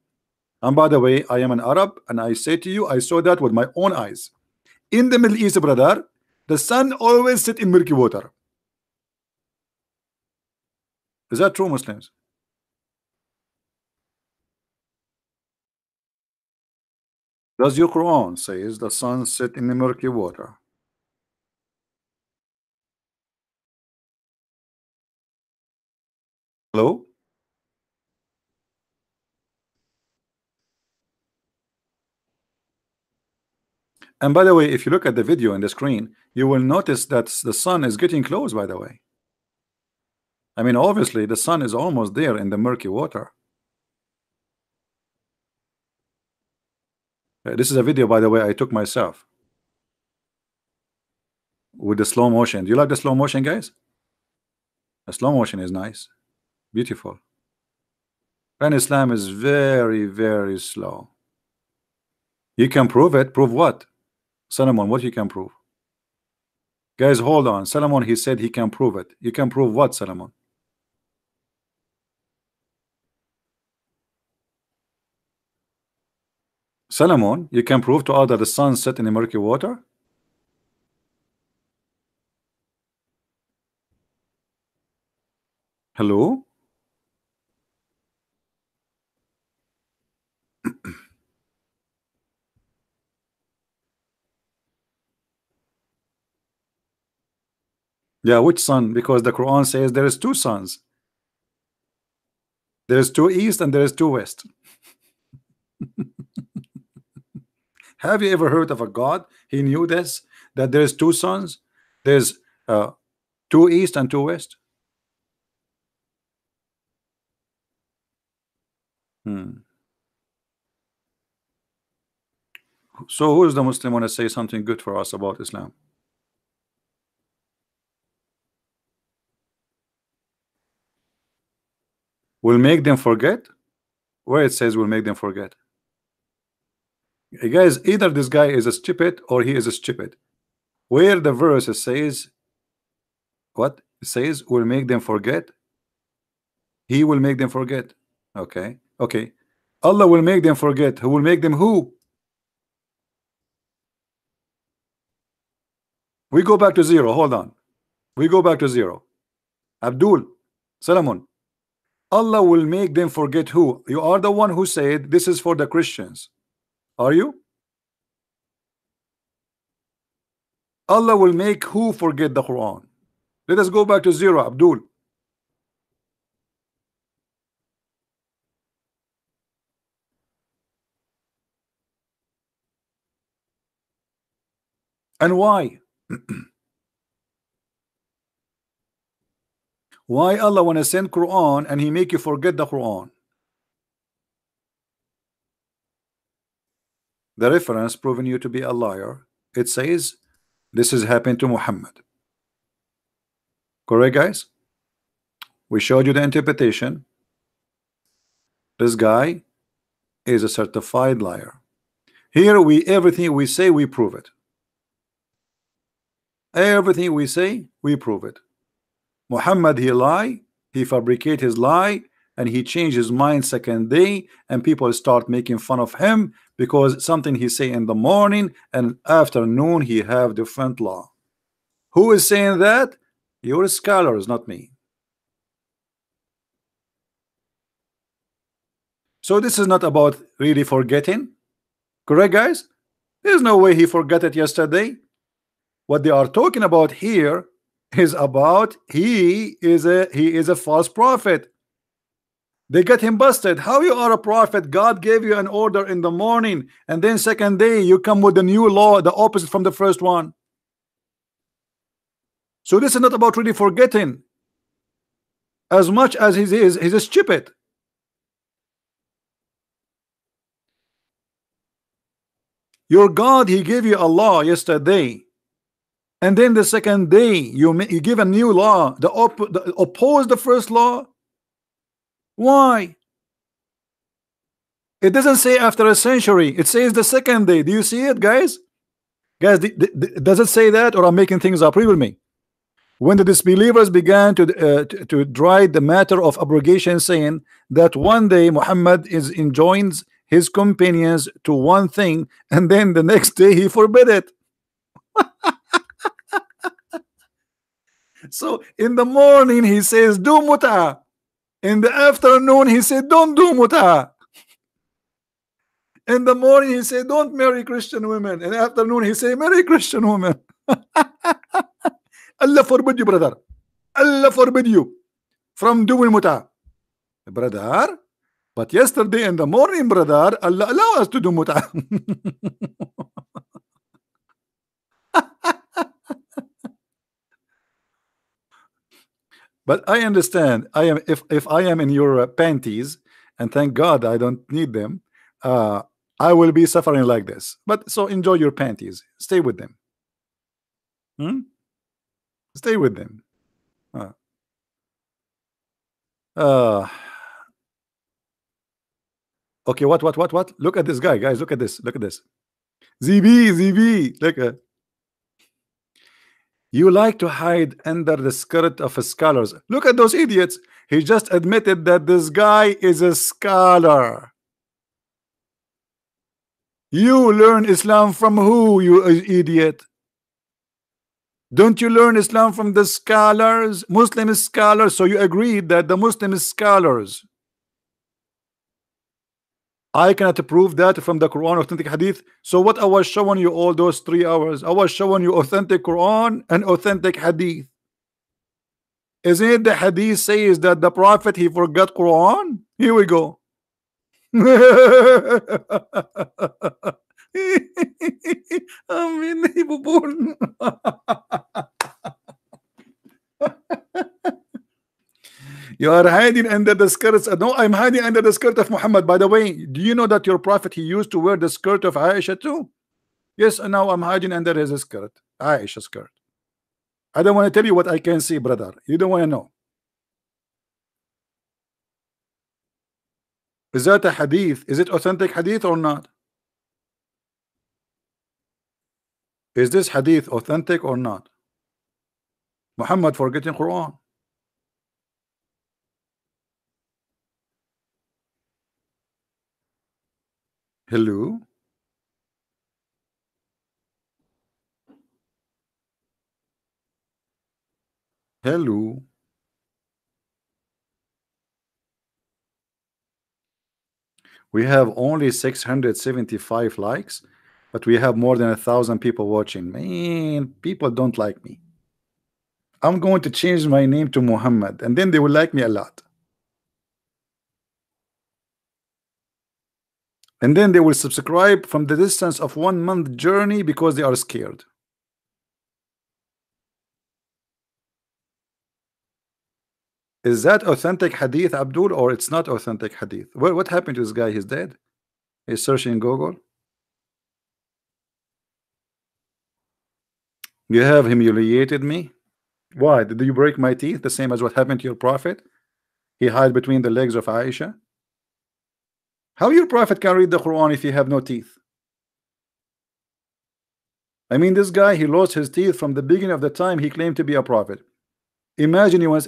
And by the way, I am an Arab, and I say to you, I saw that with my own eyes. In the Middle East, brother, the sun always set in murky water. Is that true, Muslims? Does your Quran says the sun set in the murky water? Hello? And by the way, if you look at the video on the screen, you will notice that the sun is getting close, by the way. I mean, obviously, the sun is almost there in the murky water. This is a video, by the way, I took myself with the slow motion. Do you like the slow motion, guys? The slow motion is nice, beautiful. And Islam is very, very slow. You can prove it. Prove what? Solomon, what you can prove? Guys, hold on. Solomon, he said he can prove it. You can prove what, Solomon? Solomon, you can prove to us that the sun set in the murky water? Hello? Yeah, which sun? Because the Quran says there is two suns. There is two east and there is two west. Have you ever heard of a God? He knew this, that there is two suns. There's two east and two west. So who is the Muslim want to say something good for us about Islam? Will make them forget? Where it says will make them forget? Hey guys, either this guy is a stupid or he is a stupid. Where the verse says what? It says will make them forget. He will make them forget. Okay. Okay. Allah will make them forget. Who will make them who? We go back to zero. Hold on. We go back to zero. Abdul, Solomon. Allah will make them forget who? You are the one who said this is for the Christians. Are you? Allah will make who forget the Quran? Let us go back to zero, Abdul. And why? Why Allah want to send Quran and he make you forget the Quran? The reference proving you to be a liar. It says this has happened to Muhammad. Correct, guys? We showed you the interpretation. This guy is a certified liar. Here we everything we say we prove it. Everything we say we prove it. Muhammad he lie, he fabricate his lie, and he changed his mind second day, and people start making fun of him because something he say in the morning and afternoon he have different law. Who is saying that? You're scholars, not me. So this is not about really forgetting. Correct, guys? There's no way he forgot it yesterday. What they are talking about here is about he is a false prophet. They got him busted. How you are a prophet? God gave you an order in the morning, and then second day you come with a new law, the opposite from the first one. So this is not about really forgetting as much as he's stupid. Your God, he gave you a law yesterday, and then the second day you give a new law, the oppose the first law. Why? It doesn't say after a century, it says the second day. Do you see it, guys? Guys, does it say that, or I'm making things up? Read with me. When the disbelievers began to deride the matter of abrogation, saying that one day Muhammad enjoins his companions to one thing, and then the next day he forbid it. So in the morning he says do mut'a, in the afternoon he said don't do mut'a. In the morning he said don't marry Christian women, in the afternoon he say marry Christian women. Allah forbid you, brother. Allah forbid you from doing mut'a, brother. But yesterday in the morning, brother, Allah allow us to do mut'a. But I understand. I am if I am in your panties, and thank God I don't need them, I will be suffering like this. But so enjoy your panties. Stay with them. Stay with them. Okay, what? Look at this guy, guys. Look at this. Look at this. ZB. Look at. You like to hide under the skirt of scholars. Look at those idiots. He just admitted that this guy is a scholar. You learn Islam from who, you idiot? Don't you learn Islam from the scholars, Muslim scholars? So you agreed that the Muslim scholars. I cannot prove that from the Quran, authentic hadith. So what I was showing you all those 3 hours, I was showing you authentic Quran and authentic hadith. Isn't it the hadith says that the prophet he forgot Quran? Here we go. You are hiding under the skirts. No, I'm hiding under the skirt of Muhammad. By the way, do you know that your prophet he used to wear the skirt of Aisha too? Yes, and now I'm hiding under his skirt, Aisha's skirt. I don't want to tell you what I can see, brother. You don't want to know. Is that a hadith? Is it authentic hadith or not? Is this hadith authentic or not? Muhammad forgetting Quran. Hello. Hello. We have only 675 likes, but we have more than 1,000 people watching. Man, people don't like me. I'm going to change my name to Muhammad, and then they will like me a lot. And then they will subscribe from the distance of 1 month journey because they are scared. Is that authentic hadith, Abdul, or it's not authentic hadith? What happened to this guy? He's dead. He's searching Google. You have humiliated me. Why? Did you break my teeth the same as what happened to your prophet? He hid between the legs of Aisha. How your prophet can read the Quran if you have no teeth? I mean, this guy, he lost his teeth from the beginning of the time he claimed to be a prophet. Imagine you once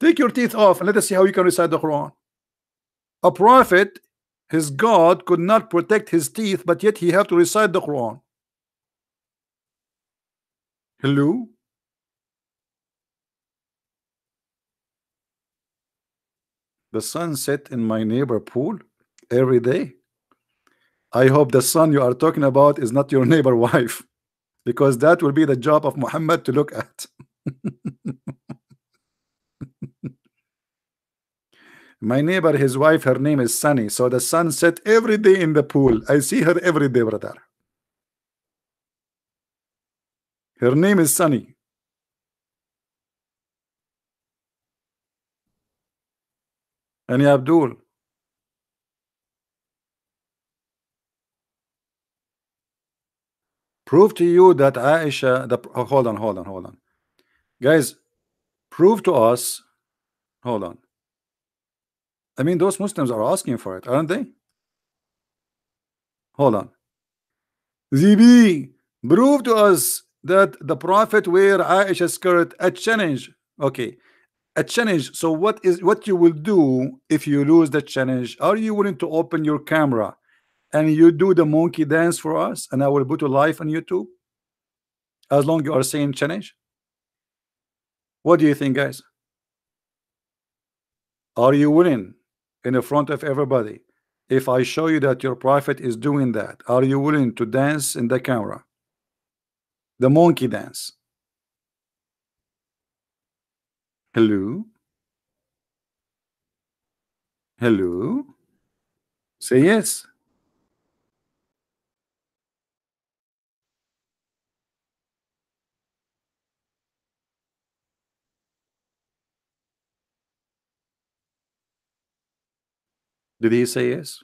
take your teeth off and let us see how you can recite the Quran. A prophet, his God could not protect his teeth, but yet he have to recite the Quran. Hello? The sun set in my neighbor pool every day. I hope the sun you are talking about is not your neighbor wife, because that will be the job of Muhammad to look at. My neighbor, his wife, her name is Sunny. So the sun set every day in the pool. I see her every day, brother. Her name is Sunny. And Abdul. Prove to you that Aisha, hold on. Guys, prove to us, hold on. I mean, those Muslims are asking for it, aren't they? Hold on. ZB, prove to us that the Prophet wear Aisha skirt at challenge. Okay, at challenge. So what you will do if you lose the challenge? Are you willing to open your camera and you do the monkey dance for us, and I will put a live on YouTube? As long you are saying challenge. What do you think, guys? Are you willing in the front of everybody? If I show you that your prophet is doing that, are you willing to dance in the camera? The monkey dance. Hello? Hello? Say yes. Did he say yes?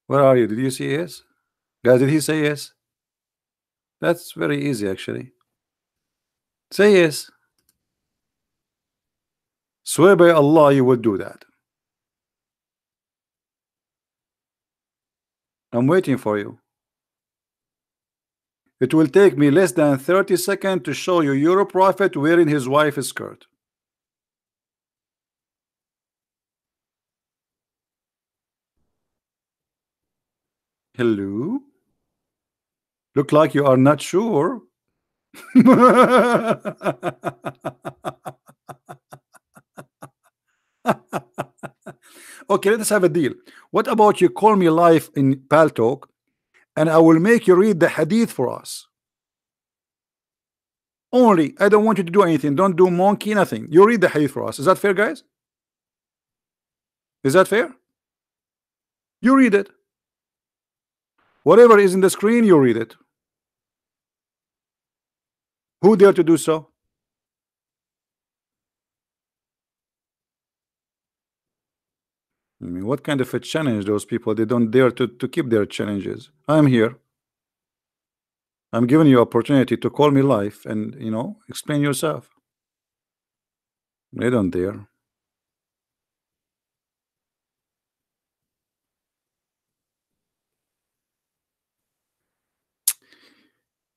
Where are you? Did you say yes? Guys, did he say yes? That's very easy, actually. Say yes. Swear by Allah you would do that. I'm waiting for you. It will take me less than 30 seconds to show you your prophet wearing his wife's skirt. Hello? Look like you are not sure. Okay, let's have a deal. What about you call me live in Paltalk and I will make you read the hadith for us? Only, I don't want you to do anything. Don't do monkey, nothing. You read the hadith for us. Is that fair, guys? Is that fair? You read it. Whatever is in the screen, you read it. Who dare to do so? I mean, what kind of a challenge those people? They don't dare to keep their challenges. I'm here. I'm giving you opportunity to call me live and, you know, explain yourself. They don't dare.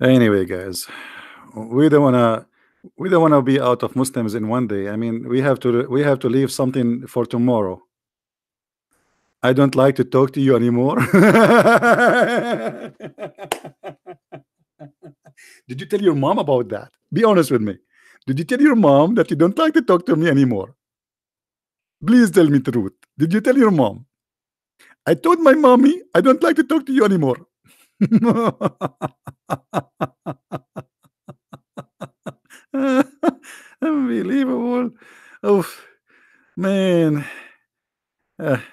Anyway, guys, we don't wanna be out of Muslims in one day. I mean, we have to leave something for tomorrow. I don't like to talk to you anymore. Did you tell your mom about that? Be honest with me. Did you tell your mom that you don't like to talk to me anymore? Please tell me the truth. Did you tell your mom? I told my mommy I don't like to talk to you anymore. Unbelievable. Oh man.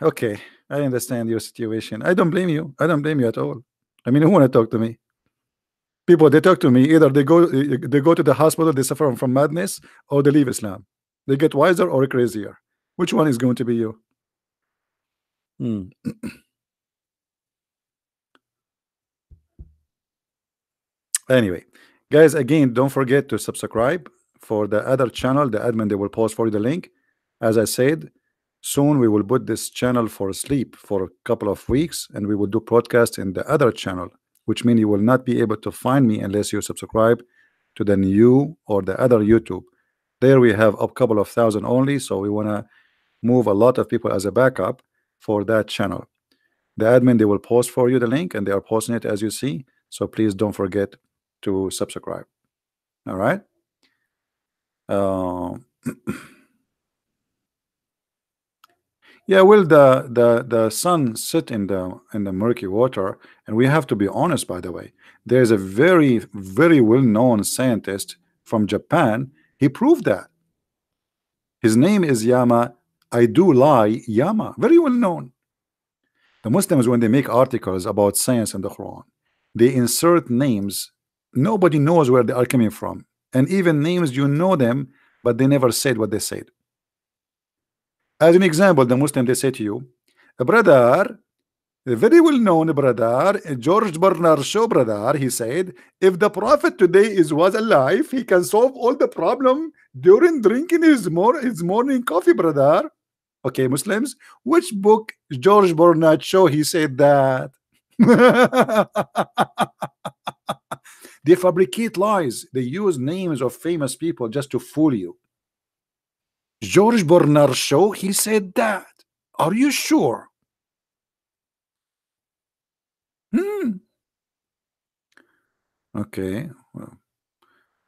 Okay, I understand your situation. I don't blame you. I don't blame you at all. I mean, who want to talk to me? People, they talk to me, either they go to the hospital, they suffer from madness, or they leave Islam. They get wiser or crazier. Which one is going to be you? Anyway, guys, again, don't forget to subscribe for the other channel. The admin, they will post for you the link. As I said, soon we will put this channel for sleep for a couple of weeks, and we will do podcast in the other channel, which means you will not be able to find me unless you subscribe to the new or the other YouTube. There we have a couple of thousand only, so we want to move a lot of people as a backup for that channel. The admin, they will post for you the link, and they are posting it as you see, so please don't forget to subscribe. All right. Yeah, well, the sun sit in the murky water, and we have to be honest. By the way, there's a very well-known scientist from Japan. He proved that. His name is Yama. I do lie, Yama. Very well known. The Muslims, when they make articles about science in the Quran, they insert names nobody knows where they are coming from, and even names you know them, but they never said what they said. As an example, the Muslim, they say to you, brother, a very well-known brother, George Bernard Shaw, brother, he said, if the Prophet today was alive, he can solve all the problem during drinking his morning coffee, brother. Okay, Muslims, which book George Bernard Shaw he said that? They fabricate lies. They use names of famous people just to fool you. George Bernard Shaw, he said that. Are you sure? Okay, well,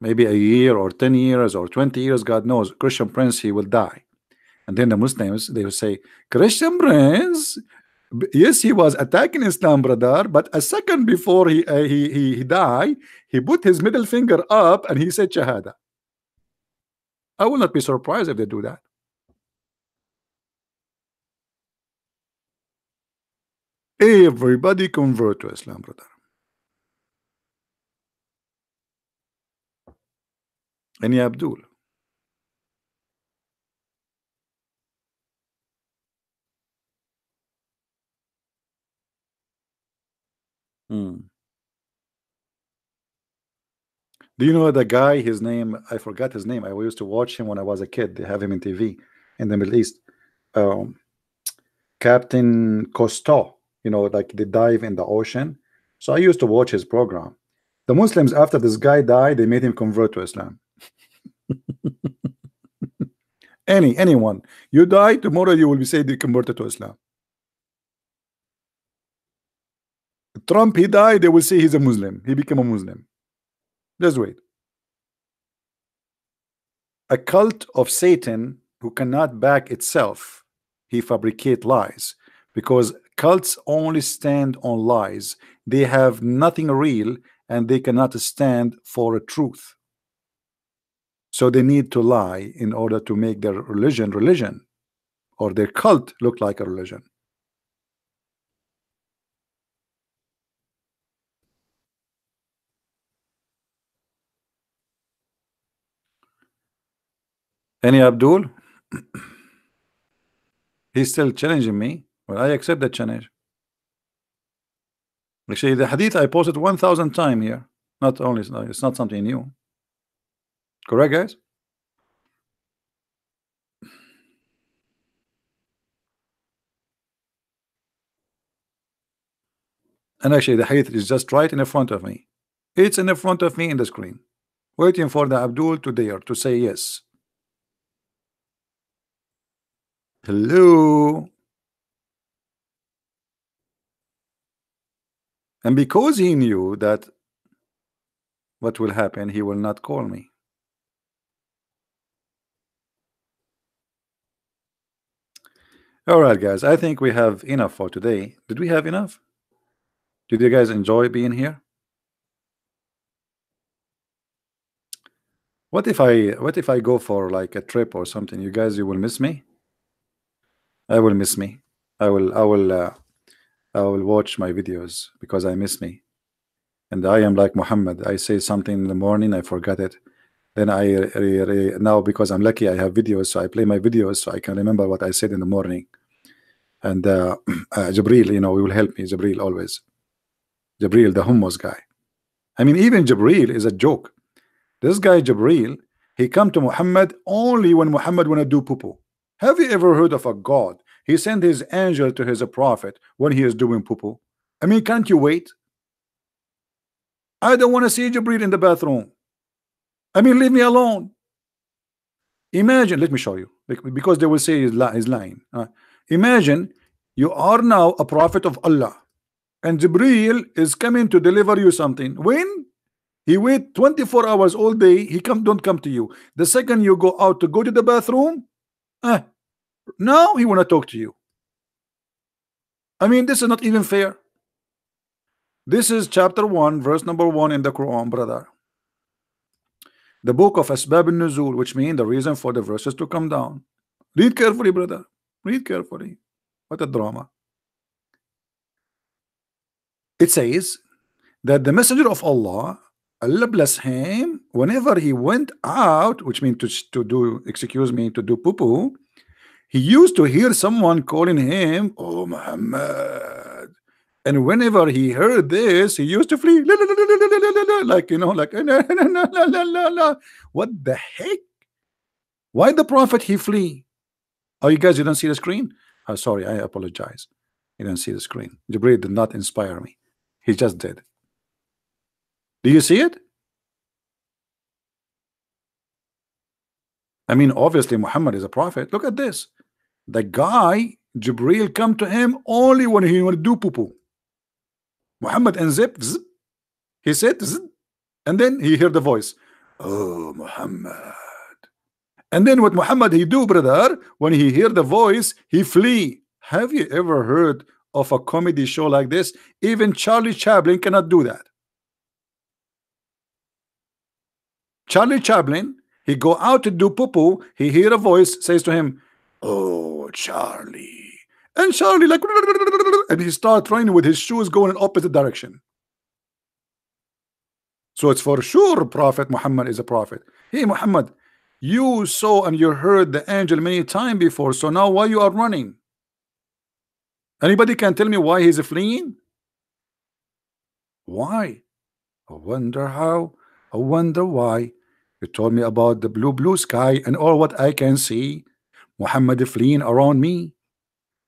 maybe a year or 10 years or 20 years, God knows. Christian Prince, he will die. And then the Muslims, they will say, Christian Prince, yes, he was attacking Islam, brother, but a second before he died, he put his middle finger up and he said Shahada. I will not be surprised if they do that. Everybody convert to Islam, brother. And ya Abdul. Do you know the guy, his name, I forgot his name. I used to watch him when I was a kid. They have him in TV in the Middle East. Captain Cousteau, you know, like they dive in the ocean. So I used to watch his program. The Muslims, after this guy died, they made him convert to Islam. Anyone, you die tomorrow, you will be said they converted to Islam. Trump, he died, they will say he's a Muslim. He became a Muslim. Just wait. A cult of Satan who cannot back itself, he fabricate lies, because cults only stand on lies. They have nothing real, and they cannot stand for a truth. So they need to lie in order to make their religion, or their cult look like a religion. Any Abdul? He's still challenging me. Well, I accept the challenge. Actually, the hadith I posted 1,000 times here. Not only, it's not something new. Correct, guys? And actually, the hadith is just right in front of me. It's in front of me in the screen, waiting for the Abdul to dare to say yes. Hello. And because he knew that what will happen, he will not call me. All right, guys, I think we have enough for today. Did we have enough? Did you guys enjoy being here? What if I go for like a trip or something? You guys, you will miss me. I will miss me. I will watch my videos because I miss me. And I am like Muhammad. I say something in the morning, I forgot it. Then now because I'm lucky, I have videos, so I play my videos so I can remember what I said in the morning. And Jibril, you know, will help me. Jibril always. Jibril, the hummus guy. I mean, even Jibril is a joke. This guy Jibril, he come to Muhammad only when Muhammad wanna do poo-poo. Have you ever heard of a God? He sent his angel to his prophet when he is doing poo-poo. I mean, can't you wait? I don't want to see Jibril in the bathroom. I mean, leave me alone. Imagine, let me show you, because they will say he's lying. Imagine you are now a prophet of Allah, and Jibril is coming to deliver you something. When he wait 24 hours all day, he don't come to you. The second you go out to go to the bathroom, now he want to talk to you. I mean, this is not even fair. This is chapter 1, verse number 1 in the Quran, brother. The book of Asbab al-Nuzul, which means the reason for the verses to come down. Read carefully, brother. Read carefully. What a drama. It says that the messenger of Allah, Allah bless him, whenever he went out, which means to do, excuse me, to do poo-poo, he used to hear someone calling him, "Oh Muhammad." And whenever he heard this, he used to flee, like, you know, like, what the heck? Why the prophet he flee? Oh, you guys, you don't see the screen? Oh, sorry, I apologize. You don't see the screen. Jibreel did not inspire me. He just did. Do you see it? I mean, obviously Muhammad is a prophet. Look at this. The guy, Jibreel, come to him only when he want to do poo-poo. Muhammad unzip, he said, and then he heard the voice, "Oh Muhammad." And then what Muhammad he do, brother, when he hear the voice, he flee. Have you ever heard of a comedy show like this? Even Charlie Chaplin cannot do that. Charlie Chaplin, he go out to do poo-poo, he hear a voice, says to him, "Oh Charlie." And Charlie like, and he start running with his shoes going in opposite direction. So it's for sure Prophet Muhammad is a prophet. Hey Muhammad, you saw and you heard the angel many times before, so now why you are running? Anybody can tell me why he's fleeing? Why? I wonder how. I wonder why. You told me about the blue sky and all what I can see. Muhammad fleeing around me.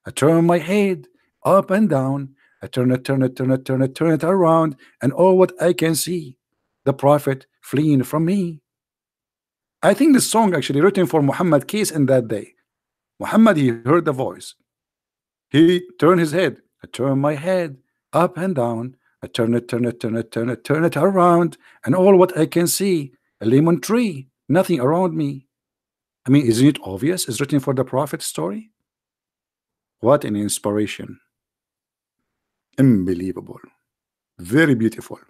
I turn my head up and down. I turn it around, and all what I can see, the prophet fleeing from me. I think this song actually written for Muhammad case in that day. Muhammad, he heard the voice. He turned his head. I turn my head up and down. I turn it around, and all what I can see, a lemon tree, nothing around me. I mean, isn't it obvious? It's written for the prophet story. What an inspiration. Unbelievable. Very beautiful.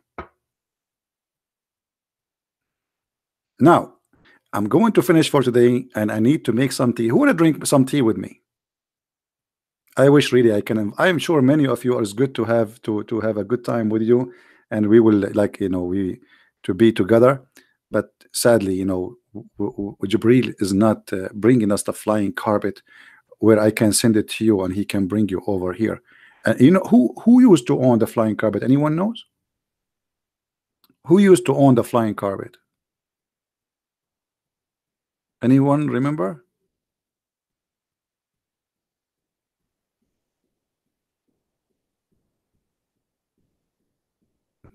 Now, I'm going to finish for today, and I need to make some tea. Who want to drink some tea with me? I wish really I can. I am sure many of you are good to have a good time with you, and we will, like, you know, we to be together. But sadly, you know, Jibreel is not bringing us the flying carpet where I can send it to you and he can bring you over here. And you know who used to own the flying carpet? Anyone knows? Who used to own the flying carpet? Anyone remember?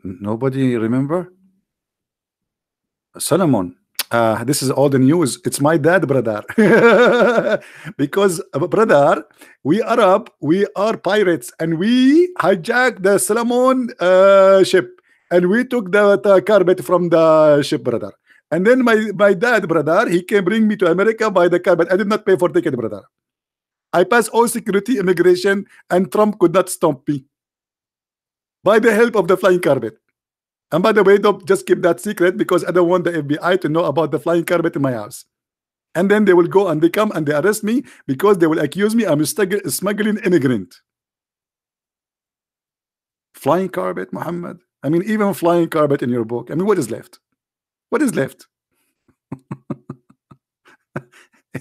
Nobody remember? Solomon. This is all the news. It's my dad, brother. Because brother, we Arab, we are pirates, and we hijacked the Solomon ship, and we took the carpet from the ship, brother. And then my dad, brother, he can bring me to America by the carpet. I did not pay for ticket, brother. I passed all security, immigration, and Trump could not stop me by the help of the flying carpet. And by the way, don't just keep that secret, because I don't want the FBI to know about the flying carpet in my house. And then they will go and they come and they arrest me because they will accuse me I'm smuggling immigrant. Flying carpet, Muhammad. I mean, even flying carpet in your book. I mean, what is left? What is left?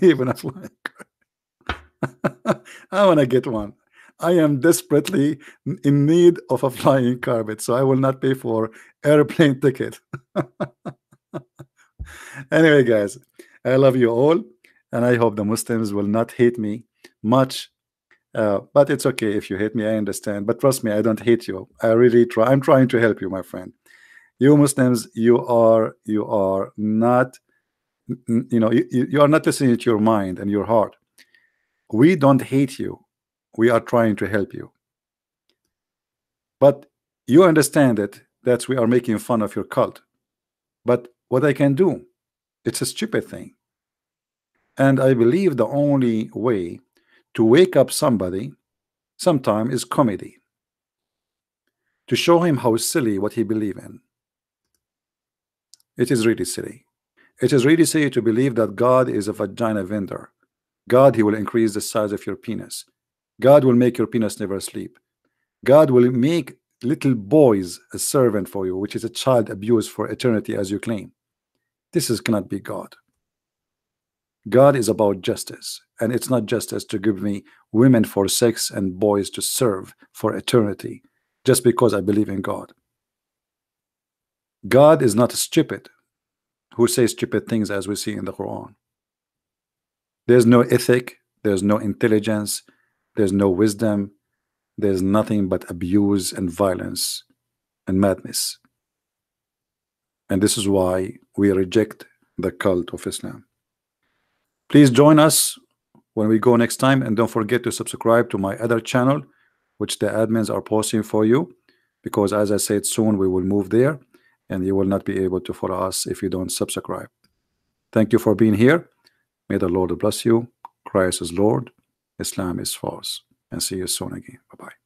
Even a flying carpet. I want to get one. I am desperately in need of a flying carpet, so I will not pay for airplane ticket. Anyway, guys, I love you all, and I hope the Muslims will not hate me much. But it's okay if you hate me, I understand. But trust me, I don't hate you. I really try. I'm trying to help you, my friend. You Muslims, you are not You know, you are not listening to your mind and your heart. We don't hate you. We are trying to help you. But you understand that we are making fun of your cult. But what I can do, it's a stupid thing. And I believe the only way to wake up somebody sometime is comedy. To show him how silly what he believes in. It is really silly. It is really silly to believe that God is a vagina vendor. God, he will increase the size of your penis. God will make your penis never sleep. God will make little boys a servant for you, which is a child abuse for eternity, as you claim. This cannot be God. God is about justice, and it's not justice to give me women for sex and boys to serve for eternity just because I believe in God. God is not stupid who says stupid things as we see in the Quran. There's no ethic, there's no intelligence, there's no wisdom, there's nothing but abuse and violence and madness. And this is why we reject the cult of Islam. Please join us when we go next time, and don't forget to subscribe to my other channel, which the admins are posting for you, because as I said, soon we will move there and you will not be able to follow us if you don't subscribe. Thank you for being here. May the Lord bless you. Christ is Lord, Islam is false, and see you soon again. Bye-bye.